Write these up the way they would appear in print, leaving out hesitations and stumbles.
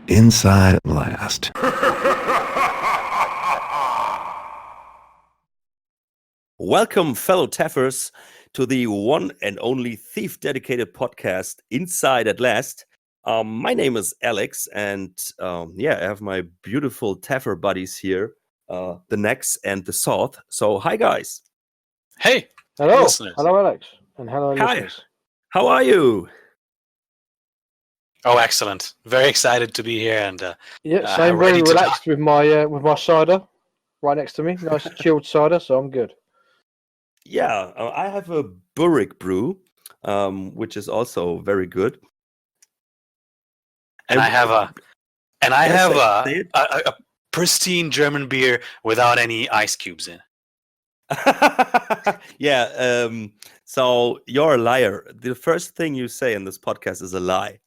Inside at last. Welcome, fellow Taffers, to the one and only thief-dedicated podcast, Inside at Last. My name is Alex, and I have my beautiful Taffer buddies here, the Nex and the Soth. So, hi guys. Hey, Hello, listeners. hello, Alex, and hello, Hi. listeners. How are you? Oh, excellent! Very excited to be here, and Same. ready Very to relaxed with my cider right next to me. Nice chilled cider, so I'm good. Yeah, I have a Burrick brew, which is also very good. And I have say it. a pristine German beer without any ice cubes in. Yeah. So you're a liar. The first thing you say in this podcast is a lie.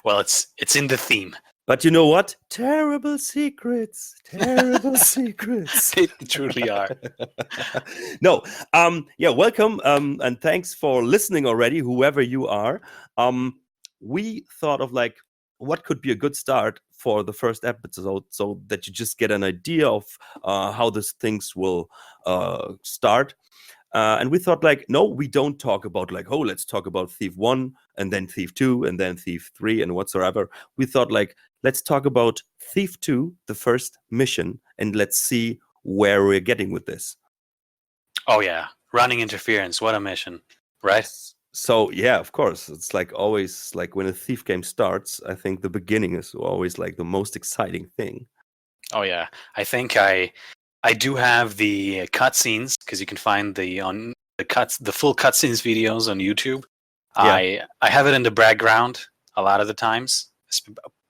Well, it's in the theme. But you know what? Terrible secrets. Terrible secrets. They truly are. No. Welcome. And thanks for listening already, whoever you are. We thought of like what could be a good start for the first episode, so that you just get an idea of how these things will start. And we thought like, no, we don't talk about like, oh, let's talk about Thief 1 and then Thief 2 and then Thief 3 and whatsoever. We thought like, let's talk about Thief 2, the first mission, and let's see where we're getting with this. Oh yeah, running interference. What a mission, right? So yeah, of course, it's like always like when a Thief game starts, I think the beginning is always like the most exciting thing. Oh yeah, I think I do have the cutscenes because you can find the full cutscenes videos on YouTube. Yeah. I have it in the background a lot of the times,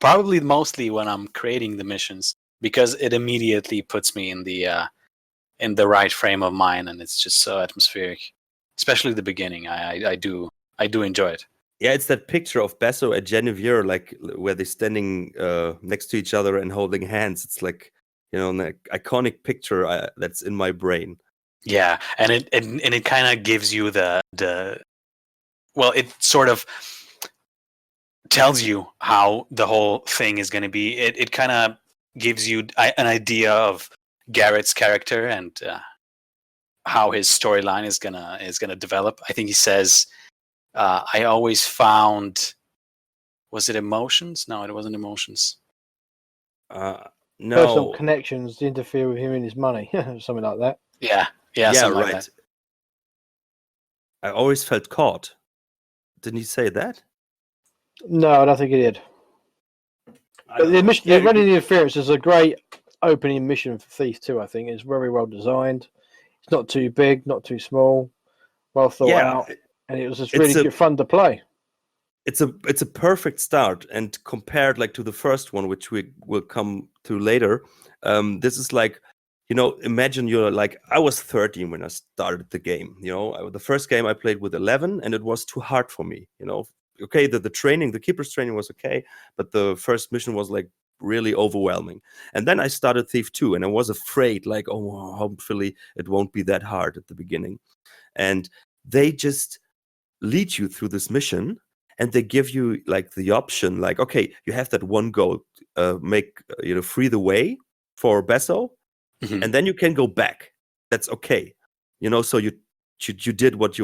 probably mostly when I'm creating the missions, because it immediately puts me in the right frame of mind, and it's just so atmospheric. Especially the beginning, I do enjoy it. Yeah, it's that picture of Basso at Genevieve, like where they're standing next to each other and holding hands. It's like, you know, an iconic picture that's in my brain. Yeah, and it kind of gives you it sort of tells you how the whole thing is going to be. It kind of gives you an idea of Garrett's character and how his storyline is gonna develop. I think he says, "I always found." Was it emotions? No, it wasn't emotions. No. Personal connections interfere with him and his money, something like that. Yeah, something like that. I always felt caught. Didn't he say that? No, I don't think he did. But the mission, the running interference, is a great opening mission for Thief 2. I think it's very well designed. It's not too big, not too small, well thought out, and it was just really good fun to play. It's a perfect start, and compared like to the first one, which we will come to later, this is like, you know, imagine you're like, I was 13 when I started the game. You know, the first game I played with 11, and it was too hard for me. You know, okay, the training, the keeper's training was okay, but the first mission was like really overwhelming. And then I started Thief 2, and I was afraid, like, oh, hopefully it won't be that hard at the beginning. And they just lead you through this mission. And they give you like the option, like, okay, you have that one goal, free the way for Basso, and then you can go back. That's okay, you know. So you did what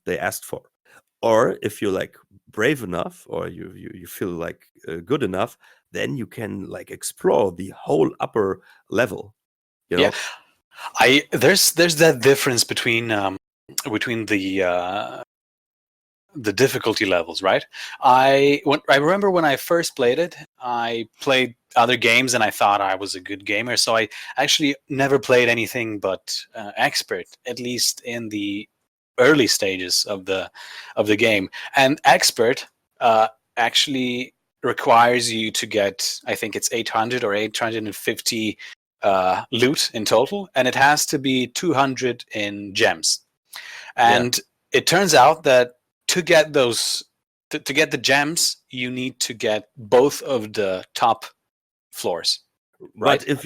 they asked for. Or if you're like brave enough, or you feel like good enough, then you can like explore the whole upper level. You know? Yeah, there's that difference between the difficulty levels, right? I remember when I first played it, I played other games and I thought I was a good gamer, so I actually never played anything but expert, at least in the early stages of the game. And expert actually requires you to get, I think it's 800 or 850 loot in total, and it has to be 200 in gems. And it turns out that to get those, to get the gems, you need to get both of the top floors. Right? But if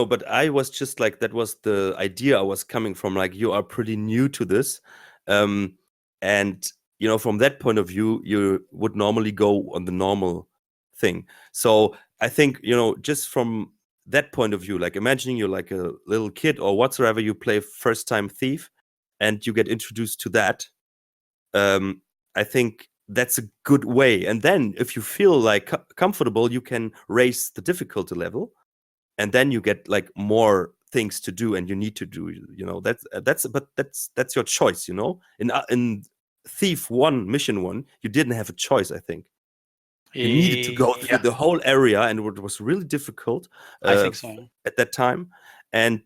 but I was just like, that was the idea I was coming from. Like, you are pretty new to this, and you know, from that point of view, you would normally go on the normal thing. So I think, just from that point of view, like imagining you're like a little kid or whatsoever, you play first time Thief and you get introduced to that. I think that's a good way. And then if you feel like comfortable, you can raise the difficulty level, and then you get like more things to do and you need to do. That's your choice. In Thief 1, Mission 1, you didn't have a choice. I think you needed to go through the whole area, and it was really difficult. I think so. At that time, and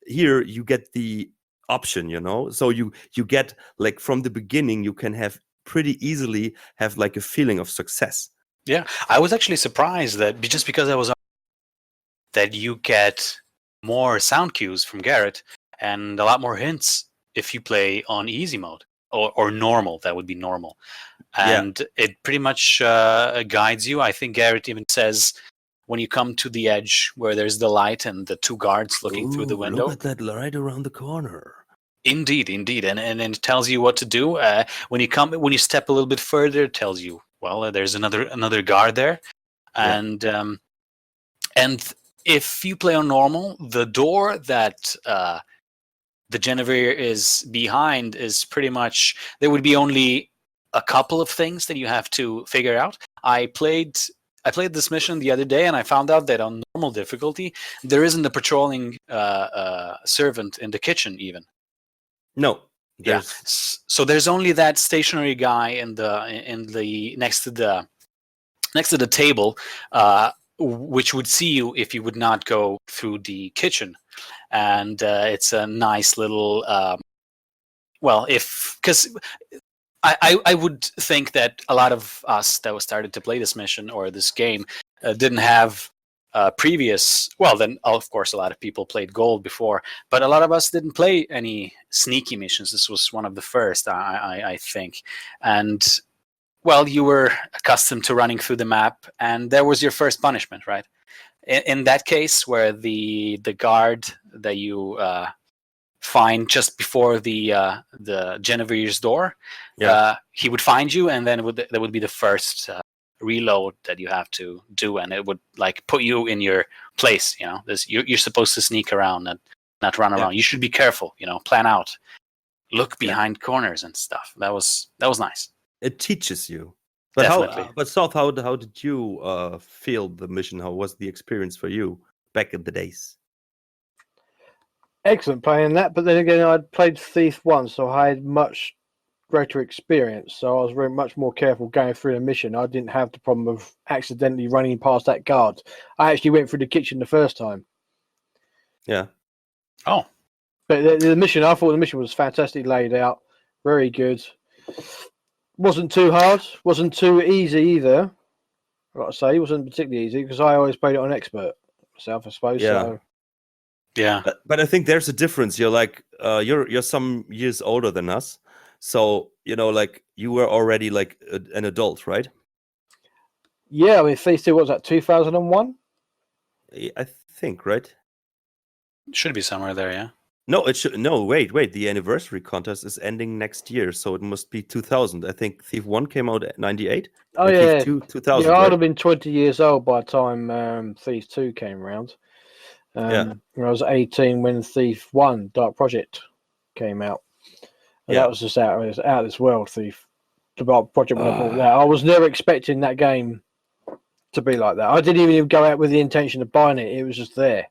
here you get the option. So you get like from the beginning, you can have pretty easily have like a feeling of success. Yeah, I was actually surprised that just because I was that you get more sound cues from Garrett and a lot more hints if you play on easy mode or normal. That would be normal, and it pretty much guides you. I think Garrett even says when you come to the edge where there's the light and the two guards looking through the window. Look at that right around the corner. Indeed, and it tells you what to do. When you step a little bit further, it tells you, well, there's another guard there, and if you play on normal, the door that the Genevieve is behind is pretty much, there would be only a couple of things that you have to figure out. I played this mission the other day, and I found out that on normal difficulty, there isn't a patrolling servant in the kitchen even. No. Yeah. So there's only that stationary guy in the next to the table, which would see you if you would not go through the kitchen, and it's a nice little. Because I would think that a lot of us that started to play this mission or this game didn't have previous. Well, then of course a lot of people played Gold before, but a lot of us didn't play any sneaky missions. This was one of the first, I think, and well, you were accustomed to running through the map, and there was your first punishment, right? In that case, where the guard that you find just before the Genevieve's door, he would find you, and then that would be the first reload that you have to do, and it would like put you in your place. You're supposed to sneak around and not run around. You should be careful. Plan out, look behind corners and stuff. That was nice. It teaches you. But Definitely. But South, how did you feel the mission? How was the experience for you back in the days? Excellent playing that, but then again, I'd played Thief 1, so I had much greater experience. So I was very much more careful going through the mission. I didn't have the problem of accidentally running past that guard. I actually went through the kitchen the first time. Yeah. Oh. But the mission, I thought the mission was fantastically laid out, very good. Wasn't too hard, wasn't too easy either. I've got to say, it wasn't particularly easy because I always played it on expert myself, I suppose. Yeah. So. Yeah. But I think there's a difference. You're like you're some years older than us, so like you were already like an adult, right? Yeah, I mean, Thief 2, what was that, 2001? I think, right? Should be somewhere there, yeah. No, it should. No, wait. The anniversary contest is ending next year, so it must be 2000. I think Thief 1 came out at 98. Oh, and yeah. Thief 2, 2000. Yeah, I'd right? have been 20 years old by the time Thief 2 came around. I was 18 when Thief 1, Dark Project, came out. And that was just out of this world, Thief. The Dark Project, when I bought that. I was never expecting that game to be like that. I didn't even go out with the intention of buying it. It was just there.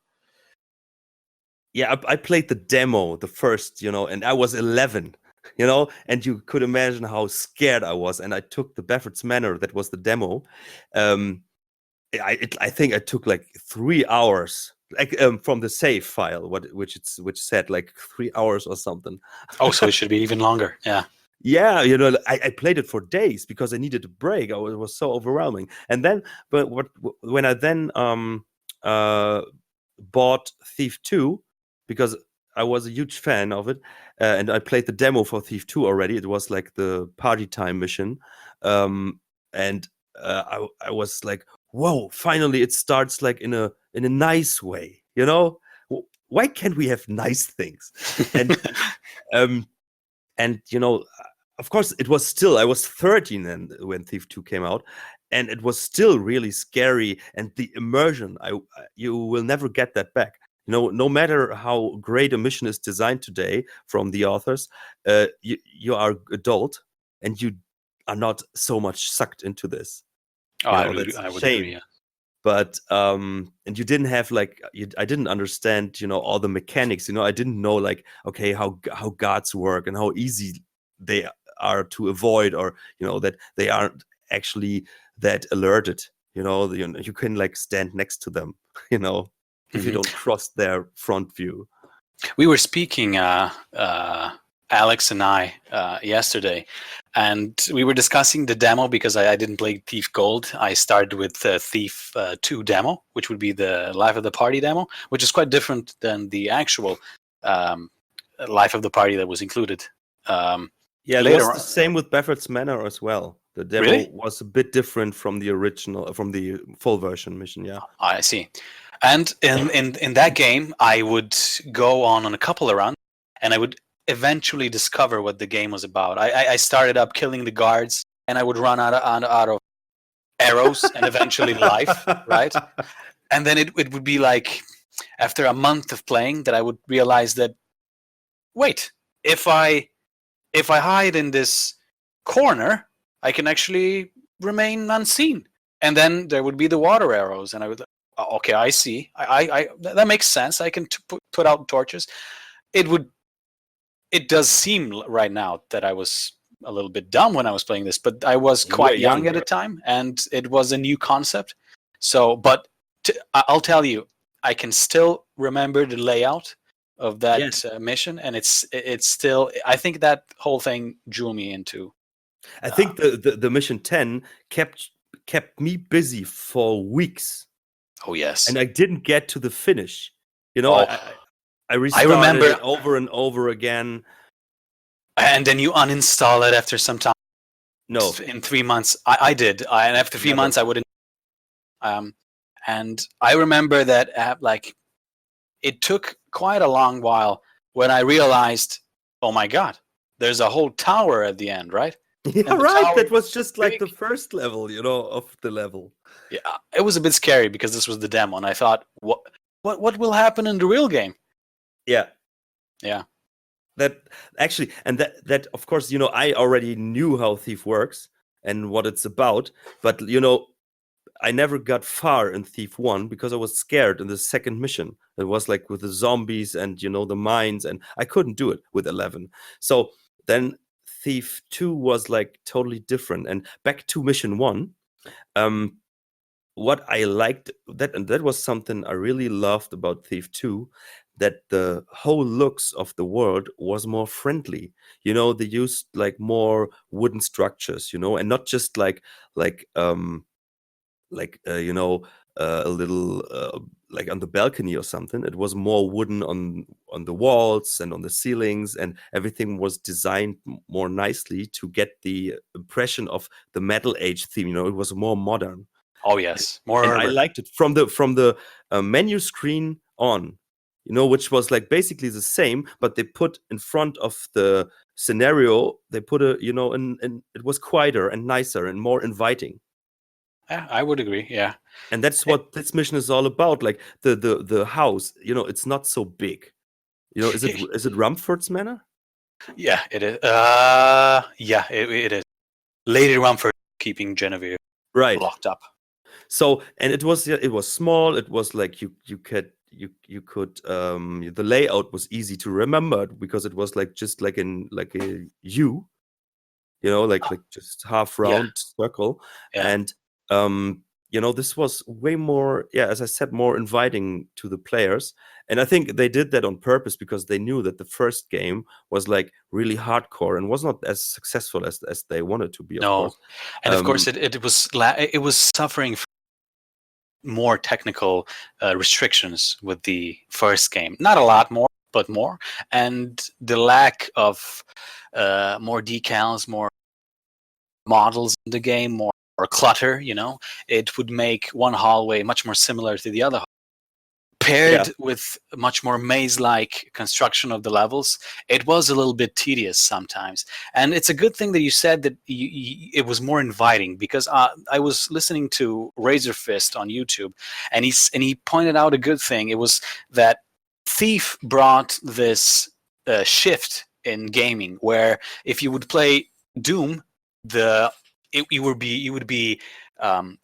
Yeah, I played the demo, the first, and I was 11, and you could imagine how scared I was. And I took the Beffert's Manor, that was the demo. I think I took like 3 hours, like from the save file, which said like 3 hours or something. Oh, so it should be even longer. Yeah. Yeah, I played it for days because I needed a break. It was so overwhelming. And then, but when I then bought Thief 2, because I was a huge fan of it, and I played the demo for Thief 2 already. It was like the party time mission, and I was like, "Whoa! Finally, it starts like in a nice way." Why can't we have nice things? And and of course, it was still, I was 13 then when Thief 2 came out, and it was still really scary, and the immersion, you will never get that back. No matter how great a mission is designed today from the authors, you are adult and you are not so much sucked into this. Oh, That's I a would shame. agree. Yeah. But and you didn't have I didn't understand all the mechanics. I didn't know okay, how guards work and how easy they are to avoid, or that they aren't actually that alerted. You can stand next to them. If you don't cross their front view. We were speaking, Alex and I, yesterday, and we were discussing the demo because I didn't play Thief Gold. I started with Thief 2 demo, which would be the Life of the Party demo, which is quite different than the actual Life of the Party that was included. Yeah, it later was the same with Beffert's Manor as well. The demo Really? was a bit different from the original, from the full version mission. Yeah. I see. And in that game, I would go on a couple of runs, and I would eventually discover what the game was about. I started up killing the guards, and I would run out of arrows and eventually life, right? And then it would be like after a month of playing that I would realize that, wait, if I hide in this corner, I can actually remain unseen. And then there would be the water arrows, and I would, okay, I see. I that makes sense. I can put out torches. It does seem right now that I was a little bit dumb when I was playing this, but I was quite young at the time, and it was a new concept. So, but I'll tell you, I can still remember the layout of that mission, and it's still. I think that whole thing drew me into. I think the mission 10 kept me busy for weeks. Oh yes, and I didn't get to the finish. I restarted remember it over and over again. And then you uninstall it after some time. No, in 3 months, I did, and after 3 months, I wouldn't. And I remember that it took quite a long while when I realized, oh my god, there's a whole tower at the end, right? Yeah, right. That was just like the first level, of the level. Yeah, it was a bit scary because this was the demo, and I thought, what will happen in the real game? Yeah. That actually, and that of course, I already knew how Thief works and what it's about, but I never got far in Thief 1 because I was scared in the second mission. It was like with the zombies and the mines, and I couldn't do it with 11. So then Thief 2 was like totally different. And back to mission 1, what I liked and that was something I really loved about Thief 2, that the whole looks of the world was more friendly. They used like more wooden structures, and not just a little like on the balcony or something. It was more wooden on the walls and on the ceilings, and everything was designed more nicely to get the impression of the Metal Age theme. It was more modern. Oh yes, more. And I liked it from the menu screen on, which was like basically the same, but they put in front of the scenario. They put and it was quieter and nicer and more inviting. Yeah, I would agree. Yeah, and that's what this mission is all about. Like the house, it's not so big. Is it Rumford's Manor? Yeah, it is. Yeah, it is. Lady Rumford keeping Genevieve locked up. So, and it was small. It was like you could the layout was easy to remember because it was like just like a U, like just half round circle. And this was way more, as I said, more inviting to the players. And I think they did that on purpose because they knew that the first game was like really hardcore and was not as successful as they wanted to be. Of course. And of course it was suffering from more technical restrictions with the first game. Not a lot more, but more. And the lack of more decals, more models in the game, more clutter, it would make one hallway much more similar to the other. paired with much more maze-like construction of the levels, it was a little bit tedious sometimes. And it's a good thing that you said that it was more inviting, because I was listening to Razor Fist on YouTube, and he pointed out a good thing. It was that Thief brought this shift in gaming, where if you would play Doom, you would be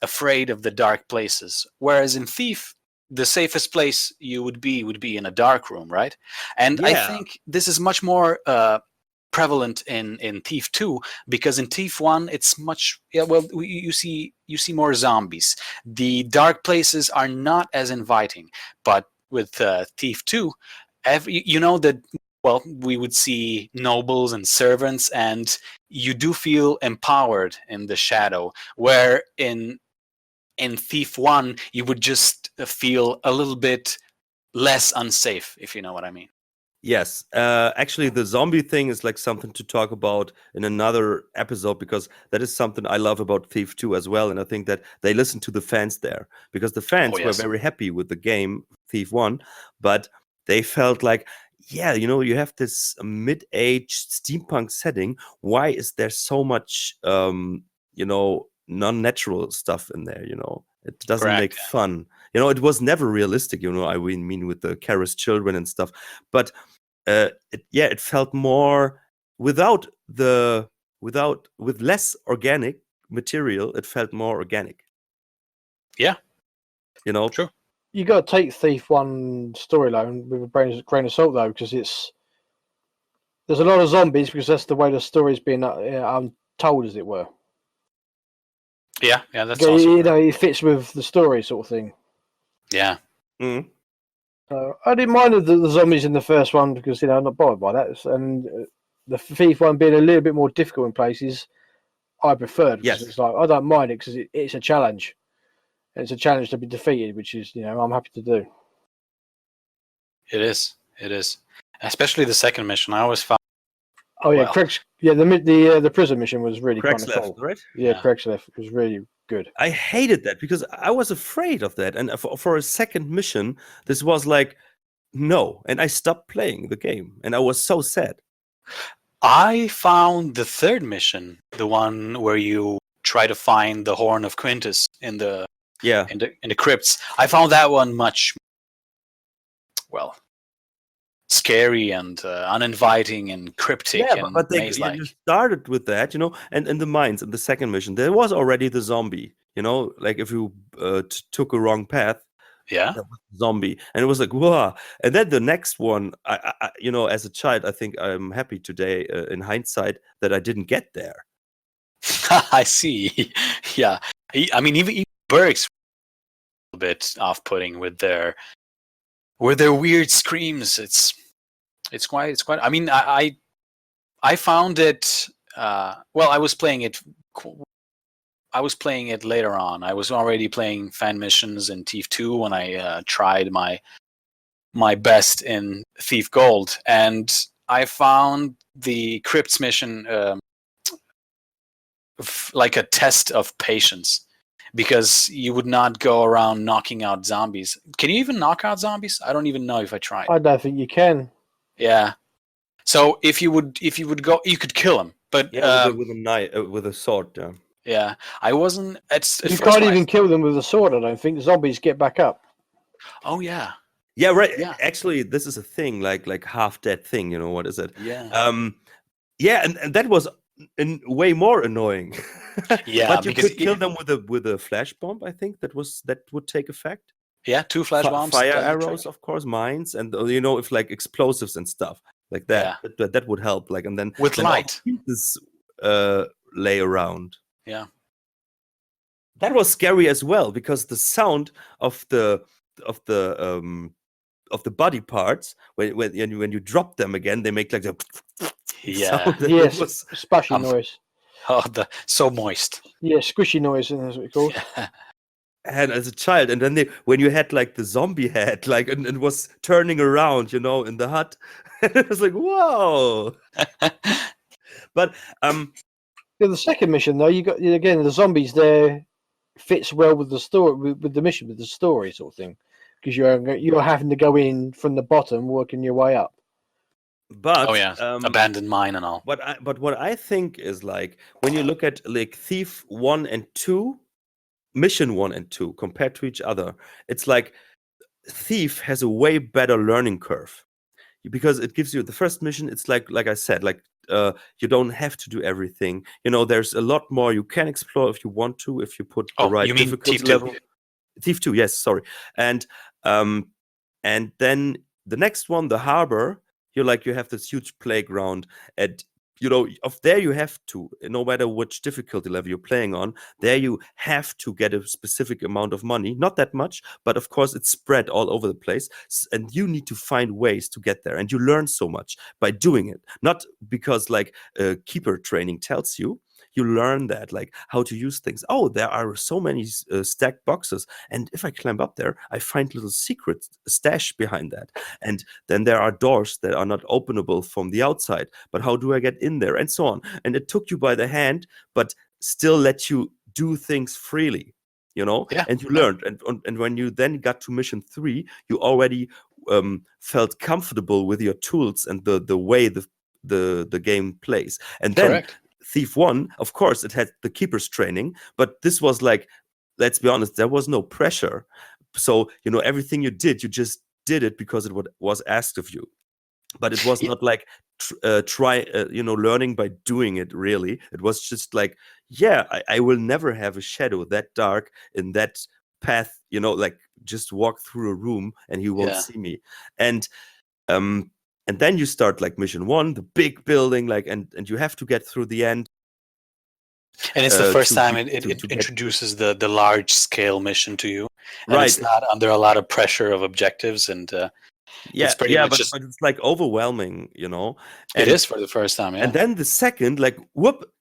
afraid of the dark places, whereas in Thief, the safest place you would be in a dark room, right? And I think this is much more prevalent in Thief 2, because in Thief 1 it's much you see more zombies. The dark places are not as inviting, but with Thief 2, you know that, well, we would see nobles and servants, and you do feel empowered in the shadow, where in Thief 1 you would just feel a little bit less unsafe, if you know what I mean. Yes, actually, the zombie thing is like something to talk about in another episode, because that is something I love about Thief 2 as well, and I think that they listen to the fans there, because the fans were very happy with the game Thief 1, but they felt like, yeah, you know, you have this mid-aged steampunk setting. Why is there so much, you know, non-natural stuff in there? You know, it doesn't make fun. You know, it was never realistic. You know, I mean, with the Kara's children and stuff. But it felt more with less organic material. It felt more organic. Yeah, you know, true. You got to take Thief 1 storyline with a grain of salt, though, because there's a lot of zombies, because that's the way the story's been told, as it were. Yeah, that's also, you know, it fits with the story, sort of thing. Yeah. Mm. I didn't mind the zombies in the first one, because, you know, I'm not bothered by that. And the Thief 1 being a little bit more difficult in places, I preferred. Yes. It's like, I don't mind it, because it's a challenge. It's a challenge to be defeated, which is, you know, I'm happy to do. It is. Especially the second mission. I always found. Oh yeah, Craig's. Yeah, the prison mission was really Craig's kind of left, cool. right? Yeah, Craig's left was really good. I hated that, because I was afraid of that, and for a second mission, this was like, no, and I stopped playing the game, and I was so sad. I found the third mission, the one where you try to find the Horn of Quintus in the crypts. I found that one much, well, scary and uninviting and cryptic. Yeah, and but maze-like. you started with that, you know, and in the mines, in the second mission, there was already the zombie, you know, like if you took a wrong path, yeah, that was zombie, and it was like, wow. And then the next one, I you know, as a child, I think I'm happy today, in hindsight, that I didn't get there. I see. Yeah, I mean, even Berg's a bit off-putting with their weird screams. It's quite. I mean, I found it. Well, I was playing it later on. I was already playing fan missions in Thief 2 when I tried my best in Thief Gold, and I found the Crypts mission like a test of patience, because you would not go around knocking out zombies. Can you even knock out zombies? I don't even know if I tried. I don't think you can. Yeah. So if you would go, you could kill him, but with a knife, with a sword. Yeah. Yeah, I wasn't. You can't even kill them with a sword. I don't think zombies get back up. Oh yeah. Yeah, right. Yeah. Actually, this is a thing, like half dead thing. You know, what is it? Yeah. Yeah, and that was way more annoying. Yeah, but you because could kill them with a flash bomb. I think that would take effect. Yeah, 2 flash bombs, fire arrows, of course, mines, and you know, if like explosives and stuff like that. Yeah. That would help. Like, and then with light, this lay around. Yeah. That was scary as well, because the sound of the body parts when you drop them again, they make like the sound. Yes, splashing noise. Oh, so moist. Yeah, squishy noise, and that's what it's called. Yeah. And as a child, and then when you had like the zombie head, like and was turning around, you know, in the hut, it was like, whoa. But the second mission though, you got again the zombies there fits well with the story, with the mission, with the story sort of thing, because you're having to go in from the bottom, working your way up. But Oh yeah, abandoned mine and all. but what I think is like when you look at like Thief 1 and 2, Mission 1 and 2 compared to each other, it's like Thief has a way better learning curve because it gives you the first mission. It's like I said, like you don't have to do everything. You know, there's a lot more you can explore if you want to, if you put the right you mean difficulty Thief 2? level. Thief 2, yes, sorry. And then the next one, the harbor, you have this huge playground, and there you have to, no matter which difficulty level you're playing on, there you have to get a specific amount of money, not that much, but of course it's spread all over the place, and you need to find ways to get there, and you learn so much by doing it, not because like keeper training tells you. You learn that, like how to use things. Oh, there are so many stacked boxes, and if I climb up there, I find little secret stash behind that. And then there are doors that are not openable from the outside. But how do I get in there? And so on. And it took you by the hand, but still let you do things freely. Yeah. And you learned. And when you then got to mission 3, you already felt comfortable with your tools and the way the game plays. And then. Correct. Thief 1, of course, it had the keeper's training, but this was like, let's be honest, there was no pressure. So, everything you did, you just did it because it was asked of you. But it was not like learning by doing it, really. It was just like, yeah, I will never have a shadow that dark in that path, like just walk through a room and he won't see me. And then you start like mission 1, the big building, like, and you have to get through the end. And it's the first time it introduces the large scale mission to you. And right. It's not under a lot of pressure of objectives, and it's pretty much but it's like overwhelming, And it is for the first time, yeah. And then the second, like, whoop,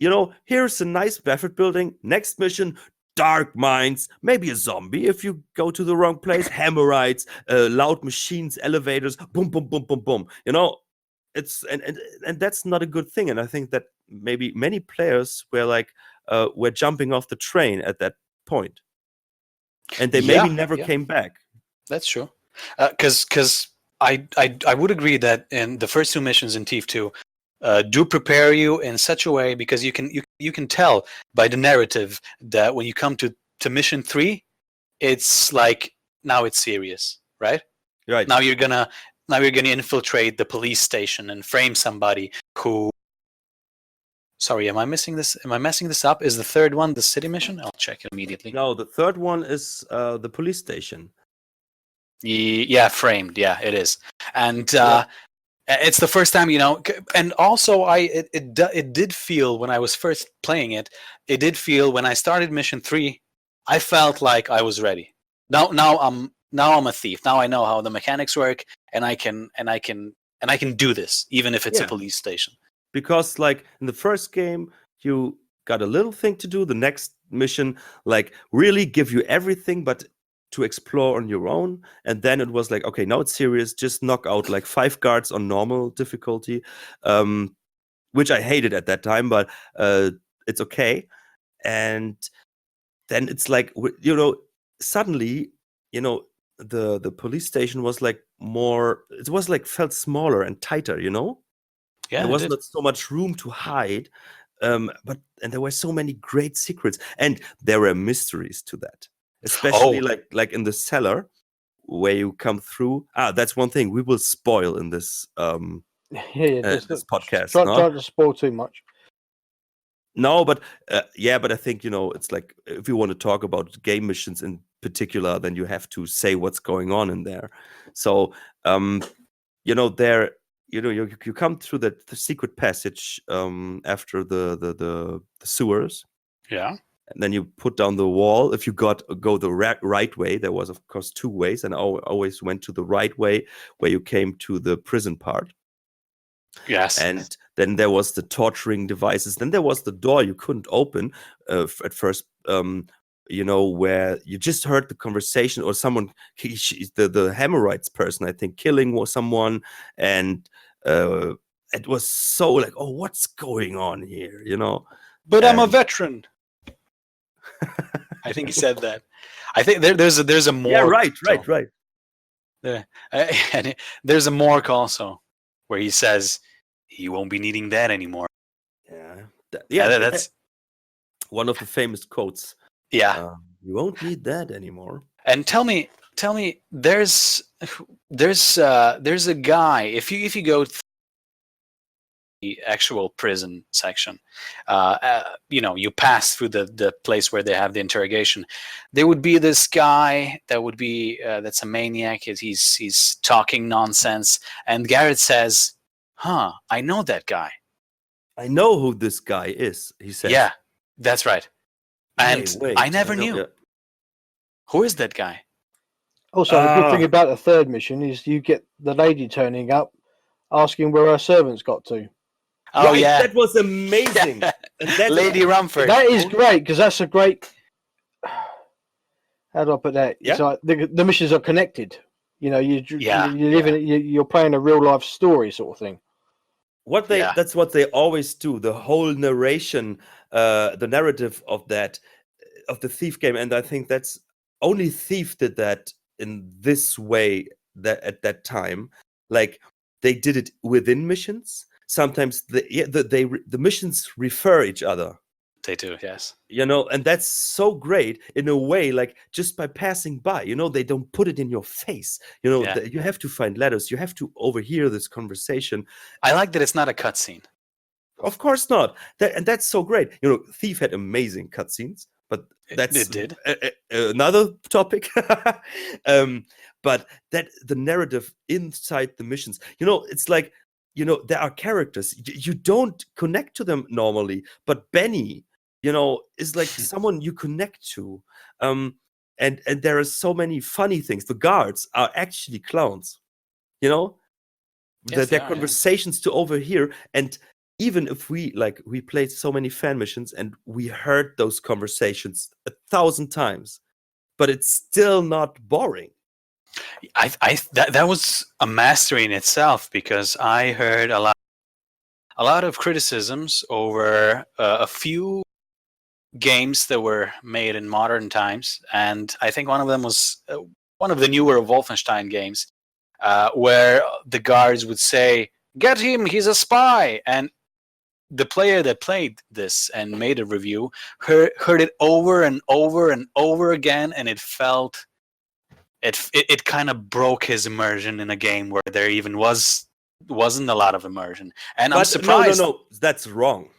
here's a nice Baffert building. Next mission, dark mines, maybe a zombie if you go to the wrong place, hammerites, loud machines, elevators, boom, boom, boom, boom, boom. It's and that's not a good thing. And I think that maybe many players were like were jumping off the train at that point, and they maybe never came back. That's true, because I would agree that in the first 2 missions in Thief 2. Do prepare you in such a way, because you can tell by the narrative that when you come to mission 3, it's like, now it's serious, right? Right. Now you're gonna infiltrate the police station and frame somebody who. Sorry, am I messing this up? Is the third one the city mission? I'll check it immediately. No, the third one is the police station. Yeah, framed. Yeah, it is, and. It's the first time, and also it did feel when I was first playing it. It did feel when I started mission 3, I felt like I was ready. Now I'm a thief. Now I know how the mechanics work, and I can do this, even if it's a police station. Because like in the first game, you got a little thing to do. The next mission, like, really give you everything, but to explore on your own. And then it was like, okay, now it's serious. Just knock out like 5 guards on normal difficulty, which I hated at that time, but it's okay. And then it's like, suddenly, the police station was like more, it was like felt smaller and tighter, Yeah, there was not so much room to hide, and there were so many great secrets, and there were mysteries to that. Especially like in the cellar where you come through. That's one thing we will spoil in this this podcast. Try to spoil too much. No, but but I think it's like if you want to talk about game missions in particular, then you have to say what's going on in there. So there you come through the secret passage after the sewers. Yeah. And then you put down the wall. If you go the right way, there was, of course, 2 ways, and I always went to the right way, where you came to the prison part. Yes. And then there was the torturing devices. Then there was the door you couldn't open at first, where you just heard the conversation, or someone, the Hammerites person, I think, killing someone, and it was so like, oh, what's going on here, But I'm a veteran. I think he said that. I think there's a more. Yeah, right. And there's a Mork also, where he says he won't be needing that anymore. Yeah, That's one of the famous quotes. yeah. You won't need that anymore. And tell me, there's a guy. If you go to the actual prison section, you pass through the place where they have the interrogation. There would be this guy that would be that's a maniac. He's talking nonsense, and Garrett says, "Huh, I know that guy." I know who this guy is, he says. Yeah, that's right. Hey, And wait, I never know- knew. yeah. Who is that guy? Also, the good thing about the third mission is you get the lady turning up, asking where her servants got to. Oh Right, yeah, that was amazing. And that's Lady Rumford. That is great because that's a great. How do I put that? Yeah. It's like the missions are connected. You know, you live yeah. in you're playing a real life story sort of thing. Yeah. That's what they always do. The whole narration, the narrative of the Thief game, and I think that's only Thief did that in this way that at that time. Like they did it within missions. Sometimes the missions refer each other. They do, yes. And that's so great in a way, like just by passing by, they don't put it in your face. Yeah. You have to find letters, you have to overhear this conversation. I like that it's not a cutscene. Of course not. That's so great. Thief had amazing cutscenes, but that's It did. Another topic. But that the narrative inside the missions, it's like, there are characters you don't connect to them normally, but Benny, is like someone you connect to. And there are so many funny things. The guards are actually clowns, Yes, their they are, conversations to overhear. And even if we played so many fan missions and we heard those conversations 1,000 times, but it's still not boring. That was a mastery in itself, because I heard a lot of criticisms over a few games that were made in modern times, and I think one of them was one of the newer Wolfenstein games, where the guards would say, "Get him, he's a spy," and the player that played this and made a review heard it over and over and over again, and it felt it kind of broke his immersion in a game where there even wasn't a lot of immersion. And I'm surprised. No, that's wrong,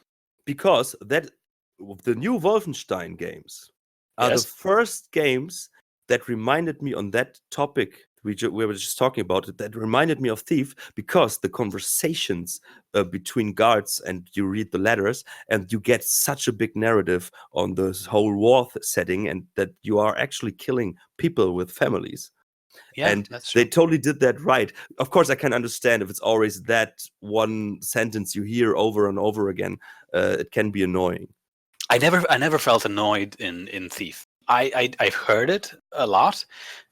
because the new Wolfenstein games are Yes. the first games that reminded me on that topic we were just talking about it, that reminded me of Thief, because the conversations between guards, and you read the letters and you get such a big narrative on this whole war setting, and that you are actually killing people with families. Yeah, And that's true. they totally did that right. Of course, I can understand if it's always that one sentence you hear over and over again, it can be annoying. I never felt annoyed in Thief. I heard it a lot,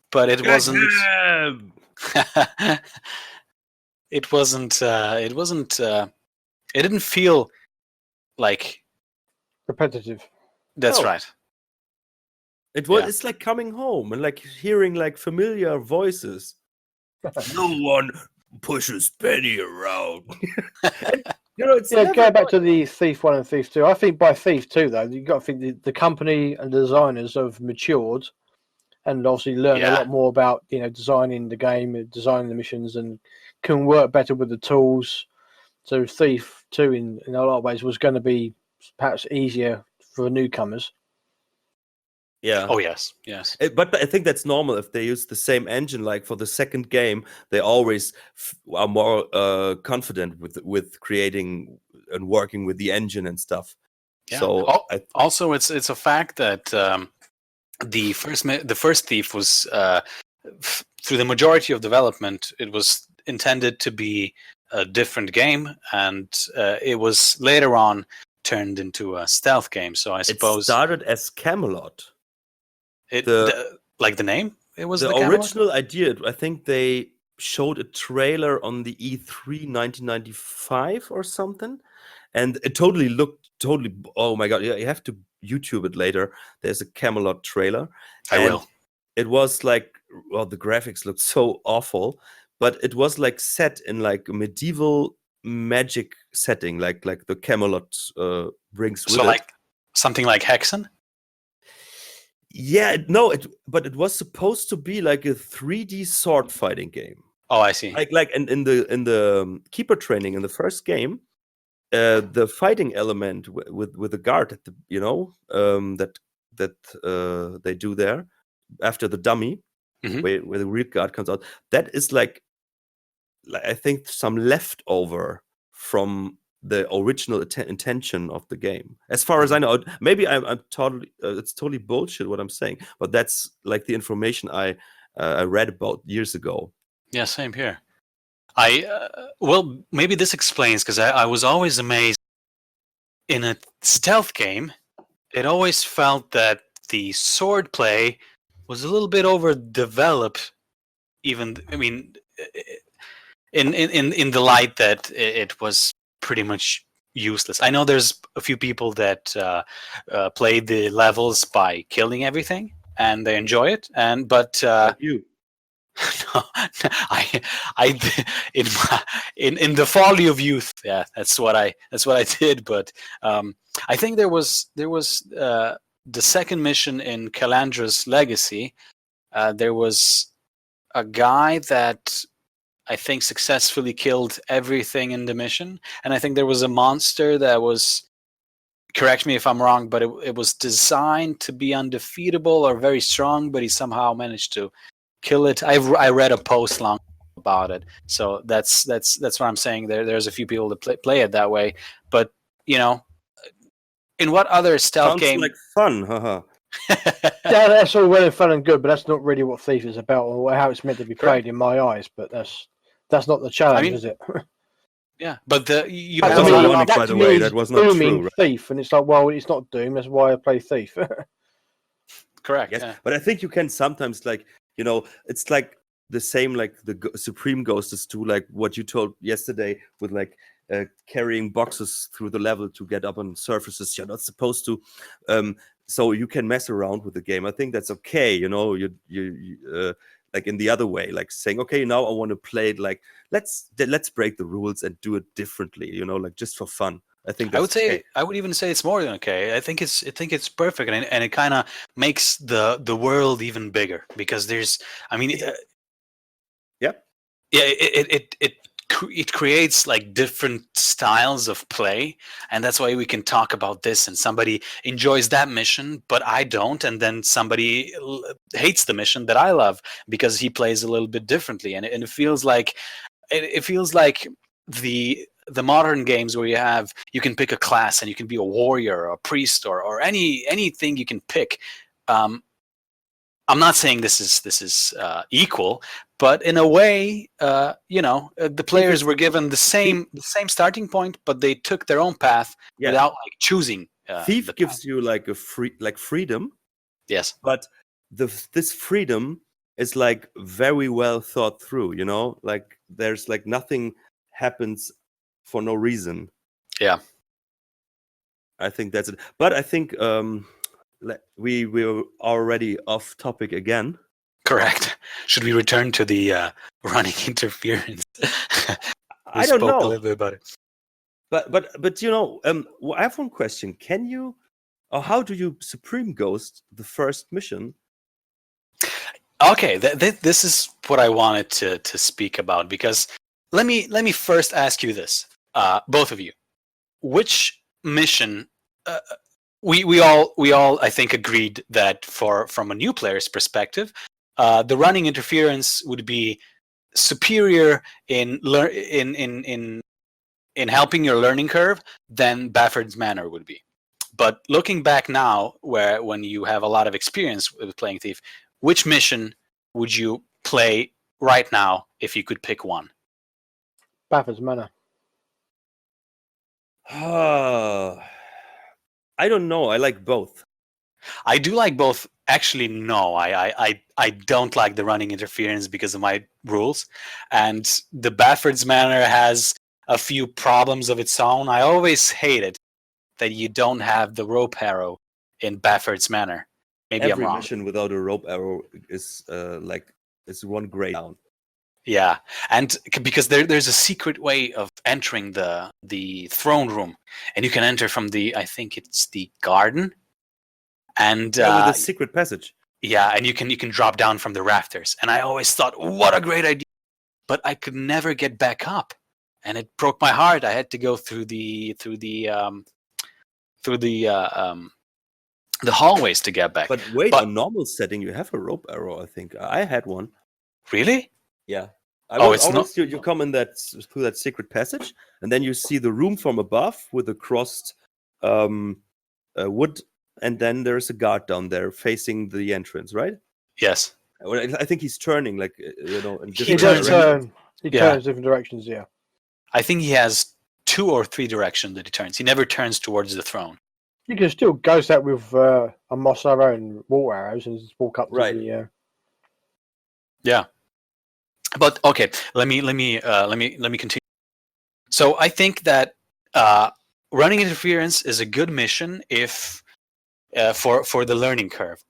but it wasn't. It wasn't. It wasn't. It didn't feel like. Repetitive. That's No. right. It's like coming home and like hearing like familiar voices. No one pushes Benny around. And, it's Yeah, never going back to the Thief 1 and Thief 2, I think by Thief 2, though, you've got to think the company and the designers have matured and obviously learned a Yeah. lot more about, designing the game, designing the missions, and can work better with the tools. So Thief 2, in a lot of ways, was going to be perhaps easier for newcomers. Yeah. Oh yes, yes. But I think that's normal if they use the same engine. Like for the second game, they always are more confident with creating and working with the engine and stuff. Yeah. So Also, it's a fact that the first Thief was through the majority of development, it was intended to be a different game, and it was later on turned into a stealth game. So I suppose it started as Camelot. Like the name, it was the Camelot? original idea. I think they showed a trailer on the E3 1995 or something, and it looked totally. Oh my god! Yeah, you have to YouTube it later. There's a Camelot trailer. I will. it was like, well, the graphics looked so awful, but it was like set in like a medieval magic setting, like the Camelot brings with So it. like something like Hexen? Yeah, but it was supposed to be like a 3D sword fighting game. Oh, I see. Like in the keeper training in the first game, the fighting element with the guard at the that they do there after the dummy, Mhm. where the real guard comes out, that is like I think some leftover from the original intention of the game. As far as I know, maybe I'm totally it's totally bullshit what I'm saying, but that's like the information I read about years ago. Yeah, same here. Well, maybe this explains, because I was always amazed in a stealth game. It always felt that the sword play was a little bit overdeveloped. Even, I mean, in the light that it was pretty much useless. I know there's a few people that play the levels by killing everything and they enjoy it, but Like you. no, I in the folly of youth, yeah, that's what I did. But I think there was the second mission in Calandra's Legacy. There was a guy that I think successfully killed everything in the mission, and I think there was a monster that was. Correct me if I'm wrong, but it was designed to be undefeatable or very strong, but he somehow managed to kill it. I read a post long about it, so that's what I'm saying. There's a few people that play it that way, but you know, in what other stealth Sounds game? like fun, haha. Yeah, that's all well and fun and good, but that's not really what Thief is about, or how it's meant to be played Correct. in my eyes. But that's not the challenge, I mean, is it? Yeah, but you That have was a lot of ironic, by to the me way. is That was not Dooming true, right? Thief, and it's like, well, it's not Doom. That's why I play Thief. correct. Yes, Yeah. but I think you can sometimes it's like the same like the Supreme Ghost is too, like what you told yesterday with like carrying boxes through the level to get up on surfaces you're not supposed to. So you can mess around with the game. I think that's okay. You like in the other way, like saying, okay, now I want to play it like let's break the rules and do it differently. Like just for fun. I think I that's would say okay. I would even say it's more than okay. I think it's perfect, and it kind of makes the world even bigger, because there's, I mean, Yeah. yeah, it creates like different styles of play, and that's why we can talk about this, and somebody enjoys that mission but I don't, and then somebody hates the mission that I love because he plays a little bit differently, and it feels like the modern games where you can pick a class and you can be a warrior or a priest or anything you can pick. I'm not saying this is equal, but in a way, the players were given the same starting point, but they took their own path Yeah. without like choosing. Thief the gives path. you like freedom, Yes, but this freedom is like very well thought through. Like there's like nothing happens for no reason. yeah, I think that's it. But I think we're already off topic again. correct. Should we return to the running interference? I don't spoke know. a little bit about it. But I have one question. Can you, or how do you Supreme Ghost the first mission? Okay, this is what I wanted to speak about, because let me first ask you this, both of you, which mission? We all I think agreed that from a new player's perspective, the running interference would be superior in helping your learning curve than Bafford's Manor would be. But looking back now, when you have a lot of experience with playing Thief, which mission would you play right now if you could pick one? Bafford's Manor. I don't know. I like both. I do like both. Actually, no, I don't like the running interference because of my rules, and the Bafford's Manor has a few problems of its own. I always hated that you don't have the rope arrow in Bafford's Manor. Maybe I'm every wrong. mission without a rope arrow is is one grade down. Yeah, and because there's a secret way of entering the throne room, and you can enter from I think it's the garden, and Yeah, with a secret passage. yeah, and you can drop down from the rafters. And I always thought, what a great idea, but I could never get back up, and it broke my heart. I had to go through the hallways to get back. But wait, on normal setting, you have a rope arrow. I think I had one. Really? Yeah. It's not. You come in through that secret passage, and then you see the room from above with a crossed wood, and then there's a guard down there facing the entrance, right? Yes. Well, I think he's turning, like in He different does directions. turn. He Yeah. turns different directions. Yeah. I think he has 2 or 3 directions that he turns. He never turns towards the throne. You can still ghost that with a moss arrow and water arrows and just walk up to Right. the. Yeah. But okay, let me continue. So I think that running interference is a good mission if for the learning curve.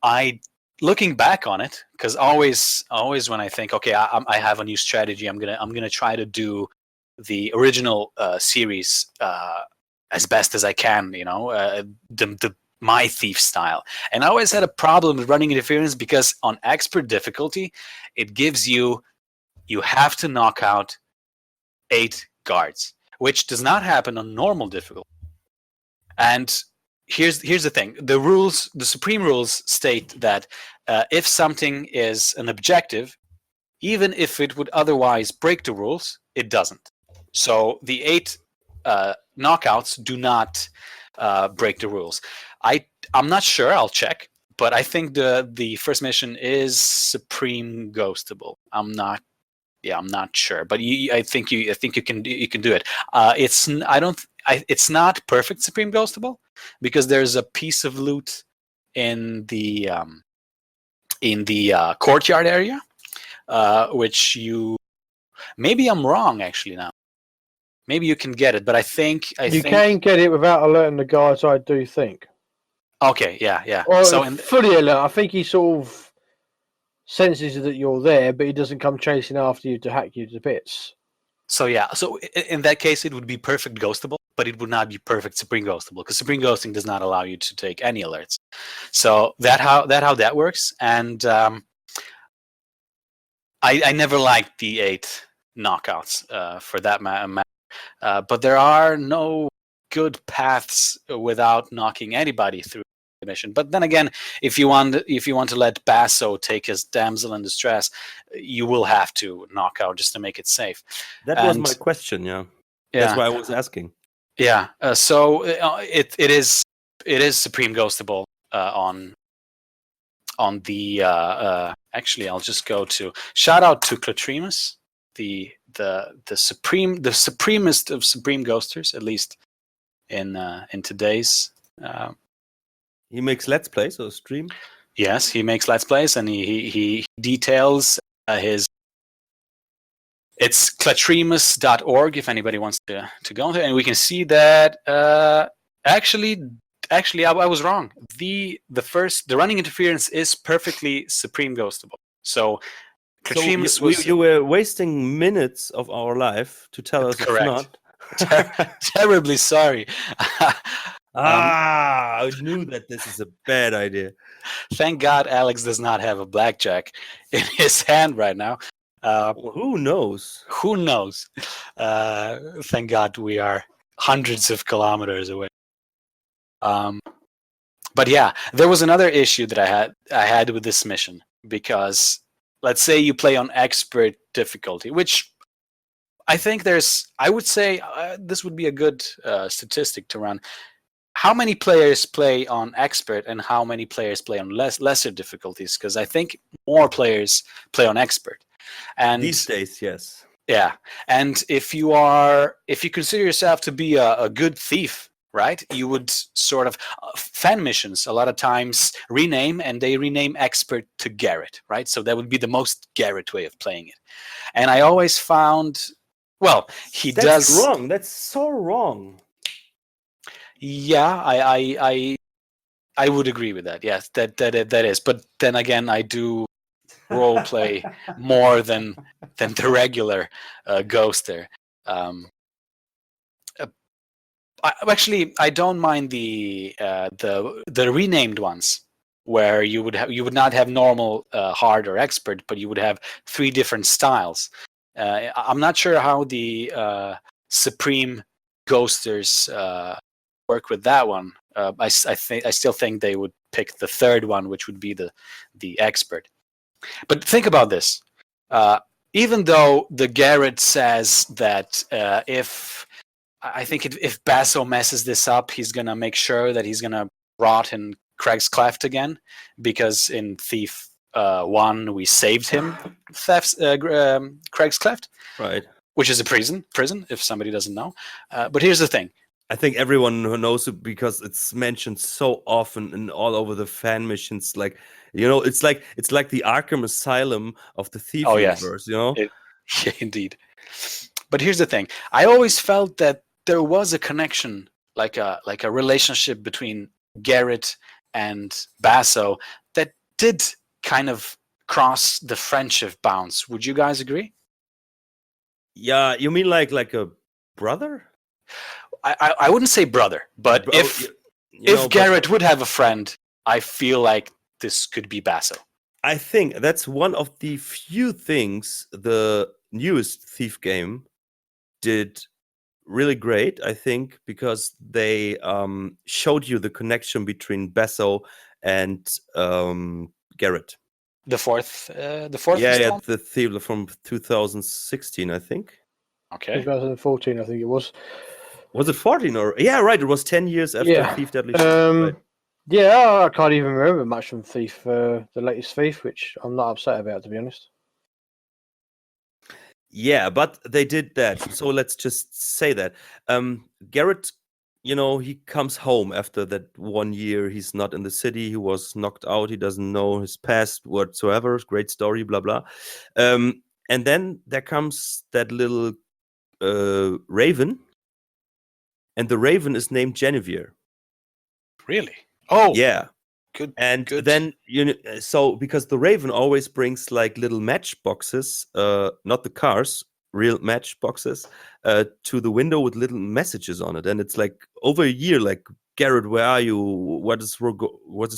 Looking back on it, because always when I think, okay, I have a new strategy, I'm gonna try to do the original series as best as I can, the my thief style. And I always had a problem with running interference because on expert difficulty, it gives you have to knock out 8 guards, which does not happen on normal difficulty. And here's the thing: the supreme rules state that if something is an objective, even if it would otherwise break the rules, it doesn't. So the 8 knockouts do not break the rules. I'm not sure. I'll check, but I think the first mission is supreme ghostable. I'm not sure, but I think you can do it. It's not perfect supreme ghostable because there's a piece of loot in the courtyard area, which maybe I'm wrong actually now. Maybe you can get it, but I think You can get it without alerting the guards. I do think. Okay, yeah. Or So fully alert. I think he sort of senses that you're there, but he doesn't come chasing after you to hack you to bits. So in that case, it would be perfect ghostable, but it would not be perfect supreme ghostable because supreme ghosting does not allow you to take any alerts. So how that works. And I never liked the 8 knockouts for that matter. But there are no good paths without knocking anybody through the mission. But then again, if you want to let Basso take his damsel in distress, you will have to knock out just to make it safe. That was my question. Yeah. That's why I was asking. Yeah. So it is supreme ghostable on the. Actually, I'll just go to shout out to Clatremus, the supremest of supreme ghosters, at least in today's. He makes let's plays or stream. Yes, he makes let's plays, and he details his. It's clatremus.org if anybody wants to go there, and we can see that actually I was wrong. The running interference is perfectly supreme ghostable. So Clatremus you were wasting minutes of our life to tell us correct. It's not. Terribly sorry. I knew that this is a bad idea. Thank God Alex does not have a blackjack in his hand right now. Who knows? Who knows? Thank God we are hundreds of kilometers away. But yeah, there was another issue that I had with this mission because let's say you play on expert difficulty, which I think I would say this would be a good statistic to run. How many players play on expert and how many players play on lesser difficulties? Because I think more players play on expert. And these days, yes. Yeah, and if you consider yourself to be a good thief, right? You would sort of fan missions a lot of times rename, and they rename expert to Garrett, right? So that would be the most Garrett way of playing it. And I always found, well, That's wrong. That's so wrong. Yeah, I would agree with that. Yes, that is. But then again, I do role play more than the regular ghoster. I don't mind the renamed ones where you would not have normal, hard, or expert, but you would have 3 different styles. I'm not sure how the Supreme Ghosters work with that one. I still think they would pick the third one, which would be the expert. But think about this. Even though the Garrett says that if Basso messes this up, he's gonna make sure that he's gonna rot in Craig's Cleft again, because in Thief 1 we saved him, Craig's Cleft, Right. which is a prison. If somebody doesn't know, but here's the thing. I think everyone who knows it because it's mentioned so often and all over the fan missions. Like, it's like the Arkham Asylum of the Thief universe. Yeah, indeed. But here's the thing. I always felt that there was a connection, like a relationship between Garrett and Basso that did kind of cross the friendship bounds. Would you guys agree? Yeah, you mean like a brother? I wouldn't say brother, but if Garrett would have a friend, I feel like this could be Basso. I think that's one of the few things the newest Thief game did really great, I think, because they showed you the connection between Basso and Garrett. The fourth. Yeah, the Thief from 2016, I think. Okay. 2014, I think it was. Was it 14 or? Yeah, right. It was 10 years after Thief Deadly Shoot. Right. Yeah, I can't even remember much from Thief, the latest Thief, which I'm not upset about, to be honest. Yeah, but they did that. So let's just say that. Garrett, he comes home after that 1 year. He's not in the city. He was knocked out. He doesn't know his past whatsoever. Great story, blah, blah. And then there comes that little raven. And the raven is named Genevieve. Really? Oh, yeah. Good. And good. then so because the raven always brings like little match boxes, not the cars, real match boxes, to the window with little messages on it, and it's like over a year, like, Garrett, where are you? What is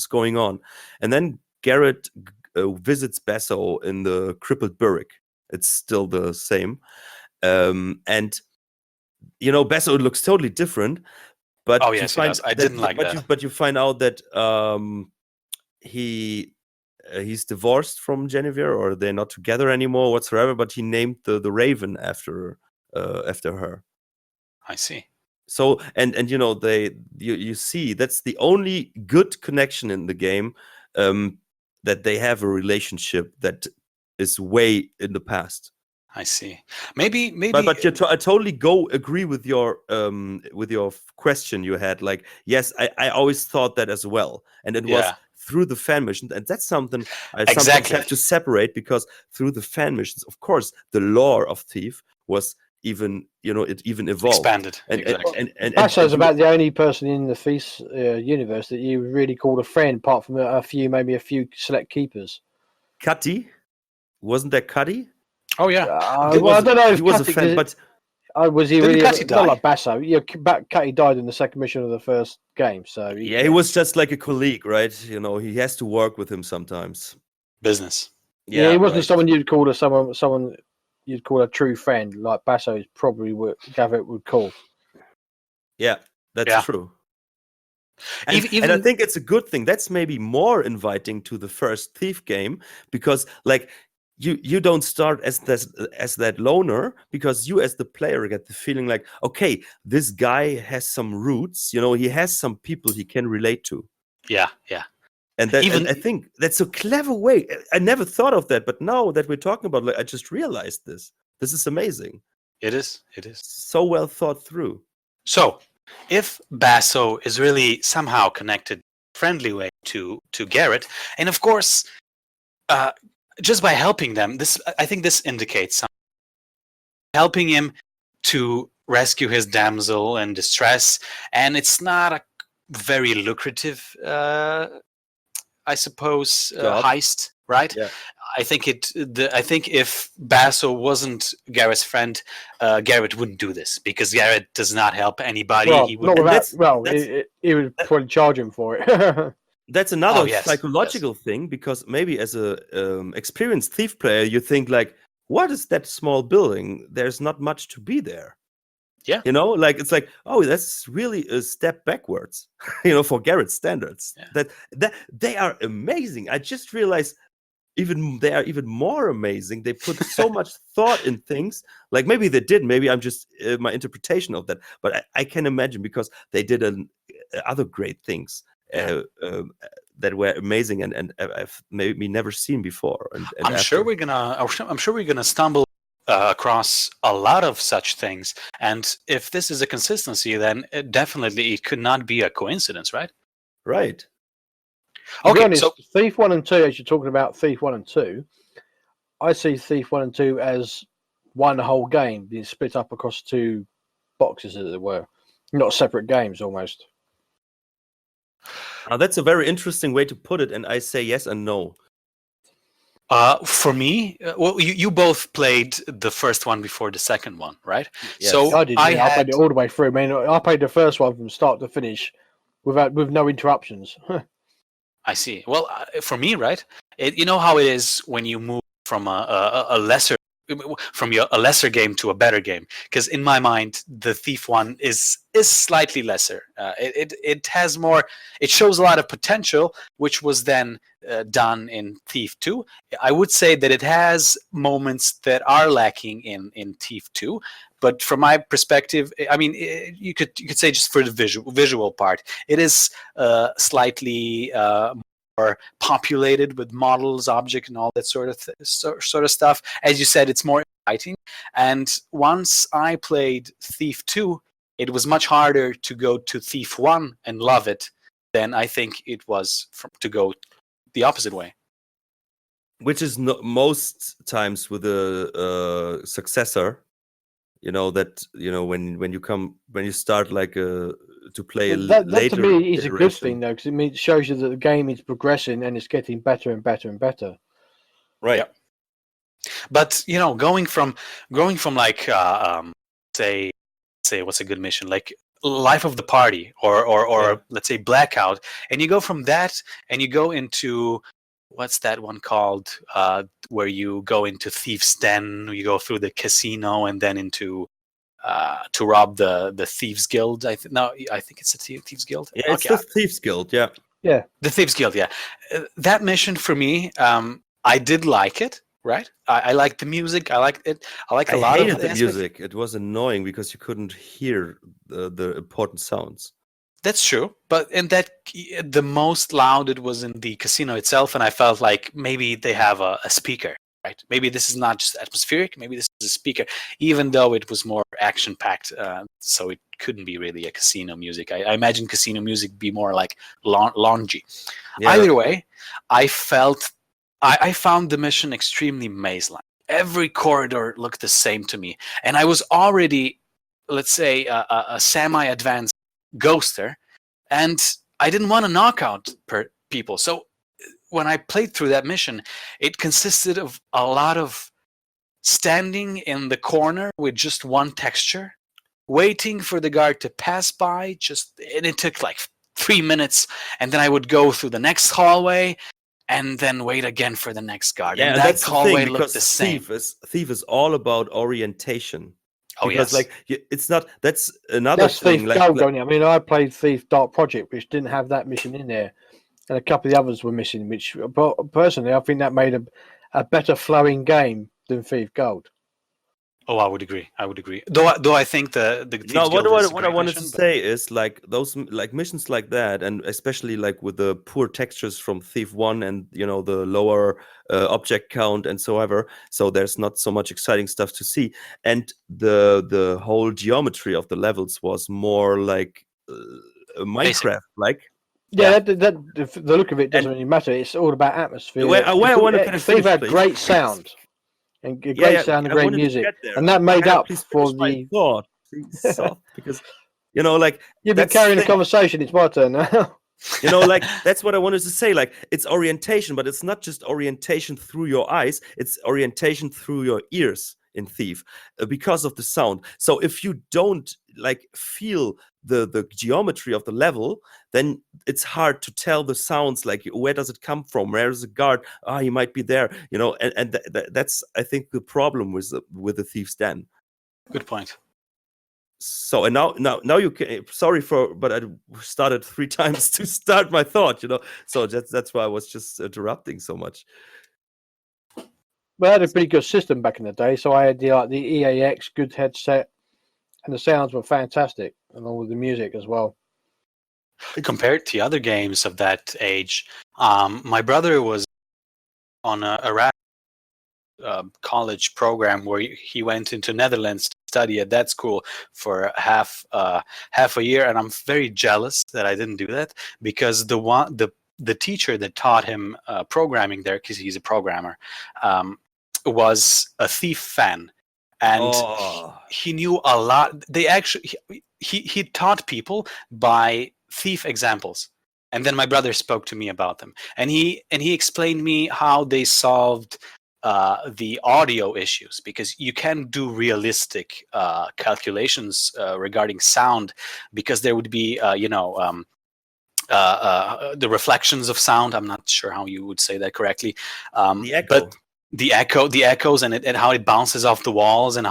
going on? And then Garrett visits Basso in the crippled Burrick. It's still the same, and Basso looks totally different. But oh yes, I didn't like that. But you find out that he's divorced from Genevieve, or they're not together anymore whatsoever. But he named the raven after her. I see. So and you see that's the only good connection in the game, that they have a relationship that is way in the past. I see. Maybe. But I totally agree with your question you had. Like, yes, I always thought that as well, and it was through the fan missions, and that's something I sometimes have to separate, because through the fan missions, of course, the lore of Thief was even it even evolved, expanded, and Basso's about the only person in the Thief universe that you really called a friend, apart from maybe a few select keepers. Cutty, wasn't that Cutty? Oh yeah. I don't know if he was a friend, but was he really Cutty not like Basso? Yeah, Cutty died in the second mission of the first game, so he was just like a colleague, right? He has to work with him sometimes. Business. Yeah, he wasn't someone you'd call someone you'd call a true friend, like Basso is probably what Garrett would call. Yeah, that's true. And I think it's a good thing. That's maybe more inviting to the first Thief game, because like you don't start as that loner, because you as the player get the feeling like, okay, this guy has some roots, he has some people he can relate to. Yeah. And I think that's a clever way. I never thought of that, but now that we're talking about it, I just realized this. This is amazing. It is. So well thought through. So, if Basso is really somehow connected, friendly way to Garrett, and of course, just by helping them, I think this indicates something. Helping him to rescue his damsel in distress, and it's not very lucrative, I suppose, Job. heist, right? Yeah. I think I think if Basso wasn't Garrett's friend, Garrett wouldn't do this because Garrett does not help anybody. Well, He not would. without. that's- He would probably charge him for it. That's another Oh, yes, psychological thing, because maybe as a experienced thief player, you think like, what is that small building? There's not much to be there. Yeah. You know, like it's like, oh, that's really a step backwards, you know, for Garrett's standards. Yeah. That they are amazing. I just realized they are even more amazing. They put so much thought in things. Like maybe they did. Maybe I'm just my interpretation of that. But I can imagine, because they did other great things. That were amazing and I've maybe never seen before. And I'm sure we're gonna stumble across a lot of such things. And if this is a consistency, then definitely it could not be a coincidence, right? Right. To be Okay, honest, so Thief 1 and 2, as you're talking about Thief 1 and 2, I see Thief 1 and 2 as one whole game being split up across two boxes, as it were. Not separate games, almost. Now that's a very interesting way to put it, and I say yes and no. for me, well, you both played the first one before the second one, right? Yes. So I did. I played it all the way through. I mean, I played the first one from start to finish with no interruptions. I see. Well, for me, right? You know how it is when you move from a lesser game to a better game. Because in my mind, the Thief one is slightly lesser. It has more. It shows a lot of potential, which was then done in Thief 2. I would say that it has moments that are lacking in Thief 2. But from my perspective, I mean, you could say just for the visual part, it is slightly more populated with models, objects, and all that sort of stuff. As you said, it's more exciting. And once I played Thief 2, it was much harder to go to Thief 1 and love it than I think it was to go the opposite way. Which is most times with a successor. You know that when you start like to play that later. To me is a good iteration. thing, though, because it shows you that the game is progressing and it's getting better and better and better. Right. Yeah. But going from like say what's a good mission, like Life of the Party or let's say Blackout, and you go from that and you go into what's that one called where you go into Thief's Den, you go through the casino and then into to rob the Thieves Guild. I think it's the Thieves Guild. Yeah, it's the Thieves Guild. Yeah. Yeah. The Thieves Guild. Yeah, that mission for me, I did like it. Right, I like the music. I liked it. I like a lot of the music. It was annoying because you couldn't hear the important sounds. That's true, but in that the most loud it was in the casino itself, and I felt like maybe they have a speaker, right? Maybe this is not just atmospheric. Maybe this is a speaker, even though it was more action packed, so it couldn't be really a casino music. I imagine casino music be more like loungy. Yeah. Either way, I found the mission extremely maze-like. Every corridor looked the same to me, and I was already, let's say, a semi-advanced ghoster, and I didn't want to knock out people. So when I played through that mission, it consisted of a lot of standing in the corner with just one texture, waiting for the guard to pass by, and it took like 3 minutes, and then I would go through the next hallway and then wait again for the next guard. Yeah, and that's that hallway the thing, looked the same. Thief is all about orientation. Oh, because yes. it's not. That's another thing. Thief Gold, I mean, I played Thief Dark Project, which didn't have that mission in there, and a couple of the others were missing. Which, personally, I think that made a better flowing game than Thief Gold. Oh, I would agree. Though I think the no. What I wanted to say is like those missions like that, and especially like with the poor textures from Thief 1 and the lower object count and so ever. So there's not so much exciting stuff to see, and the whole geometry of the levels was more like Minecraft, like. Yeah, the look of it doesn't really matter. It's all about atmosphere. Where I want to finish. Thief had great sound. And great sound and great music, and that made up for the thought. Please stop, because You know, like You've been that's the carrying the thing. conversation. It's my turn now. You know, like that's what I wanted to say. Like it's orientation, but it's not just orientation through your eyes, it's orientation through your ears in Thief, because of the sound. So if you don't like feel the geometry of the level, then it's hard to tell the sounds. Like, where does it come from? Where is the guard? Ah, he might be there, you know. And that's, I think, the problem with the Thief's Den. Good point. So, and now you can, sorry for, but I started 3 times to start my thought, you know. So that's why I was just interrupting so much. We had a pretty good system back in the day, so I had the EAX good headset, and the sounds were fantastic, along with the music as well. Compared to other games of that age, my brother was on a college program where he went into Netherlands to study at that school for half a year, and I'm very jealous that I didn't do that, because the teacher that taught him programming there, because he's a programmer, was a Thief fan, and he knew a lot. They actually he taught people by Thief examples, and then my brother spoke to me about them, and he explained me how they solved the audio issues, because you can do realistic calculations regarding sound, because there would be the reflections of sound. I'm not sure how you would say that correctly, The echo. but the echoes, and how it bounces off the walls, and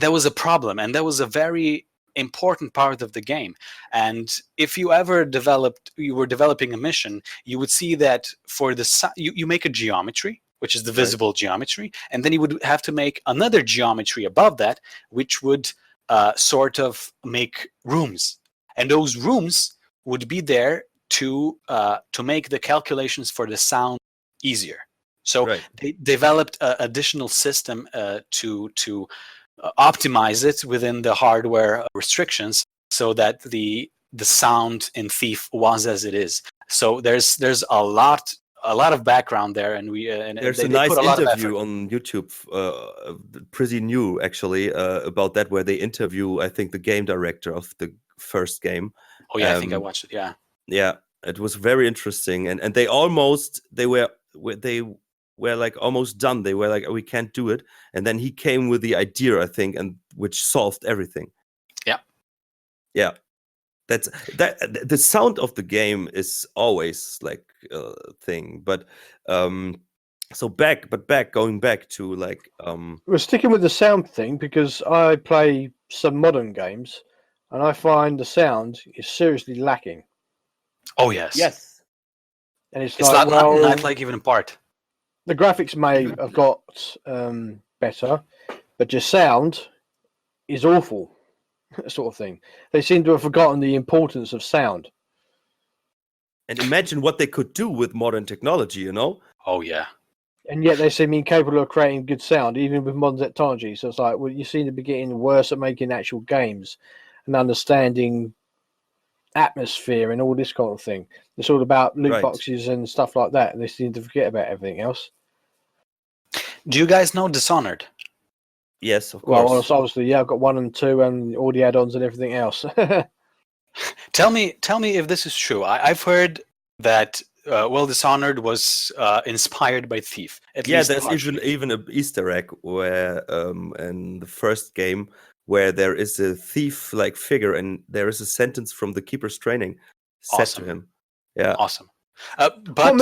that was a problem, and that was a very important part of the game. And if you ever were developing a mission, you would see that for you make a geometry, which is the visible geometry, and then you would have to make another geometry above that, which would sort of make rooms, and those rooms would be there to make the calculations for the sound easier. So they developed an additional system to optimize it within the hardware restrictions, so that the sound in Thief was as it is. So there's a lot of background there, and there's they a nice put a lot interview on YouTube, pretty new actually, about that, where they interview, I think, the game director of the first game. Oh yeah, I think I watched it. Yeah, it was very interesting, and they were like almost done. They were like, oh, we can't do it, and then he came with the idea, I think, and which solved everything. Yeah. That's the sound of the game is always like a thing, but going back to like we're sticking with the sound thing, because I play some modern games, and I find the sound is seriously lacking. Oh yes. And it's like, not like even a part. The graphics may have got better, but your sound is awful, sort of thing. They seem to have forgotten the importance of sound. And imagine what they could do with modern technology, you know? Oh yeah. And yet they seem incapable of creating good sound, even with modern technology. So it's like, well, you seem to be getting worse at making actual games and understanding atmosphere and all this kind of thing. It's all about loot boxes and stuff like that, and they seem to forget about everything else. Do you guys know Dishonored? Yes, of course. Well, obviously, yeah, I've got 1 and 2 and all the add-ons and everything else. Tell me if this is true. I've heard that Dishonored was inspired by Thief. There's even an Easter egg where in the first game, where there is a thief-like figure, and there is a sentence from the Keeper's Training said to him. Yeah, awesome. But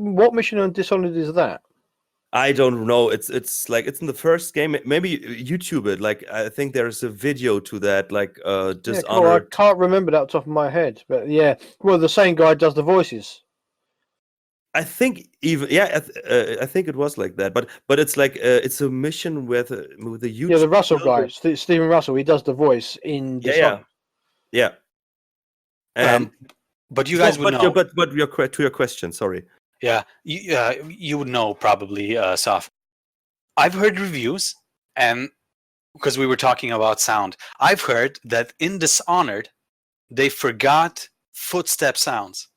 what mission on Dishonored is that? I don't know. It's like it's in the first game. Maybe YouTube it. Like, I think there's a video to that. Like Dishonored. I can't remember that off the top of my head, but yeah. Well, the same guy does the voices. I think I think it was like that. But it's like it's a mission with the YouTube. Yeah, the Russell guy, Stephen Russell. He does the voice in Dishonored. Yeah. And but you guys would know. But to your question, sorry. Yeah, you would know probably, Saf. I've heard reviews, and because we were talking about sound, I've heard that in Dishonored, they forgot footstep sounds.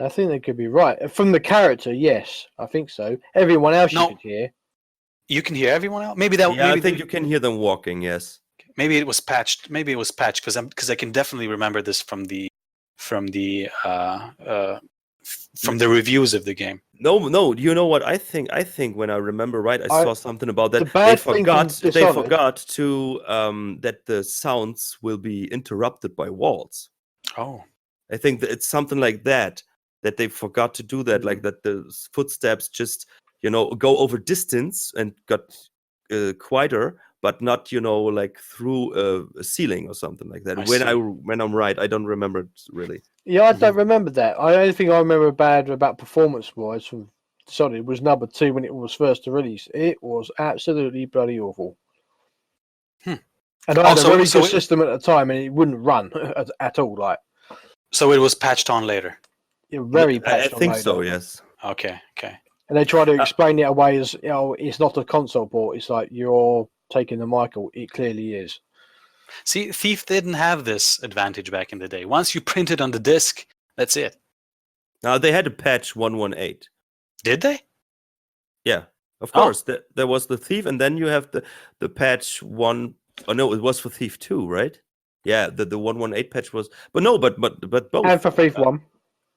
I think they could be right. From the character, yes, I think so. Everyone else you could hear. You can hear everyone else? Maybe that. Yeah, I think you can hear them walking, yes. Maybe it was patched. Maybe it was patched because I can definitely remember this from the reviews of the game. No. You know what I think? I think when I remember right, I saw something about that. The bad thing from They Dishonored- forgot to that the sounds will be interrupted by walls. Oh, I think that it's something like that they forgot to do that, like that the footsteps just go over distance and got quieter, but not like through a ceiling or something like that. I When see. when I'm right, I don't remember it really. Yeah, I don't remember that. The only thing I remember bad about performance-wise from Sonic was number 2 when it was first released. It was absolutely bloody awful. Hmm. And I had a Also, very so good it- system at the time, and it wouldn't run at all. Like, so it was patched on later. very I patched on think later. so. Yes. Okay. And they try to explain it away as, it's not a console port. It's like you're taking the Michael. It clearly is. See, Thief didn't have this advantage back in the day. Once you printed on the disc, that's it. Now they had to patch 118. Did they? Yeah, of Oh. course. There was the Thief, and then you have the patch 1. Oh no, it was for Thief 2, right? Yeah, the 118 patch was, but both. And for Thief 1.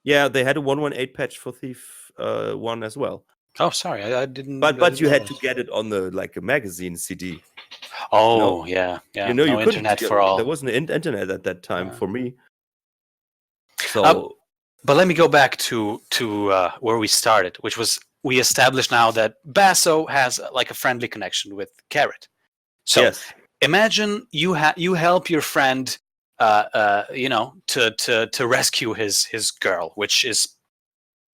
Yeah, they had a 118 patch for Thief 1 as well. Oh, sorry, I didn't. But you had to get it on a magazine CD. Oh, yeah. You No couldn't. internet for all. There wasn't internet at that time for me. So, but let me go back to where we started, which was we established now that Basso has like a friendly connection with Garrett. So yes. imagine you help your friend, to rescue his girl, which is,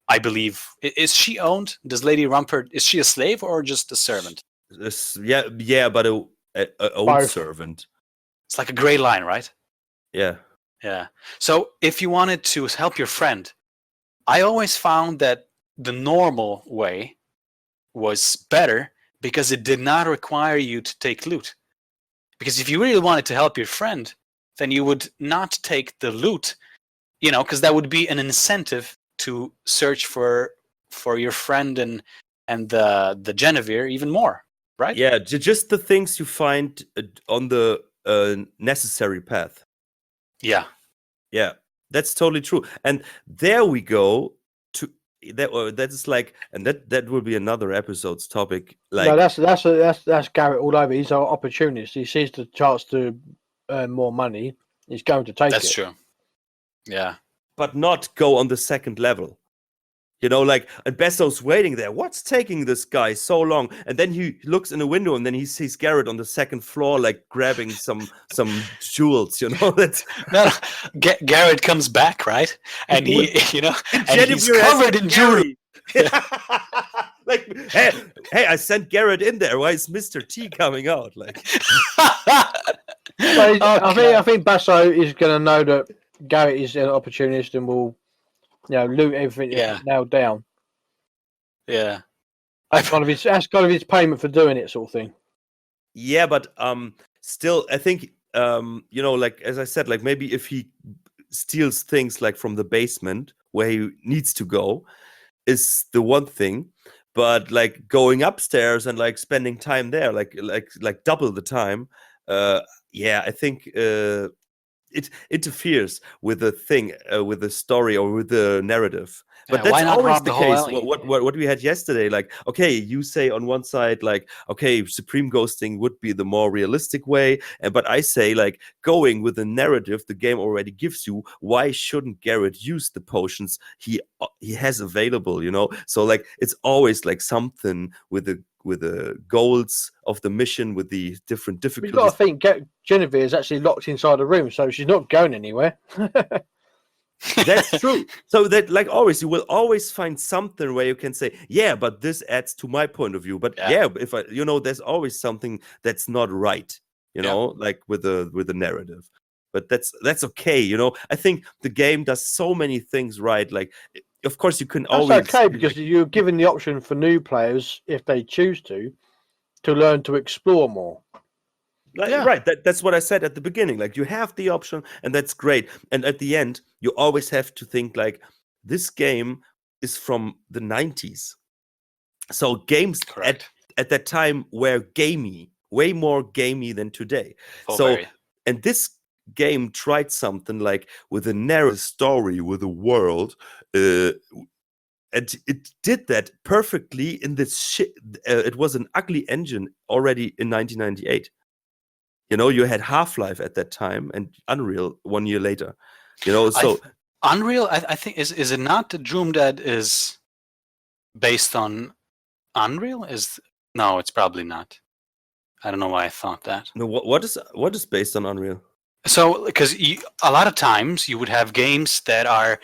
I believe, is she owned? Does Lady Rumford, is she a slave or just a servant? Yeah, but a old Both. servant. It's like a gray line, right? Yeah. Yeah. So if you wanted to help your friend, I always found that the normal way was better because it did not require you to take loot. Because if you really wanted to help your friend, then you would not take the loot, because that would be an incentive to search for your friend and the Genevieve even more, right? Yeah, just the things you find on the necessary path. Yeah. Yeah, that's totally true. And there we go to that. That is like, and that will be another episode's topic. Like, No, that's Garrett all over. He's an opportunist. He sees the chance to earn more money. He's going to take That's it. true. Yeah. but not go on the second level. Like, and Besso's waiting there. What's taking this guy so long? And then he looks in the window, and then he sees Garrett on the second floor, like grabbing some jewels. That's No, Garrett comes back, right? And he, and he's covered in jewelry. Like, hey, I sent Garrett in there. Why is Mr. T coming out? Like, Well, Okay. I think Basso is going to know that Garrett is an opportunist and will, loot everything Yeah. nailed down. Yeah. That's kind of his payment for doing it, sort of thing. yeah, but still, I think like as I said, like maybe if he steals things like from the basement where he needs to go, is the one thing. But like going upstairs and like spending time there, like double the time, I think it interferes with the thing, with the story or with the narrative. But Yeah, why that's not always rob the the whole case. alley? What we had yesterday, like, okay, you say on one side, like, okay, supreme ghosting would be the more realistic way, but I say, like, going with the narrative the game already gives you. Why shouldn't Garrett use the potions he has available? So like it's always like something with the goals of the mission, with the different But you've difficulties. got to think Genevieve is actually locked inside a room, so she's not going anywhere. That's true. So that, like, always, you will always find something where you can say, yeah, but this adds to my point of view. But Yeah. if I, there's always something that's not right, like with the narrative. But that's okay. I think the game does so many things right. Like, of course, you can That's always okay, because you're given the option for new players, if they choose to learn to explore more. Yeah. Right. That's what I said at the beginning. Like, you have the option, and that's great. And at the end, you always have to think like, this game is from the 90s. So games Correct. at that time were gamey, way more gamey than today. Oh, So, very. and this game tried something like with a narrow story, with a world, and it did that perfectly in this shit. It was an ugly engine already in 1998. You know, you had Half-Life at that time and Unreal 1 year later. You know, so Unreal, I think, is it not the Doom that is based on Unreal? No, it's probably not. I don't know why I thought that. no, what is based on Unreal? So, because a lot of times you would have games that are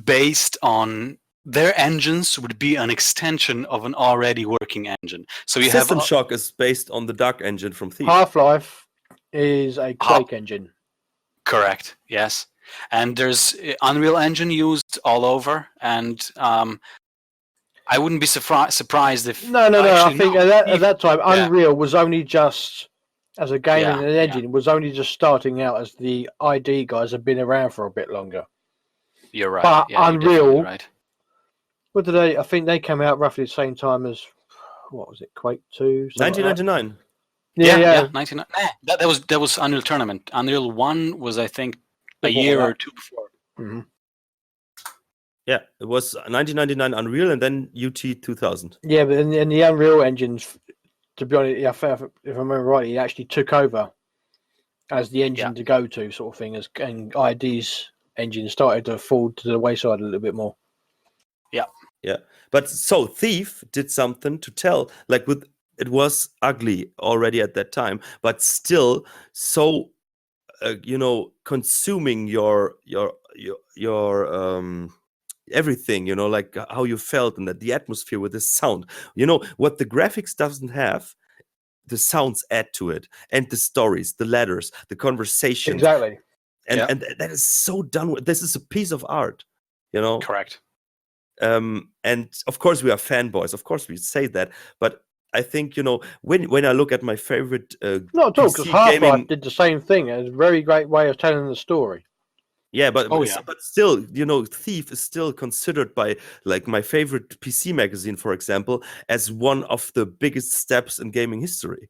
based on their engines would be an extension of an already working engine. So you System have Shock is based on the Dark engine from Thief. Half-Life is a Quake engine. correct, yes, and there's Unreal Engine used all over, and I wouldn't be surprised if No. I think at that time, Yeah. Unreal was only just, as a game and an Yeah. engine, was only just starting out, as the ID guys have been around for a bit longer. You're right. But Yeah, you're definitely Unreal, right. what did they? I think they came out roughly the same time as, what was it, Quake 2? 1999. Yeah. 99. That was Unreal Tournament. Unreal 1 was, I think, a Before year that. or two before. Mhm. Yeah, it was 1999 Unreal and then UT 2000. Yeah, but in the Unreal engines, to be honest, if I remember rightly, he actually took over as the engine to go to, sort of thing, and ID's engine started to fall to the wayside a little bit more. Yeah, but so Thief did something to tell, like it was ugly already at that time, but still so consuming your everything, like how you felt and that the atmosphere with the sound. What the graphics doesn't have, the sounds add to it, and the stories, the letters, the conversations. Exactly. And that is so done with. This is a piece of art, Correct. And of course we are fanboys, of course we say that, but I think when I look at my favorite Not at all, because PC Half-Life gaming, did the same thing. It's a very great way of telling the story. yeah, but Oh, yeah. but still, Thief is still considered by, like, my favorite PC magazine, for example, as one of the biggest steps in gaming history.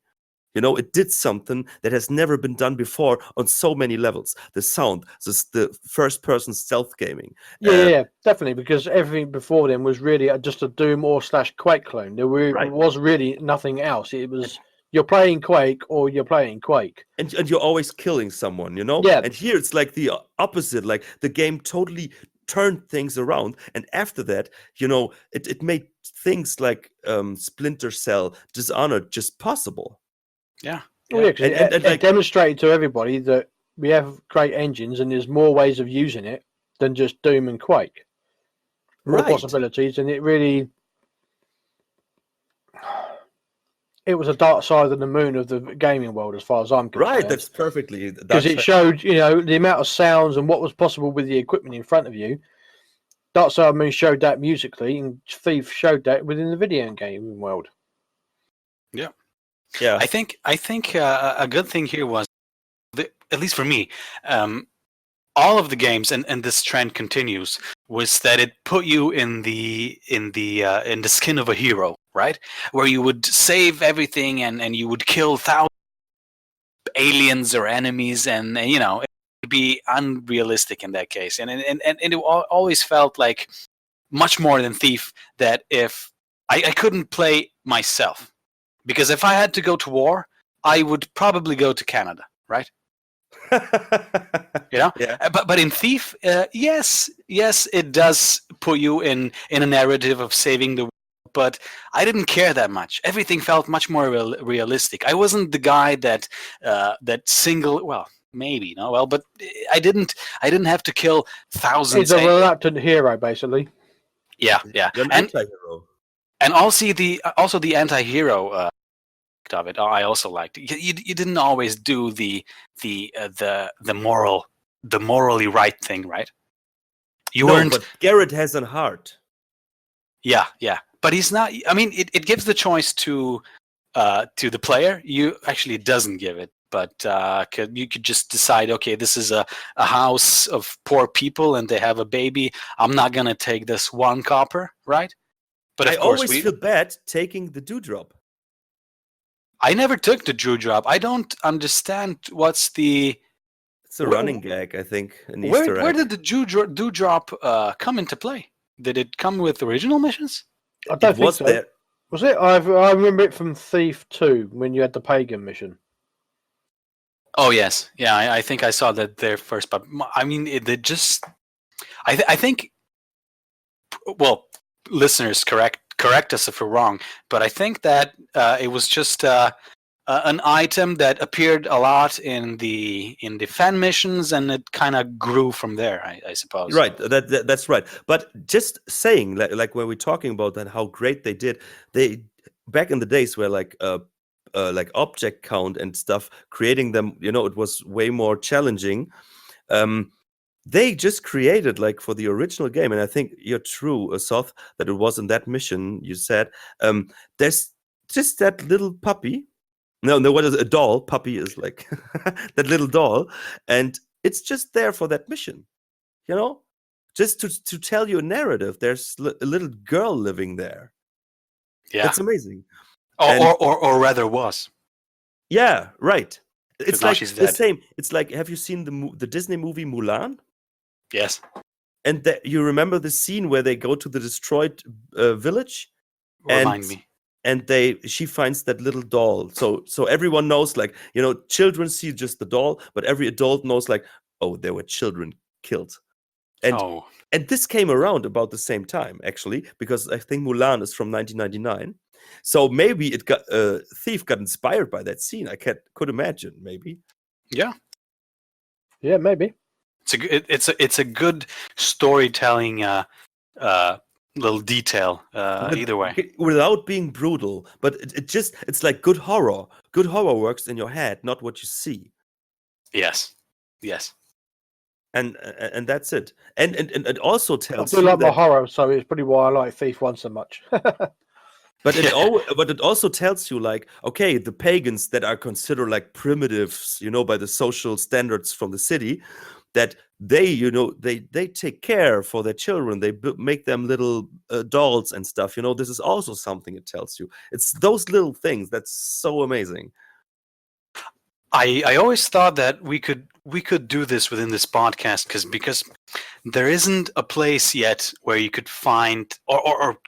It did something that has never been done before on so many levels. The sound, the first-person stealth gaming. Yeah, definitely, because everything before then was really just a Doom or / Quake clone. There Right. was really nothing else. It was, you're playing Quake or you're playing Quake. And you're always killing someone, Yeah. And here it's like the opposite. Like, the game totally turned things around. And after that, it made things like Splinter Cell, Dishonored just possible. Yeah. Well, yeah, 'cause And it like, demonstrated to everybody that we have great engines and there's more ways of using it than just Doom and Quake. More right. possibilities, and it really, it was a dark side of the moon of the gaming world, as far as I'm concerned. Right, that's perfectly. Because it showed, the amount of sounds and what was possible with the equipment in front of you. Dark Side of the Moon showed that musically, and Thief showed that within the video gaming world. Yeah. I think a good thing here was, at least for me, all of the games, and this trend continues, was that it put you in the skin of a hero, right? Where you would save everything and you would kill thousands of aliens or enemies, and it would be unrealistic in that case. And it always felt like much more than Thief, that if I couldn't play myself, because if I had to go to war, I would probably go to Canada, right? Yeah. But in Thief, yes, it does put you in a narrative of saving the world, but I didn't care that much. Everything felt much more realistic. I wasn't the guy that maybe but I didn't have to kill thousands. He's a reluctant hero, basically. Yeah. You're an anti-hero. And also the anti-hero of it, I also liked. You didn't always do the morally right thing, right? You weren't. But Garrett has a heart. Yeah, but he's not. I mean, it gives the choice to the player. You actually, it doesn't give it, but you could just decide, okay, this is a house of poor people and they have a baby. I'm not gonna take this one copper, right? But I always feel bad taking the dewdrop. I never took the dewdrop. I don't understand what's the It's a running gag, I think, an where Easter egg. where did the dewdrop come into play? Did it come with original missions? I don't think was so. there. Was it? I remember it from Thief 2 when you had the pagan mission. Oh yes, yeah. I think I saw that there first, but I mean, it just. I think. Well, listeners, correct us if we're wrong, but I think that it was just an item that appeared a lot in the fan missions, and it kind of grew from there. I suppose. Right, that's right. But just saying, like when we're talking about that, how great they did, they back in the days where like object count and stuff, creating them, it was way more challenging. They just created like for the original game, and I think you're true, Soth, that it was in that mission you said. There's just that little puppy. No, what is a doll? Puppy is like that little doll, and it's just there for that mission. Just to tell you a narrative. There's a little girl living there. Yeah, that's amazing. Or rather was. Yeah, right. It's like she's the dead. same. It's like, have you seen the Disney movie Mulan? Yes. And you remember the scene where they go to the destroyed village? Remind me. And she finds that little doll. So everyone knows, like, children see just the doll, but every adult knows, like, oh, there were children killed. And this came around about the same time, actually, because I think Mulan is from 1999. So maybe Thief got inspired by that scene. I could imagine, maybe. Yeah. Yeah, maybe. It's a good storytelling little detail. Either way, without being brutal, but it's like good horror. Good horror works in your head, not what you see. Yes. And that's it. And it also tells I do you like that, my horror, so it's probably why I like Thief 1 so much. but it also tells you, like, okay, the pagans that are considered like primitives, by the social standards from the city, that they take care for their children. They make them little dolls and stuff. This is also something it tells you. It's those little things that's so amazing. I always thought that we could do this within this podcast because there isn't a place yet where you could find or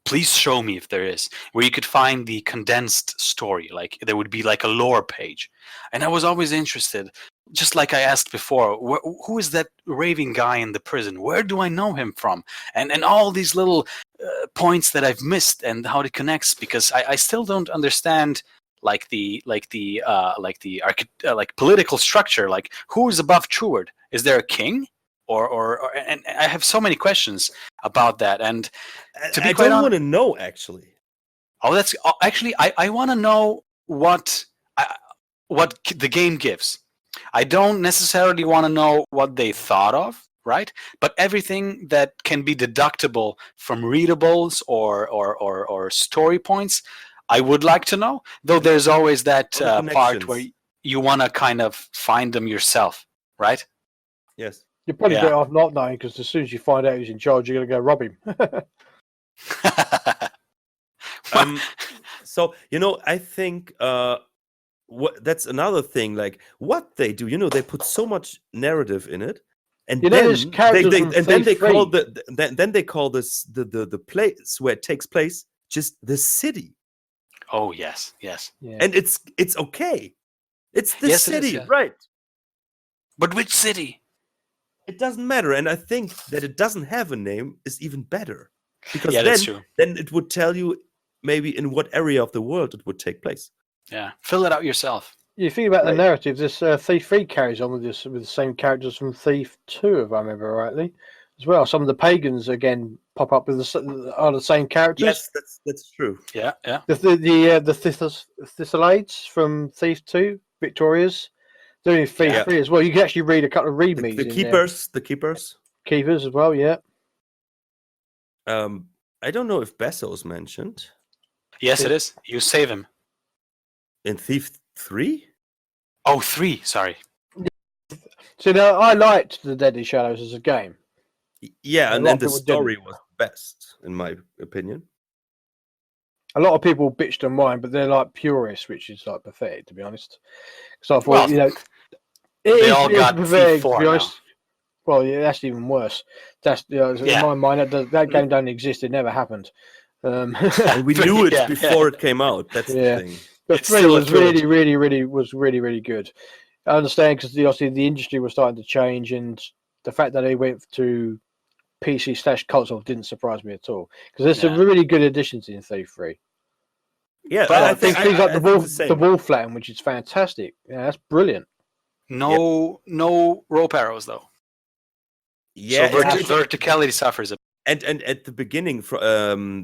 please show me if there is, where you could find the condensed story. Like there would be like a lore page, and I was always interested. Just like I asked before, who is that raving guy in the prison? Where do I know him from? And all these little points that I've missed and how it connects, because I still don't understand like the political structure. Like who is above Truard? Is there a king? Or and I have so many questions about that. And to be I quite don't want to know, actually. Oh, that's actually I want to know what the game gives. I don't necessarily want to know what they thought of, right? But everything that can be deductible from readables or story points, I would like to know. Though there's always that part where you want to kind of find them yourself, right? Yes. You're probably better off not knowing, because as soon as you find out who's in charge, you're going to go rob him. So I think that's another thing. Like what they do, they put so much narrative in it, and then they call this the place where it takes place just the city. Oh yes. Yeah. And it's okay. It's the city, right? But which city? It doesn't matter, and I think that it doesn't have a name is even better, because that's true. Then it would tell you maybe in what area of the world it would take place. Yeah, fill it out yourself. You think about the narrative. This Thief 3 carries on with the same characters from Thief 2, if I remember rightly, as well. Some of the pagans again pop up with the same characters. Yes, that's true. Yeah. The Thistleids from Thief 2, Victorias. Doing Thief 3 as well. You can actually read a couple of readmes. The keepers as well. Yeah. I don't know if Besso's mentioned. Yes, it is. You save him in Thief 3. Oh, 3. Sorry. So now I liked the Deadly Shadows as a game. Yeah, and the story was best in my opinion. A lot of people bitched and whined, but they're like purists, which is like pathetic, to be honest. So I thought, Well, you know, they all got pathetic, to C4 be now. honest. Well, yeah, that's even worse. That's in Yeah. my mind that game don't exist. It never happened. And we knew it Yeah, before yeah. it came out. That's Yeah. the thing. But It's 3 still a was trilogy. really good. I understand because obviously the industry was starting to change, and the fact that they went to PC/console didn't surprise me at all. Because there's some Yeah. really good additions in Thief 3. Yeah, But I think Things like I the think wall, the same. the wall flatten, which is fantastic. Yeah, that's brilliant. No rope arrows though. Yeah, So it's- verticality suffers a and at the beginning,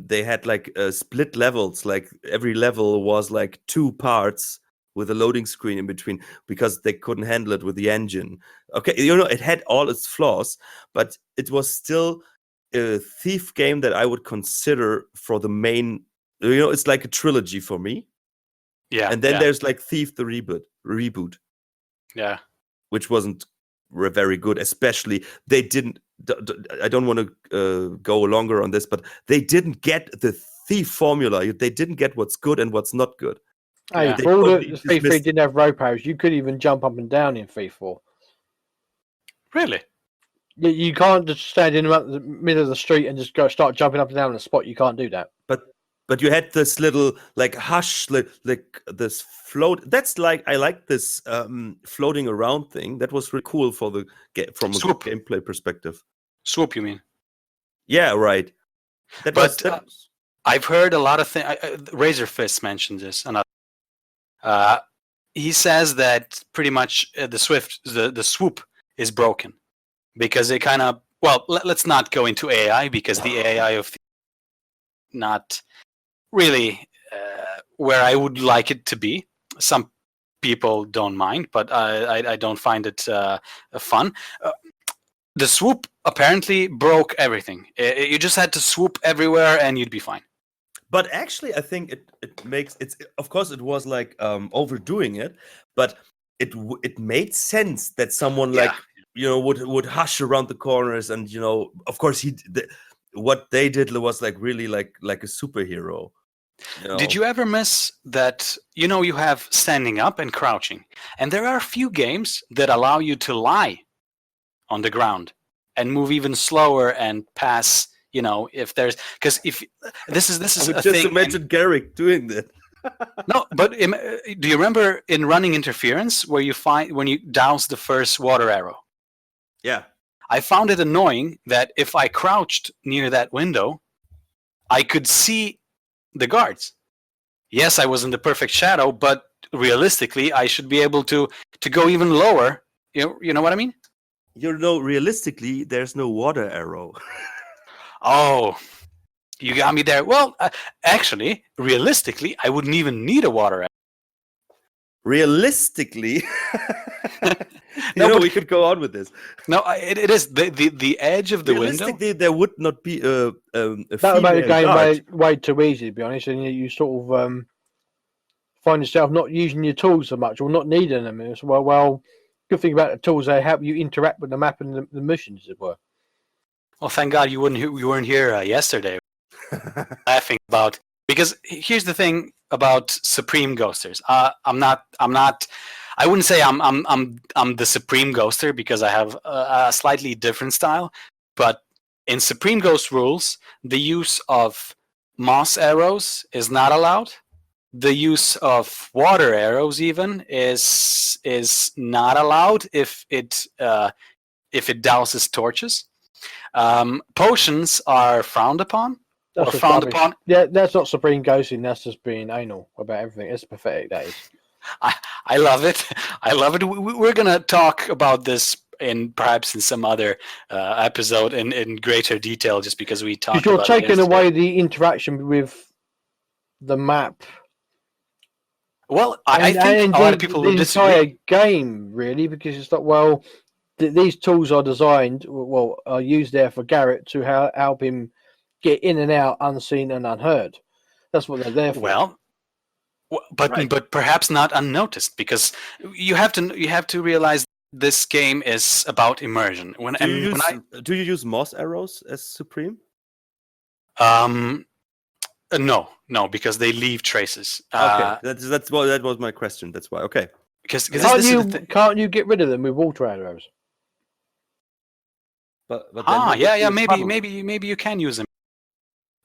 they had like split levels. Like every level was like 2 parts with a loading screen in between because they couldn't handle it with the engine. Okay, it had all its flaws, but it was still a Thief game that I would consider for the main. It's like a trilogy for me. Yeah. And then yeah, there's like Thief the reboot, yeah. which wasn't very good. Especially they didn't. I don't want to go longer on this, but they didn't get the Thief formula. They didn't get what's good and what's not good. Hey, Yeah. for all totally the Thief 3 dismissed didn't have rope arrows, you could even jump up and down in Thief 4. Really? You can't just stand in the middle of the street and just start jumping up and down in a spot. You can't do that. But you had this little like hush, like this float. That's like I like this floating around thing. That was really cool from a Swoop. gameplay perspective. Swoop, you mean? Yeah, right. That But, was I've heard a lot of things. Razor Fist mentioned this. He says that pretty much the swoop is broken because it kind of. Well, let's not go into AI because the AI of not really where I would like it to be. Some people don't mind, but I don't find it fun. The swoop apparently broke everything. You just had to swoop everywhere and you'd be fine. But actually, I think it makes it's. Of course, it was like overdoing it, but it made sense that someone Yeah. like would hush around the corners, and of course what they did was like really like a superhero. Did you ever miss that? You have standing up and crouching, and there are a few games that allow you to lie on the ground and move even slower and pass. If there's because if this is I a would just thing. imagine Garrick doing that. No, but do you remember in running interference where you find when you douse the first water arrow? Yeah. I found it annoying that if I crouched near that window, I could see the guards. Yes, I was in the perfect shadow, but realistically, I should be able to go even lower. You know what I mean? Realistically, there's no water arrow. Oh, you got me there. Well, actually, realistically, I wouldn't even need a water arrow. Realistically, No, we could go on with this. No, it is the edge of the window. Realistically, there would not be a That would make the female game guard. way too easy, to be honest. And you sort of find yourself not using your tools so much or not needing them. It's, well, good thing about the tools, they help you interact with the map and the missions, as it were. Well, thank God you weren't here yesterday laughing about because here's the thing about Supreme Ghosters. I'm not. I wouldn't say I'm the Supreme Ghoster because I have a slightly different style. But in Supreme Ghost rules, the use of moss arrows is not allowed. The use of water arrows even is not allowed if it douses torches. Potions are frowned upon. That's Or just frowned rubbish. upon. Yeah, that's not supreme ghosting. That's just being anal about everything. It's pathetic. That is. I love it. I love it. We're gonna talk about this perhaps in some other episode in greater detail, just because we talked. Because you're about it taking yesterday. away the interaction with the map. Well, I think a lot of people the will entire disagree. game, really, because it's like, well, these tools are designed, are used there for Garrett to help him get in and out unseen and unheard. That's what they're there for. Well, but Right. but perhaps not unnoticed, because you have to realize this game is about immersion. Do you use moss arrows as supreme? No, No, because they leave traces. Okay, that's why that was my question. That's why. Okay. Because Can't you get rid of them with water arrows? But then they would yeah, be a maybe puddle. maybe you can use them.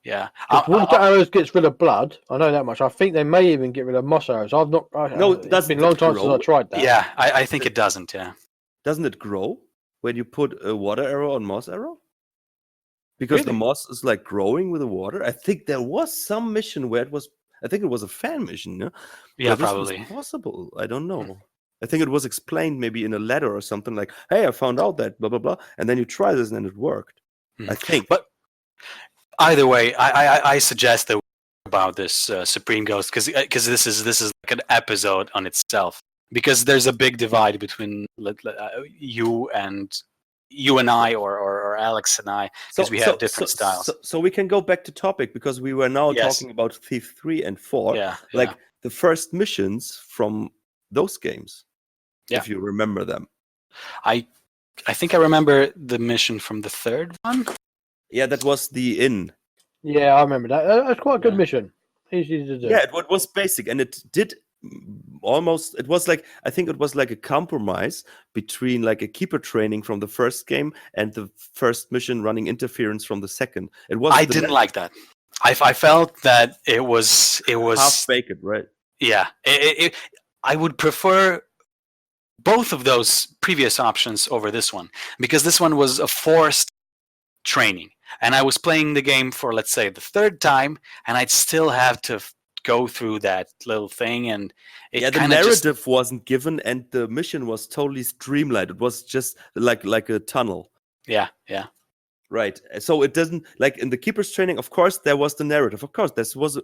Yeah. If water arrows gets rid of blood, I know that much. I think they may even get rid of moss arrows. I've not. No, It's been a long time since I tried that. Yeah, I think it doesn't. Yeah. Doesn't it grow when you put a water arrow on moss arrow? Because the Really? moss is like growing with the water. I think there was some mission where it was. I think it was a fan mission. No? Yeah, where this probably. was possible. I don't know. I think it was explained maybe in a letter or something like, "Hey, I found out that blah blah blah," and then you try this and then it worked. I think. But either way, I suggest that we talk about this Supreme Ghost because this is like an episode on itself, because there's a big divide between you and I or Alex and I, because we have different styles. So we can go back to topic because we were now talking about Thief 3 and 4, like the first missions from those games, if you remember them. I think I remember the mission from the third one. Yeah, that was the inn. Yeah, I remember that. That's quite a good mission. Easy to do. Yeah, it was basic, and it did almost. It was like, I think it was like a compromise between like a keeper training from the first game and the first mission running interference from the second. It was. I didn't like that. I felt that it was half baked, right? Yeah, I would prefer both of those previous options over this one, because this one was a forced training, and I was playing the game for, let's say, the third time, and I'd still have to go through that little thing, and the narrative wasn't given, and the mission was totally streamlined. It was just like a tunnel. Yeah. Right. So it doesn't, like in the keeper's training, of course, there was the narrative. Of course, this was a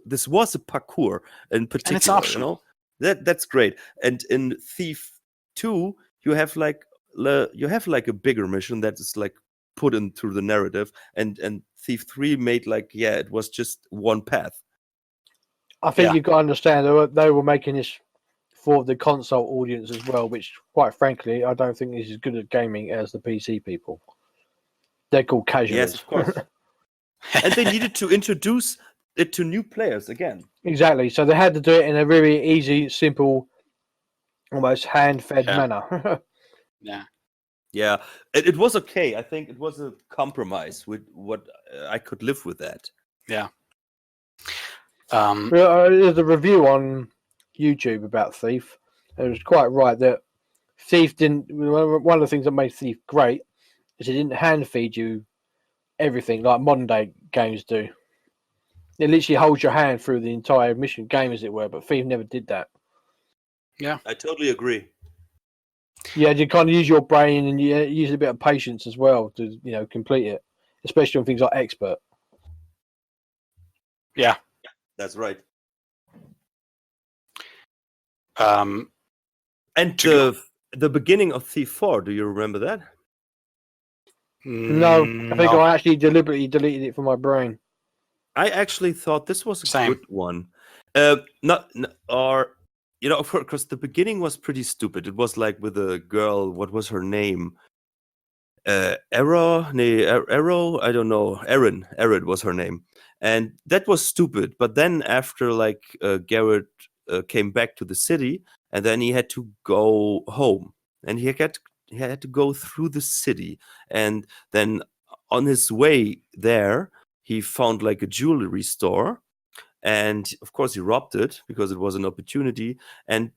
parkour in particular. And it's optional. That's great. And in Thief 2, you have like a bigger mission that is like put in through the narrative, and Thief 3 made like, it was just one path. I think you've got to understand they were making this for the console audience as well, which, quite frankly, I don't think is as good at gaming as the PC people. They're called casuals. Yes, of course. And they needed to introduce it to new players again. Exactly. So they had to do it in a very easy, simple, almost hand-fed manner. Yeah, it was okay. I think it was a compromise with what I could live with that. Yeah. There's a review on YouTube about Thief. It was quite right that Thief didn't. One of the things that made Thief great is it didn't hand feed you everything like modern day games do. It literally holds your hand through the entire mission game, as it were. But Thief never did that. Yeah, I totally agree. Yeah, you kind of use your brain and you use a bit of patience as well to complete it, especially on things like Expert. Yeah, that's right. And the beginning of Thief 4, do you remember that? No, I think I actually deliberately deleted it from my brain. I actually thought this was a good one. Because the beginning was pretty stupid. It was like with a girl. What was her name? Arrow? I don't know. Erin was her name, and that was stupid. But then after Garrett came back to the city, and then he had to go home, and he had to go through the city, and then on his way there, he found like a jewelry store. And of course, he robbed it because it was an opportunity. And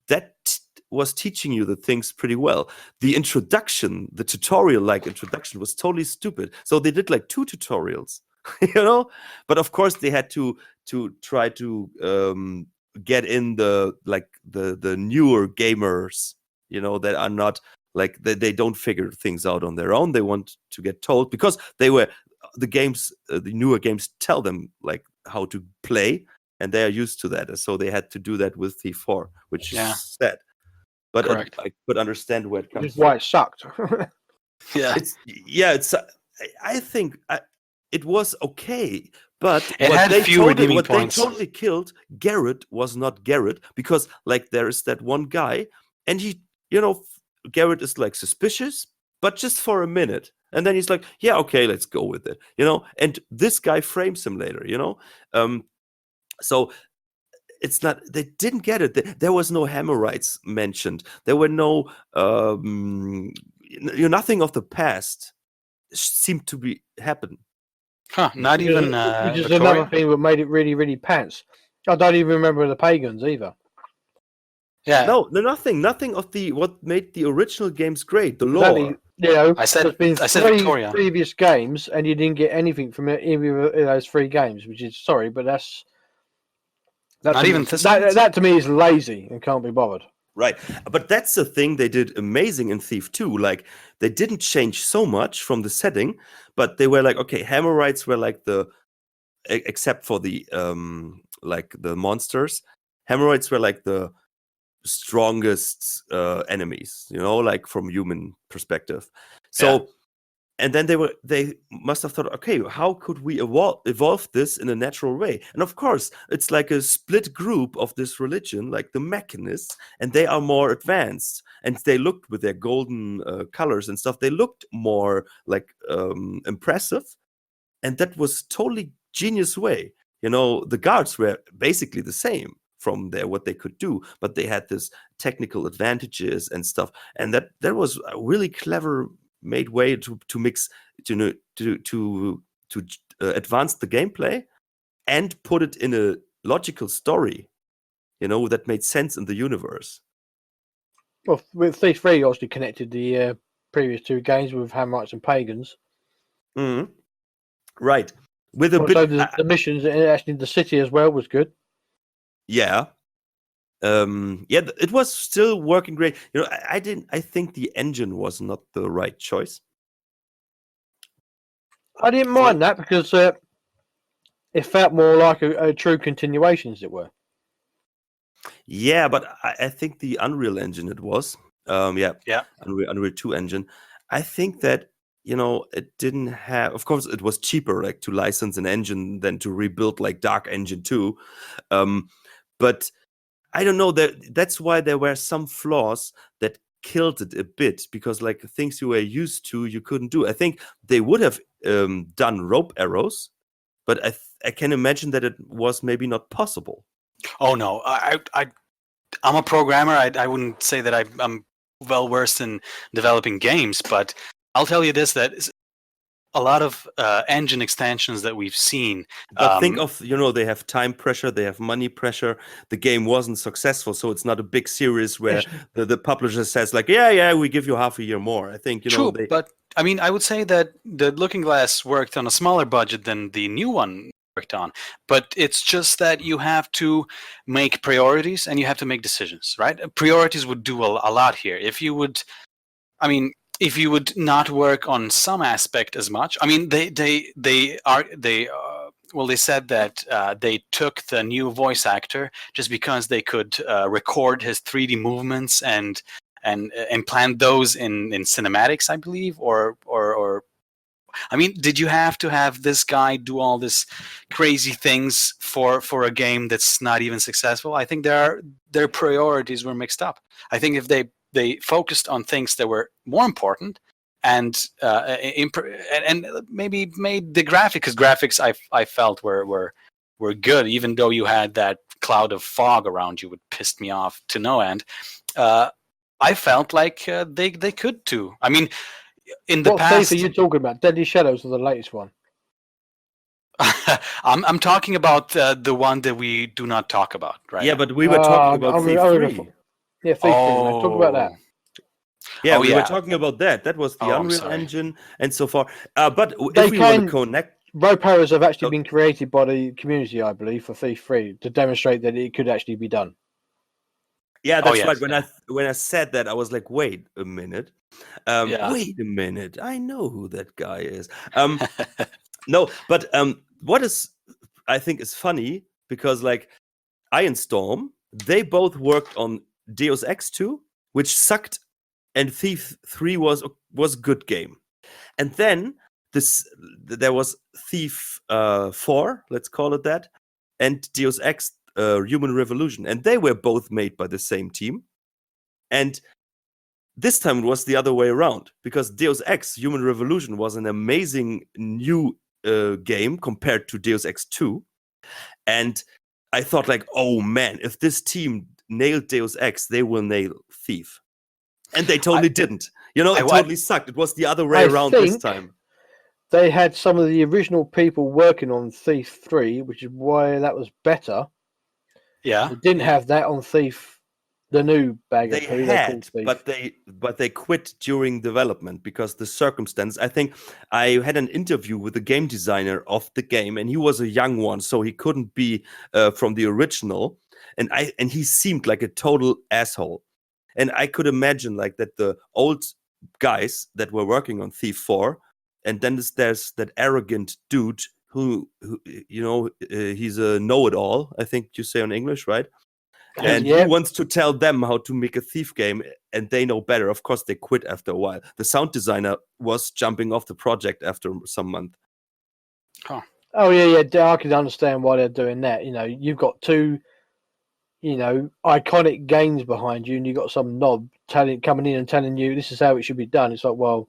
that was teaching you the things pretty well. The introduction, the tutorial-like introduction was totally stupid. So they did like 2 tutorials, But of course, they had to try to get in the newer gamers, that are not like they don't figure things out on their own. They want to get told because the newer games tell them like how to play, and they are used to that. So they had to do that with Thief 4, which is sad. But I could understand where it comes from. Why it sucked. I think it was okay, but what they totally killed Garrett was not Garrett, because like there is that one guy, and he, Garrett is like suspicious, but just for a minute. And then he's like, yeah, okay, let's go with it, And this guy frames him later, So it's not, they didn't get it. There was no hemorrhoids mentioned. There were no, nothing of the past seemed to be happen. Huh, not even which is Victoria? another thing that made it really, really pants. I don't even remember the pagans either. Yeah, No, nothing of what made the original games great. The Exactly. lore. You know, I said there's been I said three Victoria. previous games, and you didn't get anything from either of those 3 games, which is sorry, but that's that. Not To even me, Thistledown? that to me is lazy and can't be bothered. Right. But that's the thing they did amazing in Thief 2. Like, they didn't change so much from the setting, but they were like, okay, hemorrhoids were like except for the like the monsters, hemorrhoids were like the strongest enemies, like from human perspective. So and then they must have thought, okay, how could we evolve this in a natural way? And of course, it's like a split group of this religion, like the mechanists, and they are more advanced, and they looked with their golden colors and stuff, they looked more like impressive, and that was totally genius way. The guards were basically the same from what they could do, but they had this technical advantages and stuff, and that was a really clever made way to mix, to advance the gameplay and put it in a logical story, that made sense in the universe. Well, with Thief 3, obviously connected the previous 2 games with Hamrites and Pagans. Mm-hmm. Right. With a also, bit, the missions actually in the city as well was good. Yeah. It was still working great. I think the engine was not the right choice. I didn't mind that because it felt more like a true continuation, as it were. Yeah, but I think the Unreal Engine it was. Yeah. Unreal 2 engine. I think that, it didn't have, of course, it was cheaper like to license an engine than to rebuild like Dark Engine 2. But I don't know, that's why there were some flaws that killed it a bit, because like things you were used to, you couldn't do. I think they would have done rope arrows, but I can imagine that it was maybe not possible. Oh no, I'm a programmer. I wouldn't say that I'm well versed in developing games, but I'll tell you this: that a lot of engine extensions that we've seen. But think of, they have time pressure, they have money pressure. The game wasn't successful, so it's not a big series where the publisher says like, yeah, we give you half a year more. I think, True, but I mean, I would say that the Looking Glass worked on a smaller budget than the new one worked on, but it's just that you have to make priorities and you have to make decisions, right? Priorities would do a lot here. If you would not work on some aspect as much, I mean, they said that they took the new voice actor just because they could record his 3D movements and implant those in cinematics, I believe, or I mean, did you have to have this guy do all this crazy things for a game that's not even successful? I think their priorities were mixed up. I think if they focused on things that were more important and maybe made the graphics I felt were good, even though you had that cloud of fog around you, would pissed me off to no end. I felt like they could too. I mean, in the what past, Thief are you talking about? Deadly Shadows or the latest one? I'm talking about the one that we do not talk about, right? Yeah, but we were talking about Thief 3. Yeah, Thief 3. Let's talk about that. Yeah, we were talking about that. That was the Unreal Engine and so far. But if we want to connect, rope arrows have actually been created by the community, I believe, for Thief 3 to demonstrate that it could actually be done. Yeah, that's right. When I said that, I was like, wait a minute. Wait a minute. I know who that guy is. No, but what I think is funny, because like Iron Storm, they both worked on Deus Ex 2, which sucked, and Thief 3 was a good game. And then there was Thief 4, let's call it that, and Deus Ex Human Revolution, and they were both made by the same team. And this time it was the other way around, because Deus Ex Human Revolution was an amazing new game compared to Deus Ex 2. And I thought like, oh man, if this team nailed Deus Ex, they will nail Thief. And they totally didn't. You know, it totally sucked. It was the other way around this time. They had some of the original people working on Thief 3, which is why that was better. Yeah. They didn't have that on Thief, the new bag of They poo. had, but they quit during development because the circumstance. I think I had an interview with the game designer of the game, and he was a young one, so he couldn't be from the original. And he seemed like a total asshole. And I could imagine like that the old guys that were working on Thief 4, and then there's that arrogant dude who he's a know-it-all, I think you say in English, right? And he wants to tell them how to make a Thief game, and they know better. Of course, they quit after a while. The sound designer was jumping off the project after some month. Huh. Oh, yeah. I can understand why they're doing that. You know, you've got two, iconic games behind you, and you've got some knob coming in and telling you this is how it should be done. It's like, well,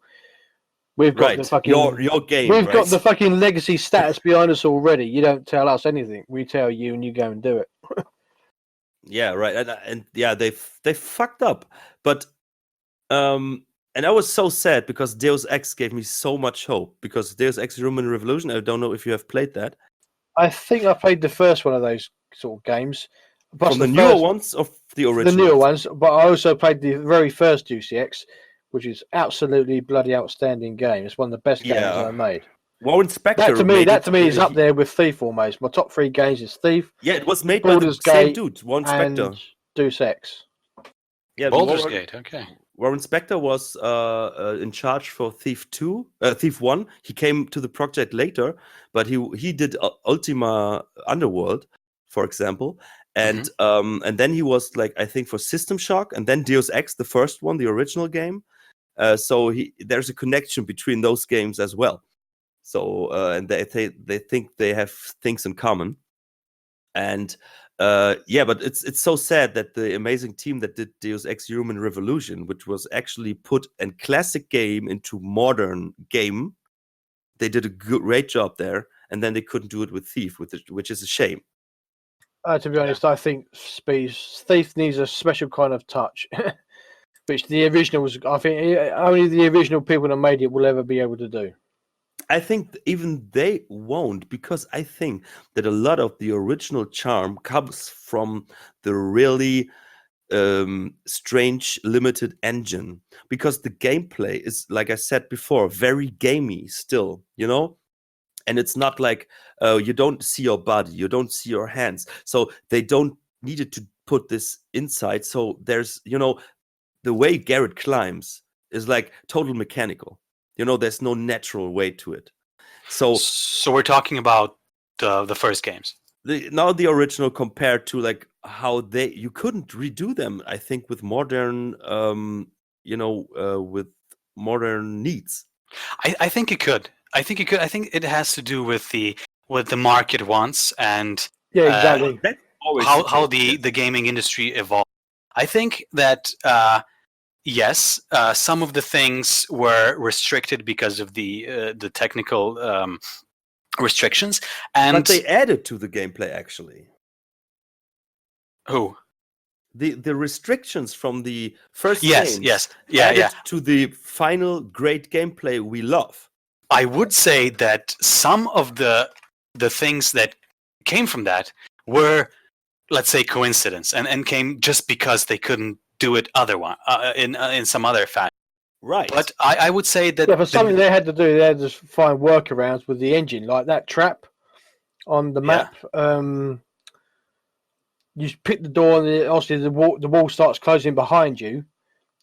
we've got the fucking your game. We've got the fucking legacy status behind us already. You don't tell us anything. We tell you, and you go and do it. Yeah, right. And yeah, they fucked up. But and I was so sad because Deus Ex gave me so much hope, because Deus Ex Human Revolution, I don't know if you have played that. I think I played the first one of those sort of games. From the newer ones or the original? The newer ones, but I also played the very first Deus Ex, which is absolutely bloody outstanding game. It's one of the best games I made. Warren Spector. That to me is up there with Thief almost. My top 3 games is Thief. Yeah, it was made by the same dude, Warren Spector. And Deus Ex. Yeah, Baldur's Gate. Okay. Warren Spector was in charge for Thief 1. He came to the project later, but he did Ultima Underworld, for example, and then he was like, I think, for System Shock, and then Deus Ex, the first one, the original game. So there's a connection between those games as well. So and they think they have things in common, and but it's so sad that the amazing team that did Deus Ex Human Revolution, which was actually put a classic game into modern game, they did a great job there, and then they couldn't do it with Thief, which is a shame. To be honest, I think Thief needs a special kind of touch, which the originals, I think, only the original people that made it will ever be able to do. I think even they won't, because I think that a lot of the original charm comes from the really strange limited engine, because the gameplay is, like I said before, very gamey still, and it's not like you don't see your body, you don't see your hands, so they don't needed to put this inside. So there's the way Garrett climbs is like total mechanical. There's no natural way to it. So we're talking about the first games. The original compared to like how you couldn't redo them, I think, with modern, with modern needs. I think it could. I think it has to do with what the market wants, and exactly. How the gaming industry evolved. I think that. Yes, some of the things were restricted because of the technical restrictions, but they added to the gameplay actually. Who? The restrictions from the first games added to the final great gameplay we love. I would say that some of the things that came from that were, let's say, coincidence, and came just because they couldn't do it otherwise in some other fashion. Right. But I would say that for something they had to do, they had to find workarounds with the engine, like that trap on the map. You pick the door, and obviously the wall starts closing behind you,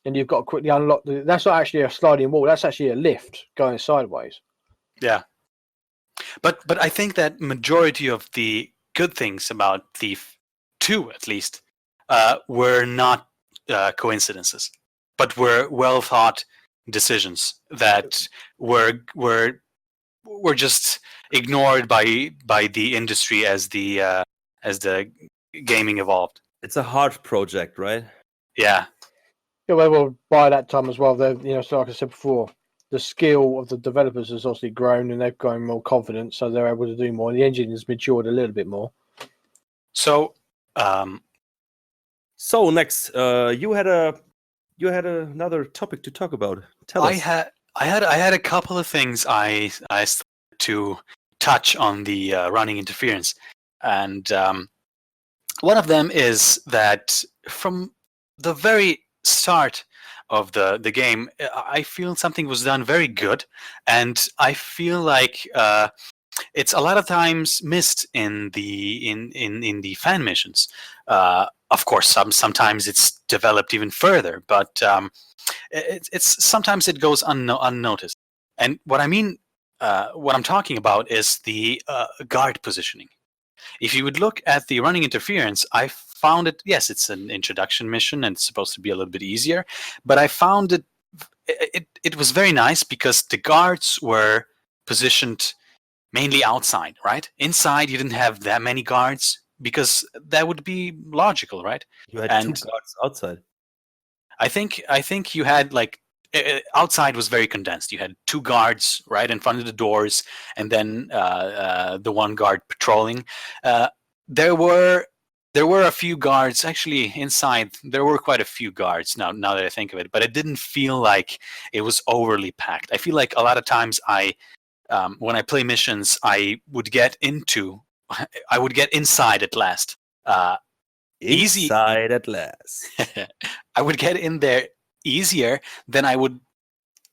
and you've got to quickly unlock that's not actually a sliding wall, that's actually a lift going sideways. Yeah. But I think that majority of the good things about Thief 2, at least, were not coincidences, but were well thought decisions that were just ignored by the industry as the gaming evolved. It's a hard project, right? Yeah. Well, by that time as well, so like I said before, the skill of the developers has obviously grown, and they've grown more confident, so they're able to do more. The engine has matured a little bit more. So, So next, you had another topic to talk about. Tell us. I had a couple of things I started to touch on the running interference, and one of them is that from the very start of the game, I feel something was done very good, and I feel like it's a lot of times missed in the fan missions. Of course, sometimes it's developed even further, but it's sometimes it goes unnoticed. And what I mean, what I'm talking about is the guard positioning. If you would look at the running interference, I found it. Yes, it's an introduction mission and it's supposed to be a little bit easier, but I found it was very nice because the guards were positioned mainly outside, right? Inside, you didn't have that many guards because that would be logical, right? You had And two guards outside. I think you had like outside was very condensed. You had two guards right in front of the doors, and then the one guard patrolling. There were a few guards actually inside. There were quite a few guards now that I think of it, but it didn't feel like it was overly packed. I feel like a lot of times when I play missions, I would get inside at last. Easy. Inside at last. I would get in there easier than I would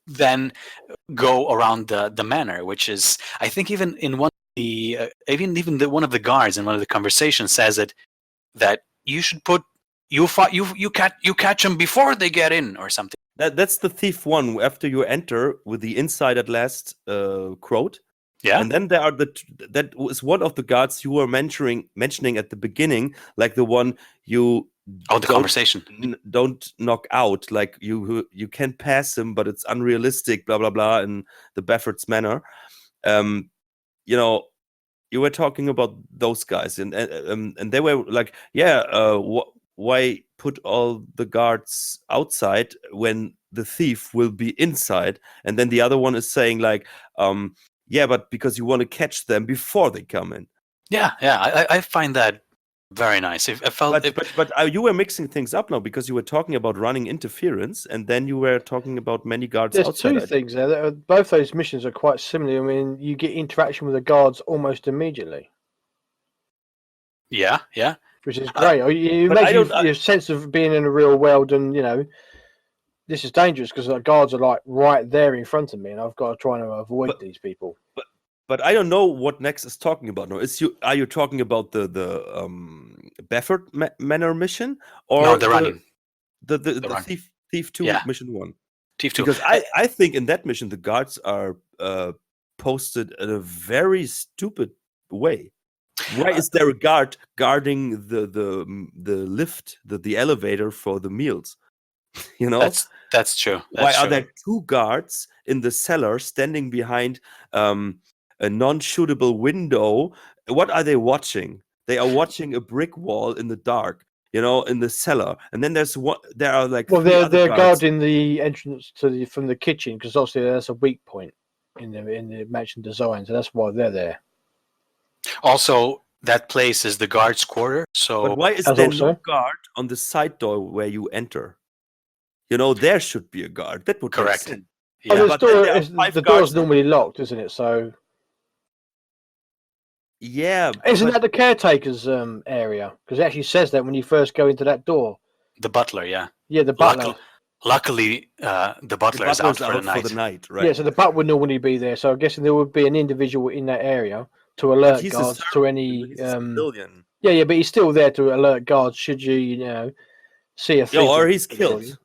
then go around the manor, which is, I think, even in one of the one of the guards in one of the conversations says that you should put you catch them before they get in or something. That's the thief one. After you enter with the inside at last quote. Yeah. And then there are that was one of the guards you were mentioning at the beginning, like the one you conversation don't knock out, like you can pass him, but it's unrealistic, blah blah blah, in the Baffert's manner. You know, you were talking about those guys, and they were like, yeah, why put all the guards outside when the thief will be inside? And then the other one is saying like, yeah, but because you want to catch them before they come in. Yeah. I find that very nice. I felt, but you were mixing things up now because you were talking about running interference, and then you were talking about many guards. There's outside. two things there. Both those missions are quite similar. I mean, you get interaction with the guards almost immediately. Yeah. Which is great. It makes you a sense of being in a real world, and this is dangerous because the guards are like right there in front of me, and I've got to try and avoid these people. But I don't know what Nex is talking about now. Are you talking about the Baffert Manor mission, or no, the running the Thief 2 mission 1? Thief 2. Because I think in that mission the guards are posted in a very stupid way. Why is there a guard guarding the lift, the elevator for the meals? That's true. Why are there two guards in the cellar standing behind a non-shootable window? What are they watching? They are watching a brick wall in the dark, in the cellar. And then there are like they're guarding the entrance from the kitchen because obviously that's a weak point in the mansion design, so that's why they're there. Also, that place is the guard's quarter. So, but why is there no guard on the side door where you enter? There should be a guard. That would correct. Make sense. Yeah, the door's normally locked, isn't it? So, yeah, isn't that the caretaker's area? Because it actually says that when you first go into that door. The butler, yeah. Yeah, the butler. Luckily, the butler is out for the night. Right? Yeah, so the butler would normally be there. So I'm guessing there would be an individual in that area to alert guards to any. Yeah, but he's still there to alert guards should you see a thief. Or he's killed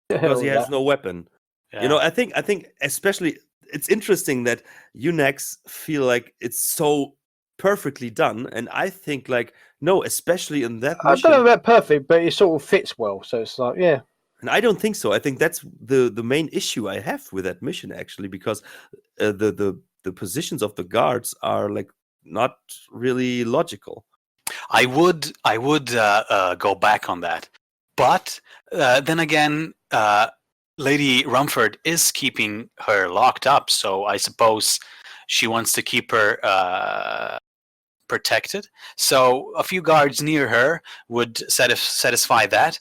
because he has no weapon. Yeah. I think especially it's interesting that Unex feel like it's so perfectly done, and I think like no, especially in that mission. I don't know about perfect, but it sort of fits well. So it's like And I don't think so. I think that's the main issue I have with that mission actually, because the positions of the guards are like not really logical. I would go back on that, but then again, Lady Rumford is keeping her locked up, so I suppose she wants to keep her protected. So a few guards near her would satisfy that.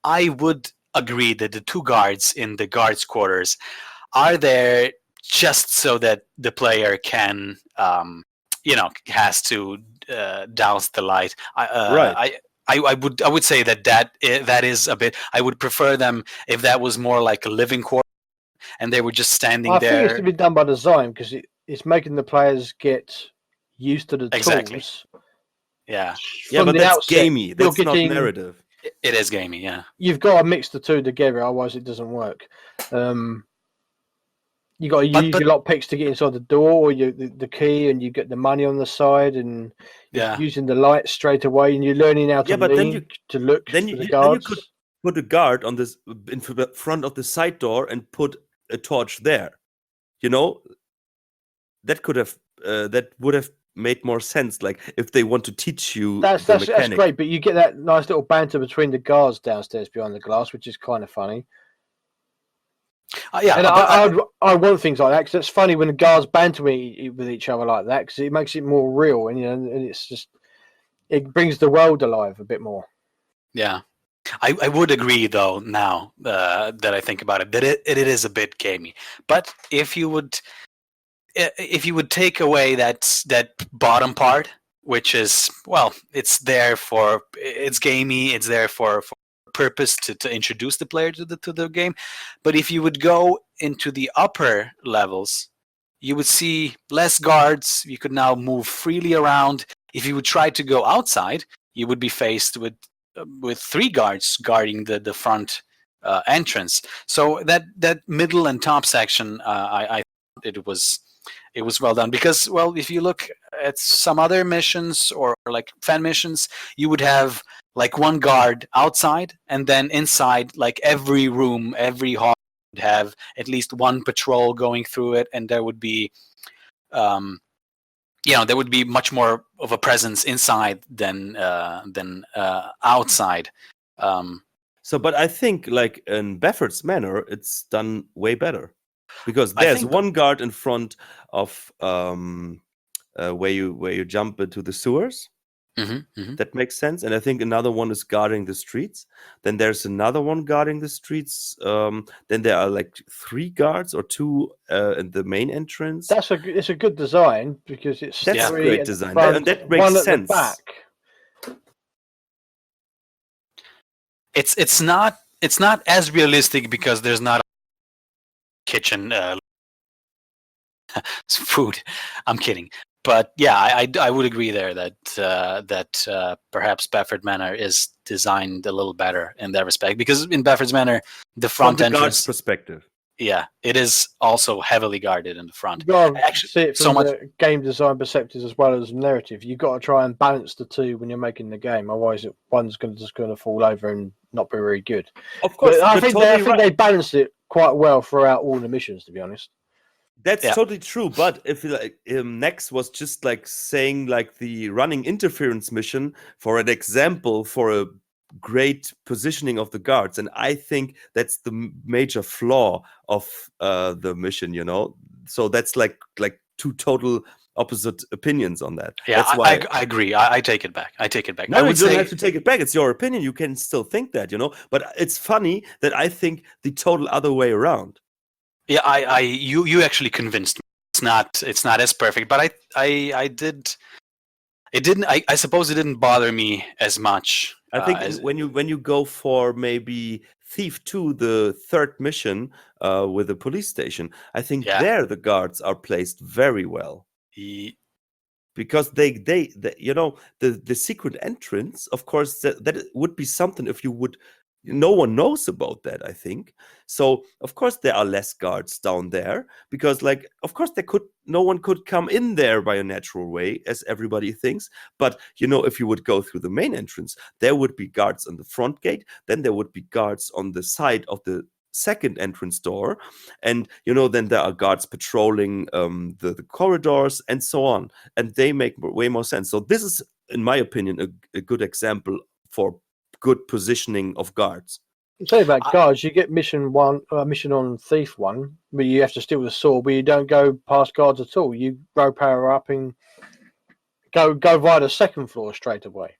I would agree that the 2 guards in the guards' quarters are there just so that the player can, has to douse the light. Right. I would say that is a bit. I would prefer them if that was more like a living quarter, and they were just standing I there. think it's to be done by design because it's making the players get used to the Exactly. tools. Yeah, Yeah, From but the that's outset, gamey. you're That's not getting- narrative. it is gamey. Yeah, You've got to mix the two together, otherwise it doesn't work. You got to use but- your lockpicks to get inside the door, or the key, and you get the money on the side, and you're Yeah. using the light straight away, and you're learning how to Yeah, but then lean to look then for you the then you guards. could put a guard on this in front of the side door and put a torch there. You know, that could have that would have made more sense. Like if they want to teach you That's the mechanic. great, but you get that nice little banter between the guards downstairs behind the glass, which is kind of funny. yeah. And but I want things like that because it's funny when the guards banter with each other like that because it makes it more real, and and it's just it brings the world alive a bit more. yeah. I would agree though now that I think about it that it is a bit gamey. But if you would take away that bottom part, which is it's gamey, it's there for purpose to introduce the player to the game. But if you would go into the upper levels, you would see less guards. You could now move freely around. If you would try to go outside, you would be faced with 3 guards guarding the front entrance. So that middle and top section, I thought it was well done because if you look at some other missions or like fan missions, you would have like 1 guard outside, and then inside, like every room, every hall would have at least 1 patrol going through it, and there would be there would be much more of a presence inside than outside. But I think like in Beffert's Manor, it's done way better because there's 1 guard in front of where you jump into the sewers. That makes sense, and I think another one is guarding the streets. Then there's another one guarding the streets. Then there are like 3 guards or 2 in the main entrance. It's a good design because it's a 3 great at the design, front, and that makes 1 at sense. the back. It's not as realistic because there's not a kitchen food. I'm kidding. But yeah, I would agree there that perhaps Baffert Manor is designed a little better in that respect, because in Baffert's Manor, the front From the entrance guard's perspective. Yeah, it is also heavily guarded in the front. You've got to Actually, see it so from much. the game design perspective as well as narrative. You've got to try and balance the two when you're making the game. Otherwise, one's just going to fall over and not be very good. Of course, But I think totally they balanced it quite well throughout all the missions, to be honest. That's totally true. But if Nex was just like saying like the running interference mission for an example for a great positioning of the guards, and I think that's the major flaw of the mission. So that's like 2 total opposite opinions on that. Yeah, that's why I agree. I take it back. No, I you would don't say have to take it back. It's your opinion. You can still think that, But it's funny that I think the total other way around. Yeah, you actually convinced me. It's not as perfect, but I suppose it didn't bother me as much. I think when you go for maybe Thief 2, the 3rd mission with the police station, I think there the guards are placed very well. Because they the secret entrance, of course, that would be something if you would. No one knows about that, I think. So of course there are less guards down there because, like, of course no one could come in there by a natural way, as everybody thinks. But if you would go through the main entrance, there would be guards on the front gate. Then there would be guards on the side of the second entrance door, and then there are guards patrolling the corridors and so on, and they make way more sense. So this is, in my opinion, a good example for good positioning of guards. I'll tell you about guards. You get mission on Thief 1, where you have to steal the sword, but you don't go past guards at all. You row power up and go via the second floor straight away.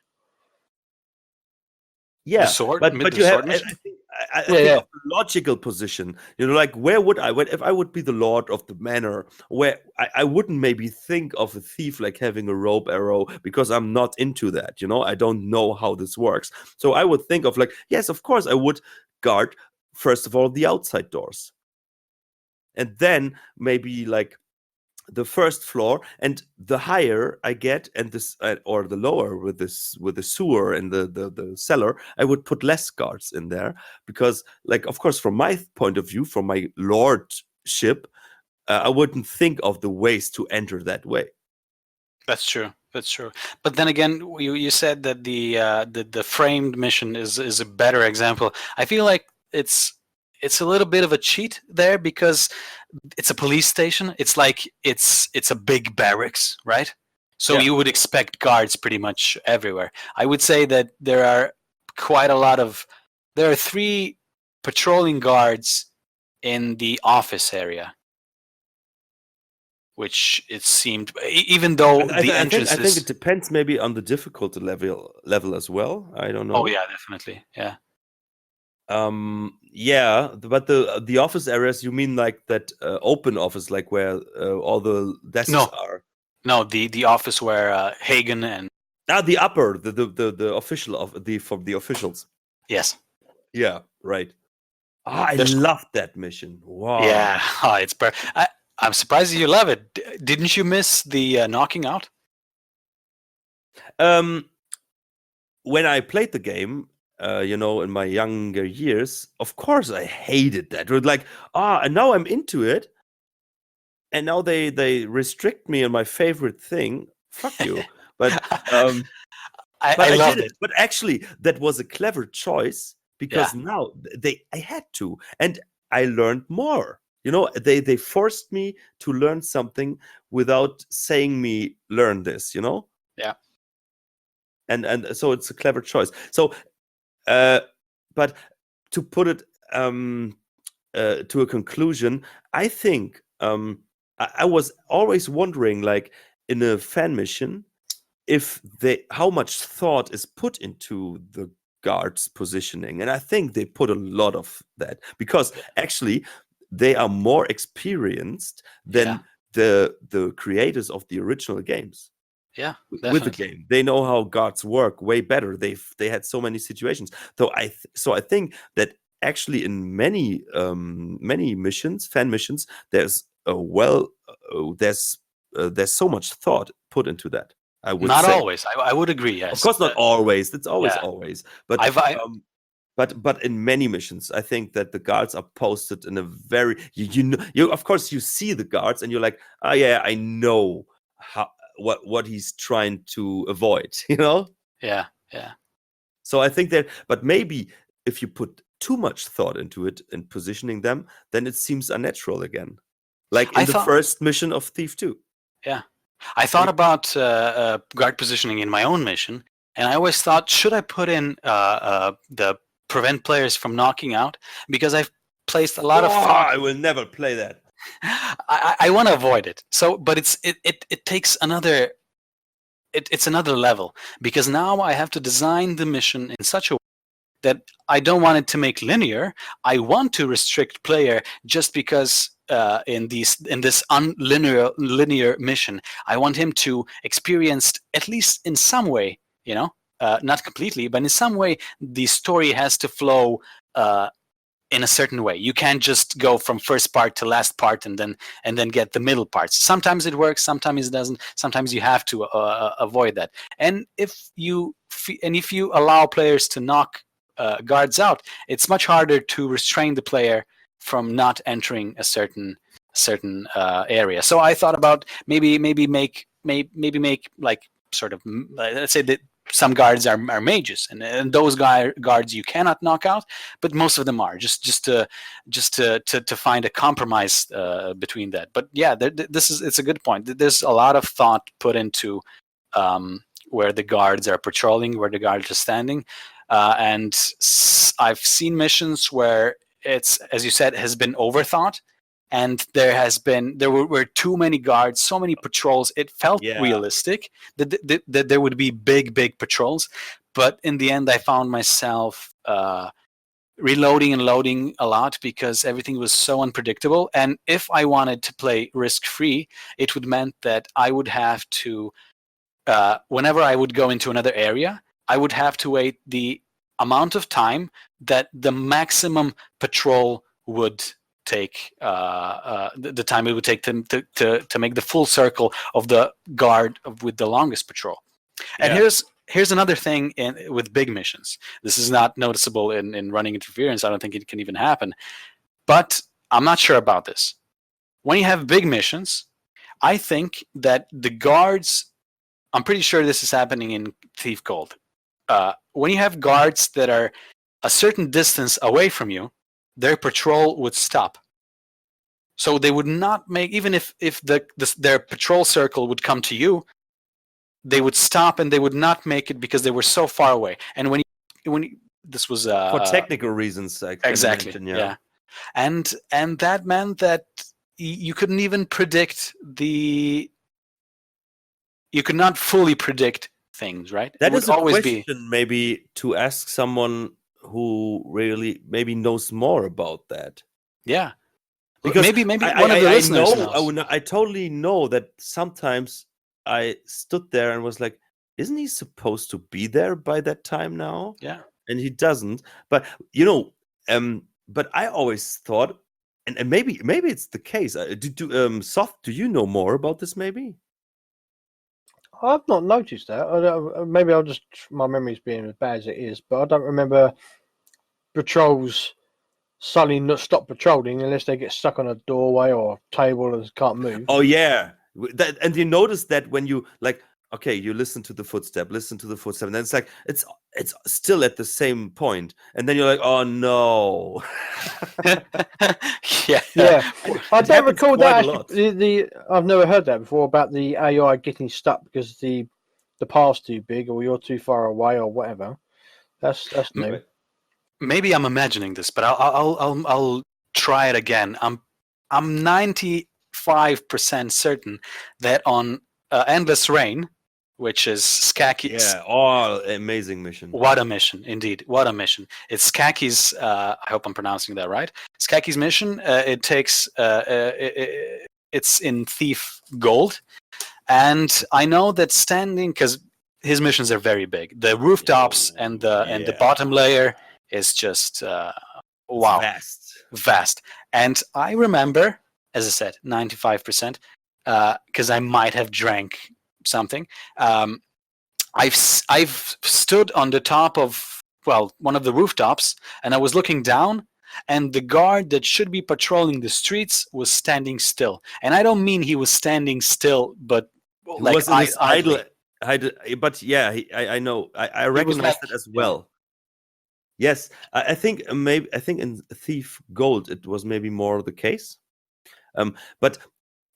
Yeah, sword- but mid- you the have. sword mission? I Yeah, think yeah. of the logical position. Like where would I? If I would be the lord of the manor, where I wouldn't maybe think of a thief like having a rope arrow because I'm not into that. I don't know how this works. So I would think of like, yes, of course, I would guard first of all the outside doors, and then maybe like the first floor, and the higher I get, and this or the lower with the sewer and the cellar, I would put less guards in there because, like, of course, from my point of view, from my lordship, I wouldn't think of the ways to enter that way. That's true. That's true. But then again, you said that the framed mission is a better example. I feel like it's a little bit of a cheat there because it's a police station. It's like it's a big barracks, right? So Yeah. you would expect guards pretty much everywhere. I would say that there are quite a lot of there are 3 patrolling guards in the office area, which it seemed, even though the entrance I think it depends maybe on the difficulty level as well. I don't know. Oh yeah, definitely. Yeah. Yeah, but the office areas, you mean like that open office, like where all the desks No. are? No, the office where Hagen and The upper, the official of from the officials. yes. Yeah, right. I There's- loved that mission. Wow. Yeah, it's I'm surprised you love it. Didn't you miss the knocking out? When I played the game, in my younger years, of course I hated that. It was like, and now I'm into it, and now they restrict me on my favorite thing. Fuck you. But I loved did it. But actually, that was a clever choice because now I had to, and I learned more. They forced me to learn something without saying me learn this. Yeah. And so it's a clever choice. So, but to put it to a conclusion, I think I was always wondering, like in a fan mission, if how much thought is put into the guards positioning, and I think they put a lot of that because actually they are more experienced than the creators of the original games. Yeah, with the game, they know how guards work way better. They had so many situations. So I think that actually in many missions, fan missions, there's there's so much thought put into that. I would not say. always. I would agree. Yes, Of course, not always. It's always yeah. always. But but in many missions, I think that the guards are posted in a very you of course you see the guards and you're like, oh yeah, I know how what he's trying to avoid, Yeah. So I think that, but maybe if you put too much thought into it and positioning them, then it seems unnatural again, like in the first mission of Thief 2. Yeah, I thought about guard positioning in my own mission, and I always thought, should I put in the prevent players from knocking out? Because I've placed a lot of thought. I will never play that. I want to avoid it. So, but it takes another. It's another level because now I have to design the mission in such a way that I don't want it to make linear. I want to restrict player just because in this linear mission, I want him to experience, at least in some way, not completely, but in some way, the story has to flow in a certain way. You can't just go from first part to last part and then get the middle parts. Sometimes it works, sometimes it doesn't. Sometimes you have to avoid that. And if you allow players to knock guards out, it's much harder to restrain the player from not entering a certain area. So I thought about maybe make like sort of, let's say that some guards are mages, and those guards you cannot knock out, but most of them are just to find a compromise between that. But yeah, it's a good point. There's a lot of thought put into where the guards are patrolling, where the guards are standing, and I've seen missions where it's, as you said, has been overthought, and there were too many guards, so many patrols. It felt realistic that there would be big patrols, but in the end, I found myself reloading and loading a lot because everything was so unpredictable. And if I wanted to play risk-free, it would meant that I would have to, whenever I would go into another area, I would have to wait the amount of time that the maximum patrol would take, the time it would take to make the full circle of the guard with the longest patrol. And here's another thing with big missions. This is not noticeable in running interference. I don't think it can even happen. But I'm not sure about this. When you have big missions, I think that the guards, I'm pretty sure this is happening in Thief Gold. When you have guards that are a certain distance away from you, their patrol would stop. So they would not make, even if their patrol circle would come to you, they would stop and they would not make it because they were so far away. And this was for technical reasons, I can exactly, imagine, yeah. And that meant that you couldn't even predict you could not fully predict things, right? That is a question maybe to ask someone who really maybe knows more about that. Yeah. Because maybe one of the listeners knows. I totally know that sometimes I stood there and was like, isn't he supposed to be there by that time now? Yeah. And he doesn't. But but I always thought, and maybe it's the case. Soft, do you know more about this maybe? I've not noticed that. Maybe my memory's being as bad as it is, but I don't remember patrols suddenly not stop patrolling unless they get stuck on a doorway or table and can't move. Oh yeah, and you notice that when you okay, you listen to the footstep, and then it's like it's still at the same point, and then you're like, oh no. yeah. I don't recall that. I've never heard that before about the AI getting stuck because the path's too big or you're too far away or whatever. That's new. Maybe I'm imagining this, but I'll try it again. I'm 95% certain that on Endless Rain, which is Skaki's. Yeah, amazing mission. What a mission, indeed. What a mission. It's Skaki's, I hope I'm pronouncing that right. Skaki's mission, it takes, it's in Thief Gold. And I know that because his missions are very big. The rooftops and the bottom layer is just, wow. Vast. And I remember, as I said, 95%, because I might have drank something. I've stood on the top of one of the rooftops, and I was looking down, and the guard that should be patrolling the streets was standing still. And I don't mean he was standing still, but like was in his idle. But yeah, I know. I recognize that as well. Yes, I think in Thief Gold it was maybe more the case. But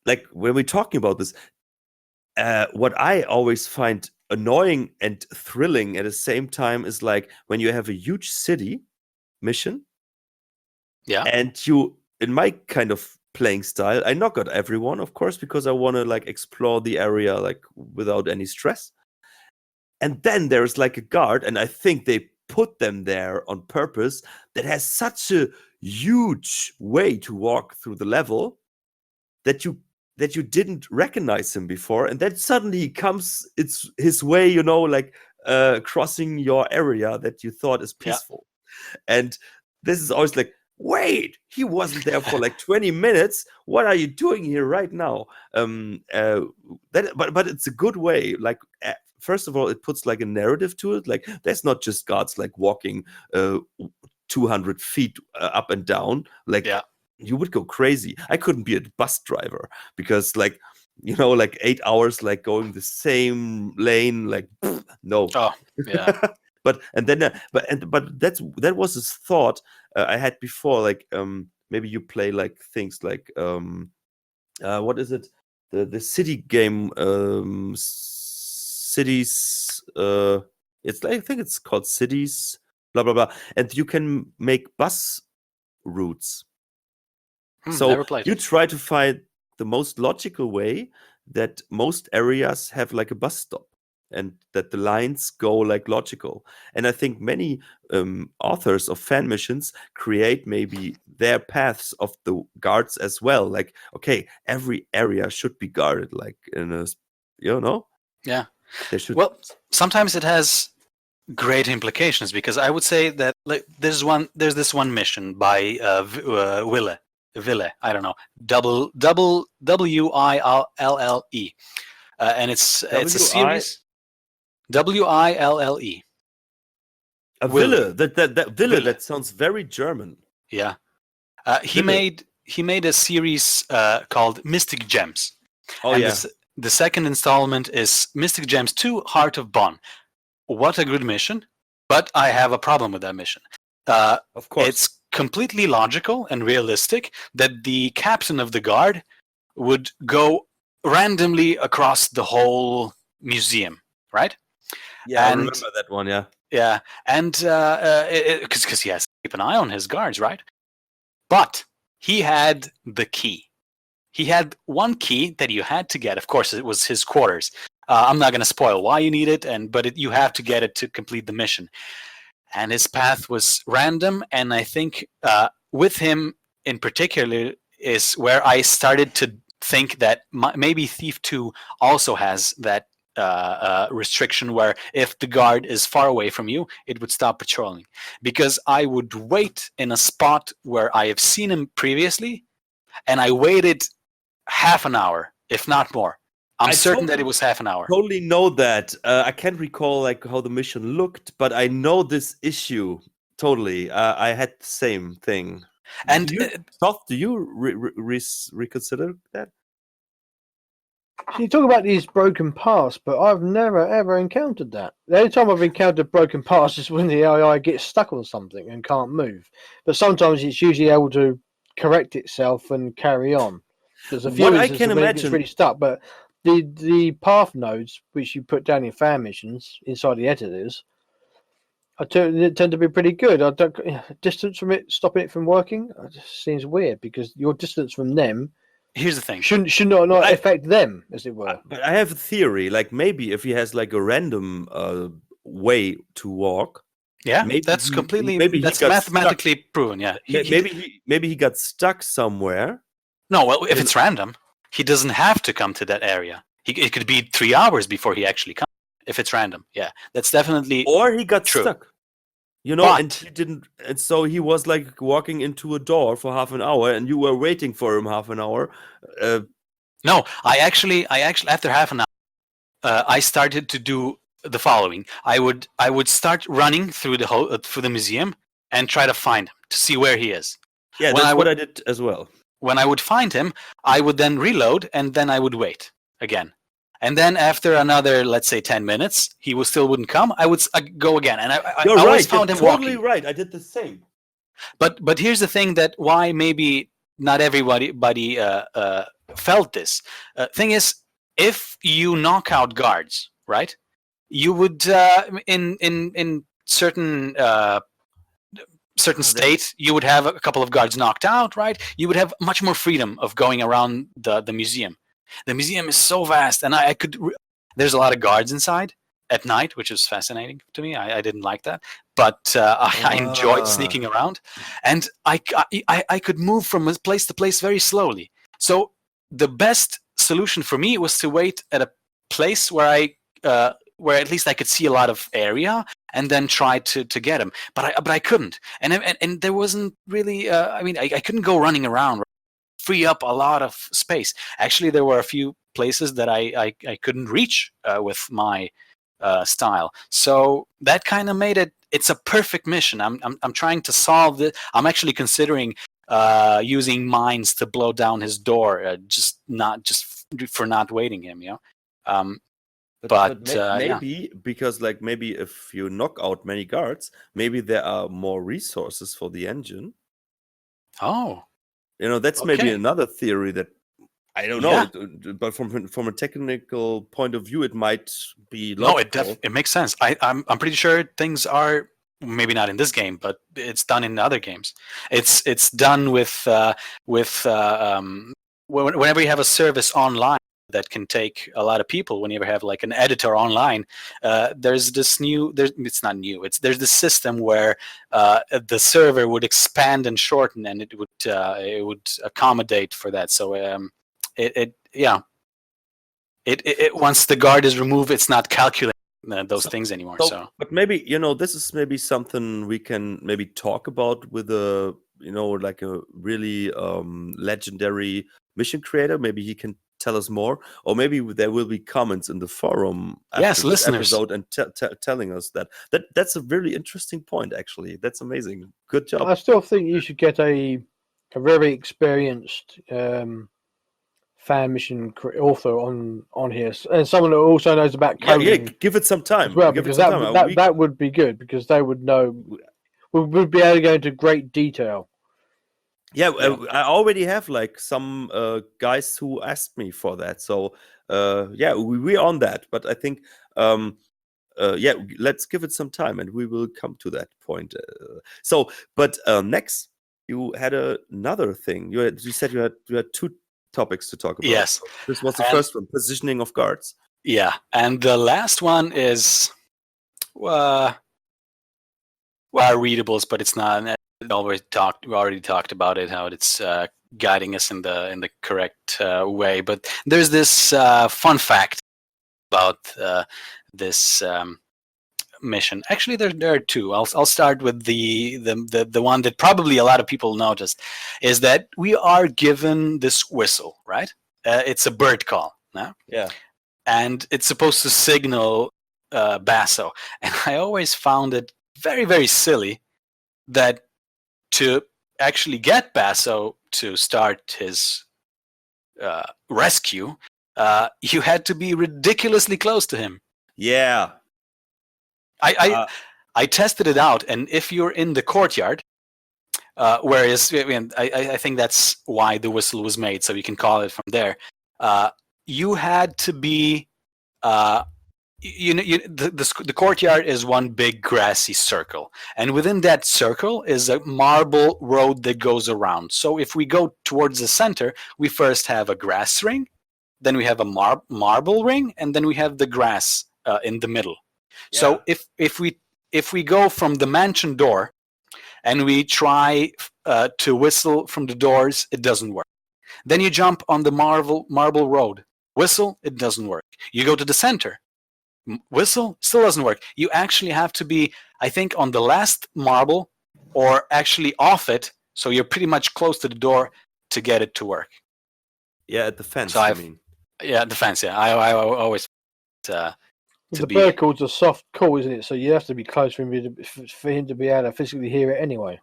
like when we're talking about this, what I always find annoying and thrilling at the same time is like when you have a huge city mission. Yeah. And you, in my kind of playing style, I knock out everyone, of course, because I want to like explore the area like without any stress. And then there's like a guard, and I think they put them there on purpose, that has such a huge way to walk through the level that you didn't recognize him before, and then suddenly he comes, it's his way, like crossing your area that you thought is peaceful. And this is always like, wait, he wasn't there for like 20 minutes. What are you doing here right now? But it's a good way. Like, first of all, it puts like a narrative to it. Like, there's not just guards like walking 200 feet up and down. Like, you would go crazy. I couldn't be a bus driver because, like, like 8 hours, like going the same lane. Like, no. Oh, yeah. But that was his thought I had before. Like, maybe you play like things like what is it? The city game, cities. It's like, I think it's called Cities. Blah blah blah. And you can make bus routes. So never played you it. try to find the most logical way that most areas have like a bus stop, and that the lines go like logical. And I think many authors of fan missions create maybe their paths of the guards as well. Like, okay, every area should be guarded, like in a, Yeah. they should. Well, sometimes it has great implications, because I would say that like there's this one mission by Ville, I don't know, Wille, and it's a W-I- series. Wille. A Wille. Wille. That Wille. Wille. That sounds very German. Yeah. He Wille. made a series called Mystic Gems. Oh And yeah. the second installment is Mystic Gems 2: Heart of Bonn. What a good mission, but I have a problem with that mission. Of course. It's completely logical and realistic that the captain of the guard would go randomly across the whole museum, right? Yeah, I and- remember that one. Yeah. Yeah, and because he has to keep an eye on his guards, right? But he had the key. He had one key that you had to get. Of course, it was his quarters. I'm not going to spoil why you need it, but you have to get it to complete the mission. And his path was random, and I think with him in particular is where I started to think that maybe Thief 2 also has that restriction where if the guard is far away from you, it would stop patrolling. Because I would wait in a spot where I have seen him previously, and I waited half an hour, if not more. I'm certain that it was half an hour. Totally know that. I can't recall like how the mission looked, but I know this issue totally. I had the same thing. And do you reconsider that? So you talk about these broken paths, but I've never ever encountered that. The only time I've encountered broken paths is when the AI gets stuck on something and can't move. But sometimes it's usually able to correct itself and carry on. There's a few What I instances can where it gets imagine- really stuck, but the path nodes which you put down in fan missions inside the editors tend to be pretty good. I don't distance from it, stopping it from working, it just seems weird because your distance from them here's the thing. should not affect them, as it were. But I have a theory. Like maybe if he has like a random way to walk. Yeah, maybe that's he- completely maybe he that's got mathematically proven. Yeah, Maybe he got stuck somewhere. No, well, if it's random, he doesn't have to come to that area. It could be 3 hours before he actually comes. If it's random, yeah, that's definitely. Or he got True. stuck. You know, But- and he didn't, and so he was like walking into a door for half an hour, and you were waiting for him half an hour. No, I actually after half an hour, I started to do the following. I would start running through the whole through the museum and try to find him to see where he is. Yeah, When that's I what I did as well. When I would find him, I would then reload, and then I would wait again. And then after another, let's say, 10 minutes, he still wouldn't come. I would go again, and I You're always right. found You're him totally walking. right. I did the same. But here's the thing that why maybe not everybody felt this. Thing is, if you knock out guards, right, you would in certain state you would have a couple of guards knocked out, right? You would have much more freedom of going around the museum. The museum is so vast, and I could. There's a lot of guards inside at night, which is fascinating to me. I didn't like that, but I enjoyed sneaking around, and I could move from place to place very slowly. So the best solution for me was to wait at a place where where at least I could see a lot of area, and then try to get him. But I couldn't, and there wasn't really. I mean, I couldn't go running around. Free up a lot of space. Actually, there were a few places that I couldn't reach with my style. So that kind of made it. It's a perfect mission. I'm trying to solve it. I'm actually considering using mines to blow down his door, just for not waiting him. You know. But maybe because like maybe if you knock out many guards, maybe there are more resources for the engine. Oh. You know, that's maybe Okay. another theory that I don't know, but from a technical point of view, it might be logical. No, it makes sense. I'm pretty sure things are maybe not in this game, but it's done in other games. It's done with whenever you have a service online that can take a lot of people. Whenever you have like an editor online, there's this new. It's not new. There's this system where the server would expand and shorten, and it would accommodate for that. So it once the guard is removed, it's not calculating those things anymore. So, but maybe this is maybe something we can maybe talk about with a like a really legendary mission creator. Maybe he can tell us more, or maybe there will be comments in the forum after yes, this listeners, episode and telling us that's a really interesting point. Actually, that's amazing. Good job. I still think you should get a very experienced fan mission author on here, and someone who also knows about coding. Yeah, give it some time as well, give because it some time. that would be good, because they would know. Would be able to go into great detail. Yeah, I already have like some guys who asked me for that. So yeah, we're on that. But I think yeah, let's give it some time, and we will come to that point. But next, you had another thing. You said you had two topics to talk about. Yes, this was the first one: positioning of guards. Yeah, and the last one is readables, but it's not. We already talked about it, how it's guiding us in the correct way. But there's this fun fact about this mission. Actually, there are two. I'll start with the one that probably a lot of people noticed, is that we are given this whistle, right? It's a bird call, no? Yeah. And it's supposed to signal Basso. And I always found it very, very silly that to actually get Basso to start his rescue, you had to be ridiculously close to him. Yeah. I tested it out, and if you're in the courtyard, whereas I think that's why the whistle was made, so you can call it from there. You had to be, the courtyard is one big grassy circle, and within that circle is a marble road that goes around. So if we go towards the center, we first have a grass ring, then we have a marble ring, and then we have the grass in the middle. Yeah. So if we go from the mansion door and we try to whistle from the doors, it doesn't work. Then you jump on the marble road, whistle, it doesn't work. You go to the center, whistle, still doesn't work. You actually have to be, I think, on the last marble or actually off it, so you're pretty much close to the door to get it to work. Yeah, at the fence, so Yeah, at the fence, yeah. I always... the bird call's a soft call, isn't it? So you have to be close for him to be able to physically hear it anyway.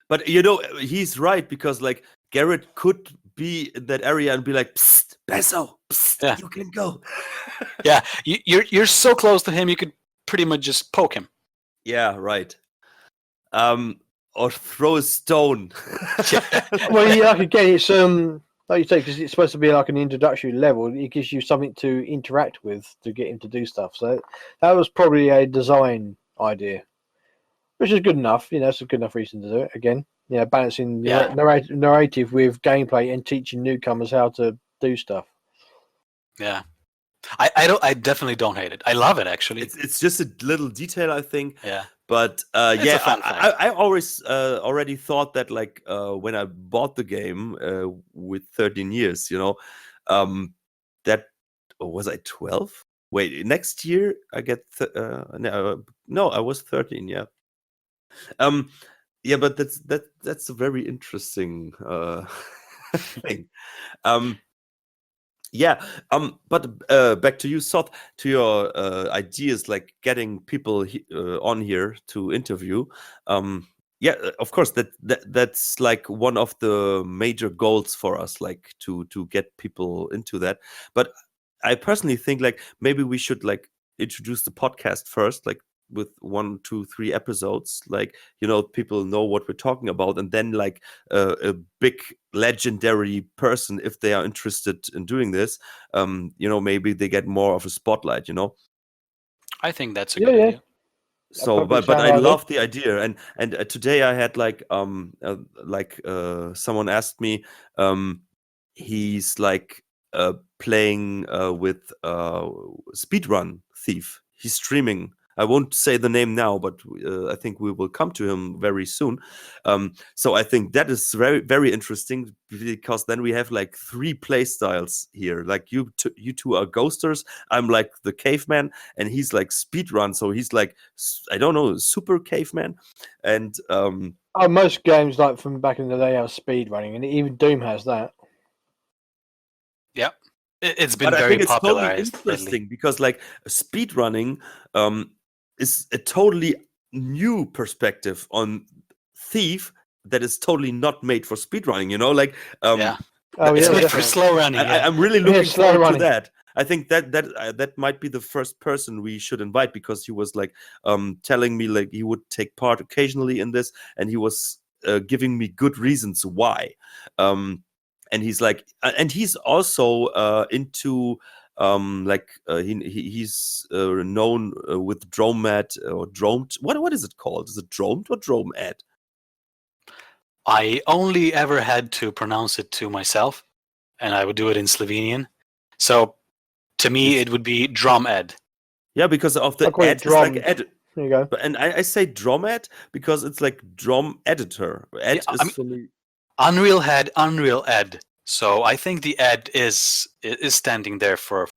But he's right, because like Garrett could be in that area and be like, "Psst, Basso, psst, yeah. You can go." Yeah, you're so close to him, you could pretty much just poke him. Yeah, right. Or throw a stone. Well, yeah, again, it's like you say, because it's supposed to be like an introductory level. It gives you something to interact with to get him to do stuff. So that was probably a design idea, which is good enough. It's a good enough reason to do it. Again, balancing narrative with gameplay and teaching newcomers how to do stuff. Yeah, I definitely don't hate it. I love it, actually. It's just a little detail, I think. Yeah. But I always already thought that, like, when I bought the game with 13 years, that was I 12? Wait, next year I get no, I was 13. Yeah. Yeah, but that's a very interesting thing. Yeah, but back to you, Soth, to your ideas, like getting people on here to interview. Yeah, of course, that's like one of the major goals for us, like to get people into that. But I personally think like maybe we should like introduce the podcast first, like with 1, 2, 3 episodes, like people know what we're talking about, and then like a big legendary person, if they are interested in doing this, maybe they get more of a spotlight. I think that's a good idea. So, Probably but I sound like love the idea, and today I had someone asked me, he's like playing with Speedrun Thief. He's streaming. I won't say the name now, but I think we will come to him very soon. So I think that is very, very interesting, because then we have like 3 play styles here. Like you two are ghosters. I'm like the caveman, and he's like speedrun. So he's like, I don't know, super caveman. And most games like from back in the day have speed running, and even Doom has that. Yeah, it's been but I very think it's totally popularized lately. interesting, because like speedrunning is a totally new perspective on Thief that is totally not made for speedrunning. Like Yeah, Oh it's yeah, made for definitely. slow running. Yeah. I'm really Yeah, looking slow forward running. to that. I think that might be the first person we should invite, because he was like telling me like he would take part occasionally in this, and he was giving me good reasons why. And he's like, and he's also into he's known with Dromed or Dromed. What is it called? Is it Dromed or Dromed? I only ever had to pronounce it to myself, and I would do it in Slovenian. So to me, it would be Dromed. Yeah, because of the I call it ed is like drummed. ed. There you go. And I say Dromed because it's like drum editor. Ed Yeah, is for me. Unreal had Unreal Ed. So I think the ed is standing there for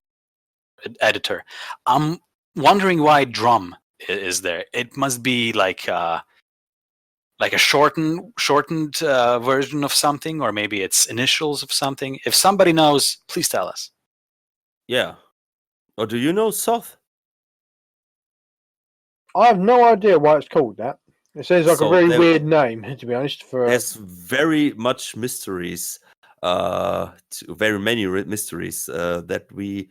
editor. I'm wondering why drum is there. It must be like a shortened version of something, or maybe it's initials of something. If somebody knows, please tell us. Yeah. Or do you know Soth? I have no idea why it's called that. It sounds like So a very there- weird name, to be honest. There's very much mysteries, very many mysteries that we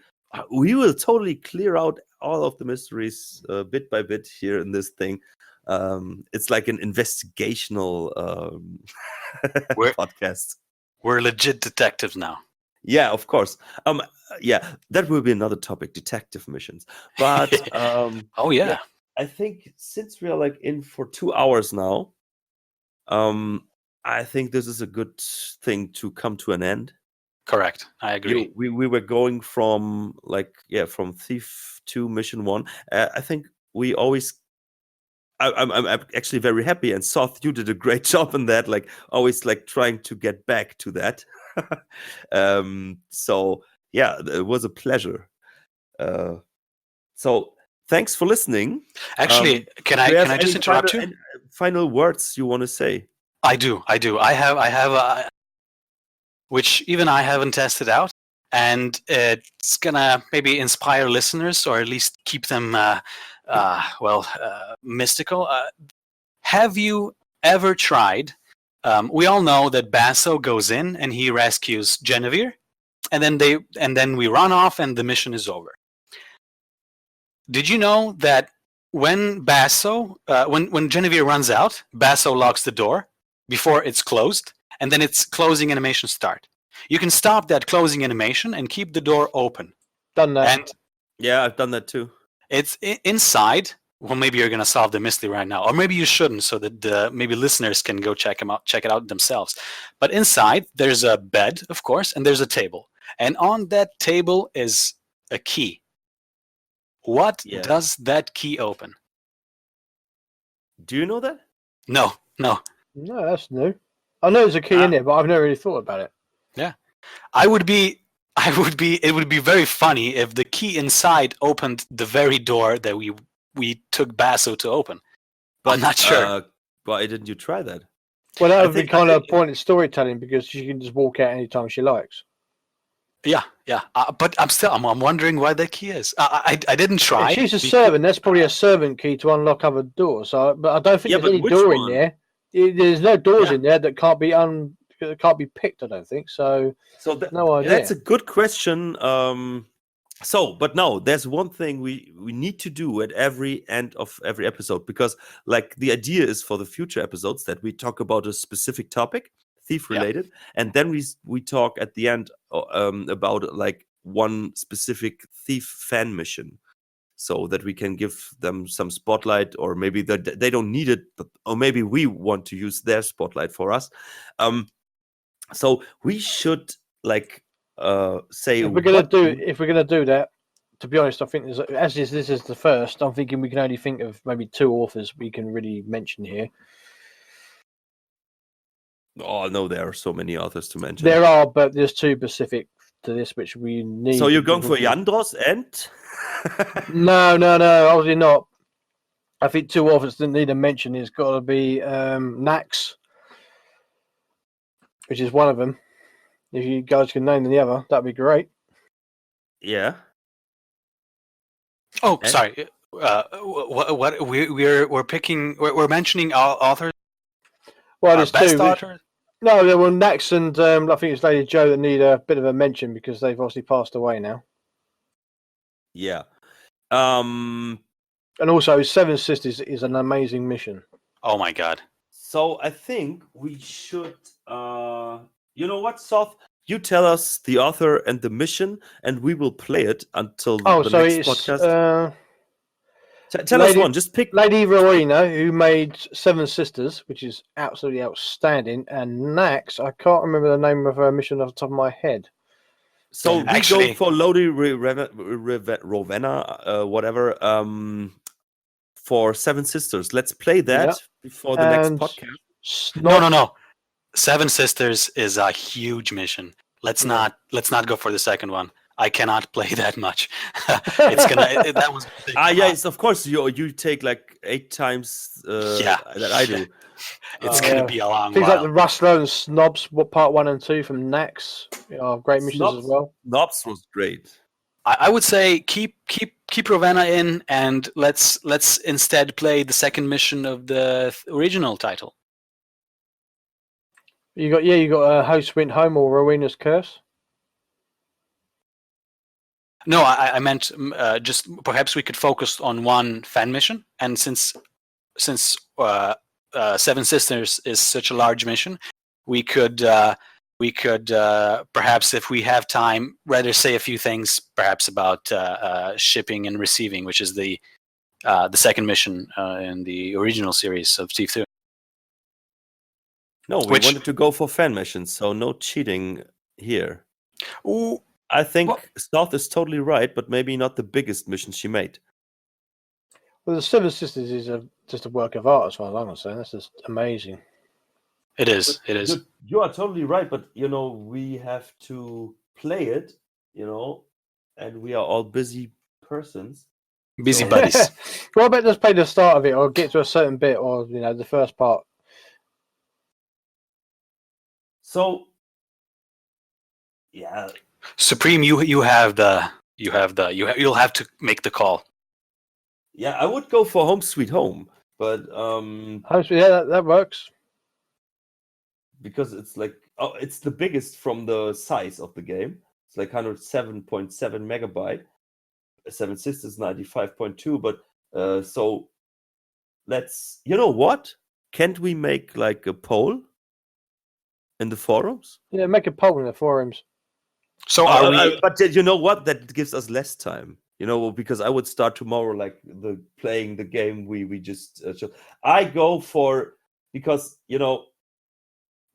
will totally clear out all of the mysteries bit by bit here in this thing. It's like an investigational podcast. We're legit detectives now. Yeah, of course. Yeah, that will be another topic: detective missions. But Oh yeah. I think since we are like in for 2 hours now, I think this is a good thing to come to an end. Correct. I agree. We were going from from Thief 2 Mission 1. I think we always. I'm actually very happy, and Soth, you did a great job in that. Like always, like trying to get back to that. So yeah, it was a pleasure. So thanks for listening. Actually, can Do you have I just any interrupt you? any final words you want to say? I do. I have which even I haven't tested out, and it's gonna maybe inspire listeners, or at least keep them mystical. Have you ever tried? We all know that Basso goes in and he rescues Genevieve, and then we run off and the mission is over. Did you know that when Basso, when Genevieve runs out, Basso locks the door before it's closed, and then its closing animation start. You can stop that closing animation and keep the door open. Done that. And Yeah, I've done that too. it's inside. Well, maybe you're gonna solve the mystery right now, or maybe you shouldn't, so that maybe listeners can go check it out themselves. But inside there's a bed, of course, and there's a table, and on that table is a key. What Yeah. does that key open? Do you know that? No. No, that's new. I know there's a key in there, but I've never really thought about it. It would be very funny if the key inside opened the very door that we took Basso to open. But I'm not sure. Why didn't you try that? Well, that I would be think- kind of pointless storytelling because she can just walk out anytime she likes. Yeah. But I'm wondering why that key is. I didn't try. If she's a servant, that's probably a servant key to unlock other doors. So, but I don't think Yeah, there's but any which door one? in there. There's no doors Yeah. in there that can't be picked. I don't think so. So No idea. that's a good question. But no, there's one thing we need to do at every end of every episode, because like the idea is for the future episodes that we talk about a specific topic, thief related, and then we talk at the end about like one specific thief fan mission. so that we can give them some spotlight, or maybe they don't need it, or maybe we want to use their spotlight for us. So we should like say if we're gonna do that, to be honest, I think this is the first. I'm thinking we can only think of maybe 2 authors we can really mention here. Oh no, there are so many authors to mention. There are, but there's 2 specific to this which we need. So you're going for Yandros and? No, obviously not. I think 2 authors that need a mention. It's got to be Nax, which is one of them. If you guys can name the other, that'd be great. Yeah. Oh, sorry. What we're picking? We're mentioning authors. Well, Our there's best 2. authors. No, there were Nax and I think it's Lady Joe that need a bit of a mention because they've obviously passed away now. Yeah. And also, 7 Sisters is an amazing mission. Oh my god. So I think we should. You know what, Soth? You tell us the author and the mission, and we will play it until the next podcast. Tell us one. Just pick Lady Rowena, who made 7 Sisters, which is absolutely outstanding, and Nax. I can't remember the name of her mission off the top of my head. So we Actually- go for Lodi Rowena, whatever. For 7 Sisters. Let's play that before the next And podcast. No. 7 Sisters is a huge mission. Let's not go for the second one. I cannot play that much. That was big Yes, of course. You take like 8 times that I do. It's gonna be a long things while. like the Rustler and Snobs, part 1 and 2 from Nax, great missions as well. Snobs was great. I would say keep Ravenna in, and let's instead play the second mission of the original title. You got Host Went Home or Rowena's Curse. No, I meant just perhaps we could focus on one fan mission, and since 7 Sisters is such a large mission, we could perhaps, if we have time, rather say a few things perhaps about shipping and receiving, which is the second mission in the original series of Thief 2. No, we wanted to go for fan missions, so no cheating here. Ooh, I think South is totally right, but maybe not the biggest mission she made. Well, the 7 Sisters is just a work of art as far as I'm concerned. That's just amazing. it is. It is. You are totally right, but we have to play it, and we are all busy persons. Busy buddies. Well, I bet just play the start of it, or get to a certain bit, or the first part. So, yeah. Supreme, you'll have to make the call. Yeah, I would go for Home Sweet Home, but Yeah, that works. because it's like it's the biggest from the size of the game. It's like 107.7 megabyte. 7 Sisters 95.2, but so let's. You know what? Can't we make like a poll in the forums? Yeah, make a poll in the forums. So but you know what? That gives us less time. Because I would start tomorrow, like playing the game we just. I go for because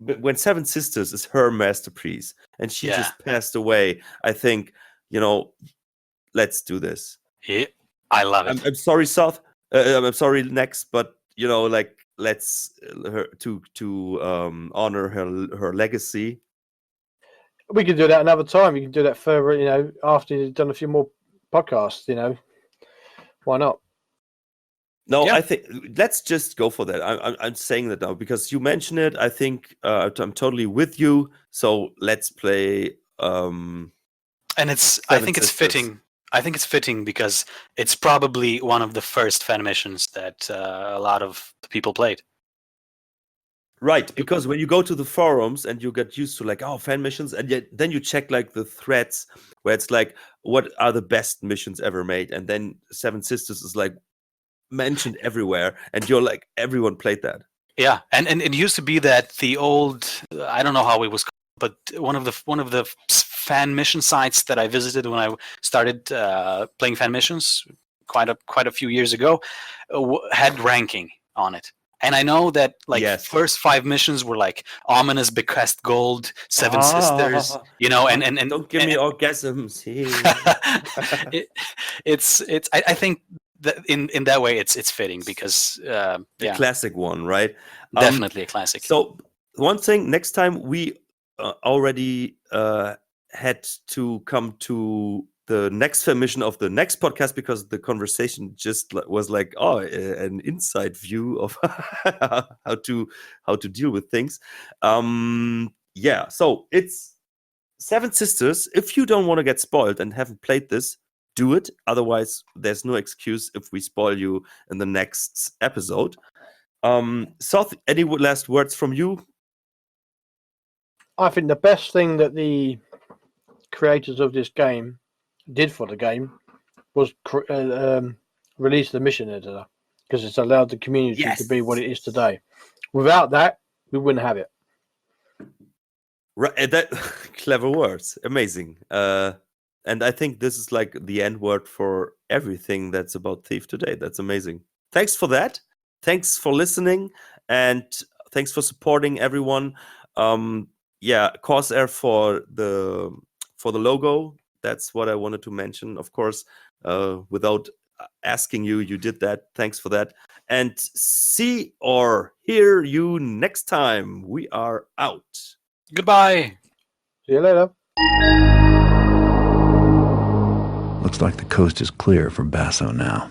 when 7 Sisters is her masterpiece, and she just passed away. I think let's do this. Yeah, I love it. I'm sorry, South. I'm sorry, next, but let's her to honor her legacy. We can do that another time. You can do that further, after you've done a few more podcasts. Why not? No, Yeah. I think let's just go for that. I'm saying that now because you mentioned it. I think I'm totally with you. So let's play. And I Seven think it's Sisters. fitting. I think it's fitting because it's probably one of the first fan missions that a lot of people played. Right, because when you go to the forums and you get used to fan missions, and then you check the threads where it's like, what are the best missions ever made, and then 7 Sisters is mentioned everywhere, and you're like, everyone played that. Yeah, and it used to be that the old, I don't know how it was called, but one of the fan mission sites that I visited when I started playing fan missions quite a few years ago, had ranking on it. And I know that like Yes. first 5 missions were like ominous bequest gold, 7 sisters, you know, and don't give me orgasms. it's I think that in that way it's fitting because The yeah, classic one, right? definitely a classic. So one thing, next time we already had to come to the next mission of the next podcast because the conversation just was like, an inside view of how to deal with things. Yeah, so it's 7 Sisters. If you don't want to get spoiled and haven't played this, do it. Otherwise, there's no excuse if we spoil you in the next episode. Soth, any last words from you? I think the best thing that the creators of this game did for the game was release the mission editor, because it's allowed the community to be what it is today. Without that, we wouldn't have it. Right, that clever words, amazing. And I think this is like the end word for everything that's about Thief today. That's amazing. Thanks for that. Thanks for listening, and thanks for supporting everyone. Yeah, Corsair for the logo. That's what I wanted to mention. Of course, without asking you, you did that. Thanks for that. And see or hear you next time. We are out. Goodbye. See you later. Looks like the coast is clear for Basso now.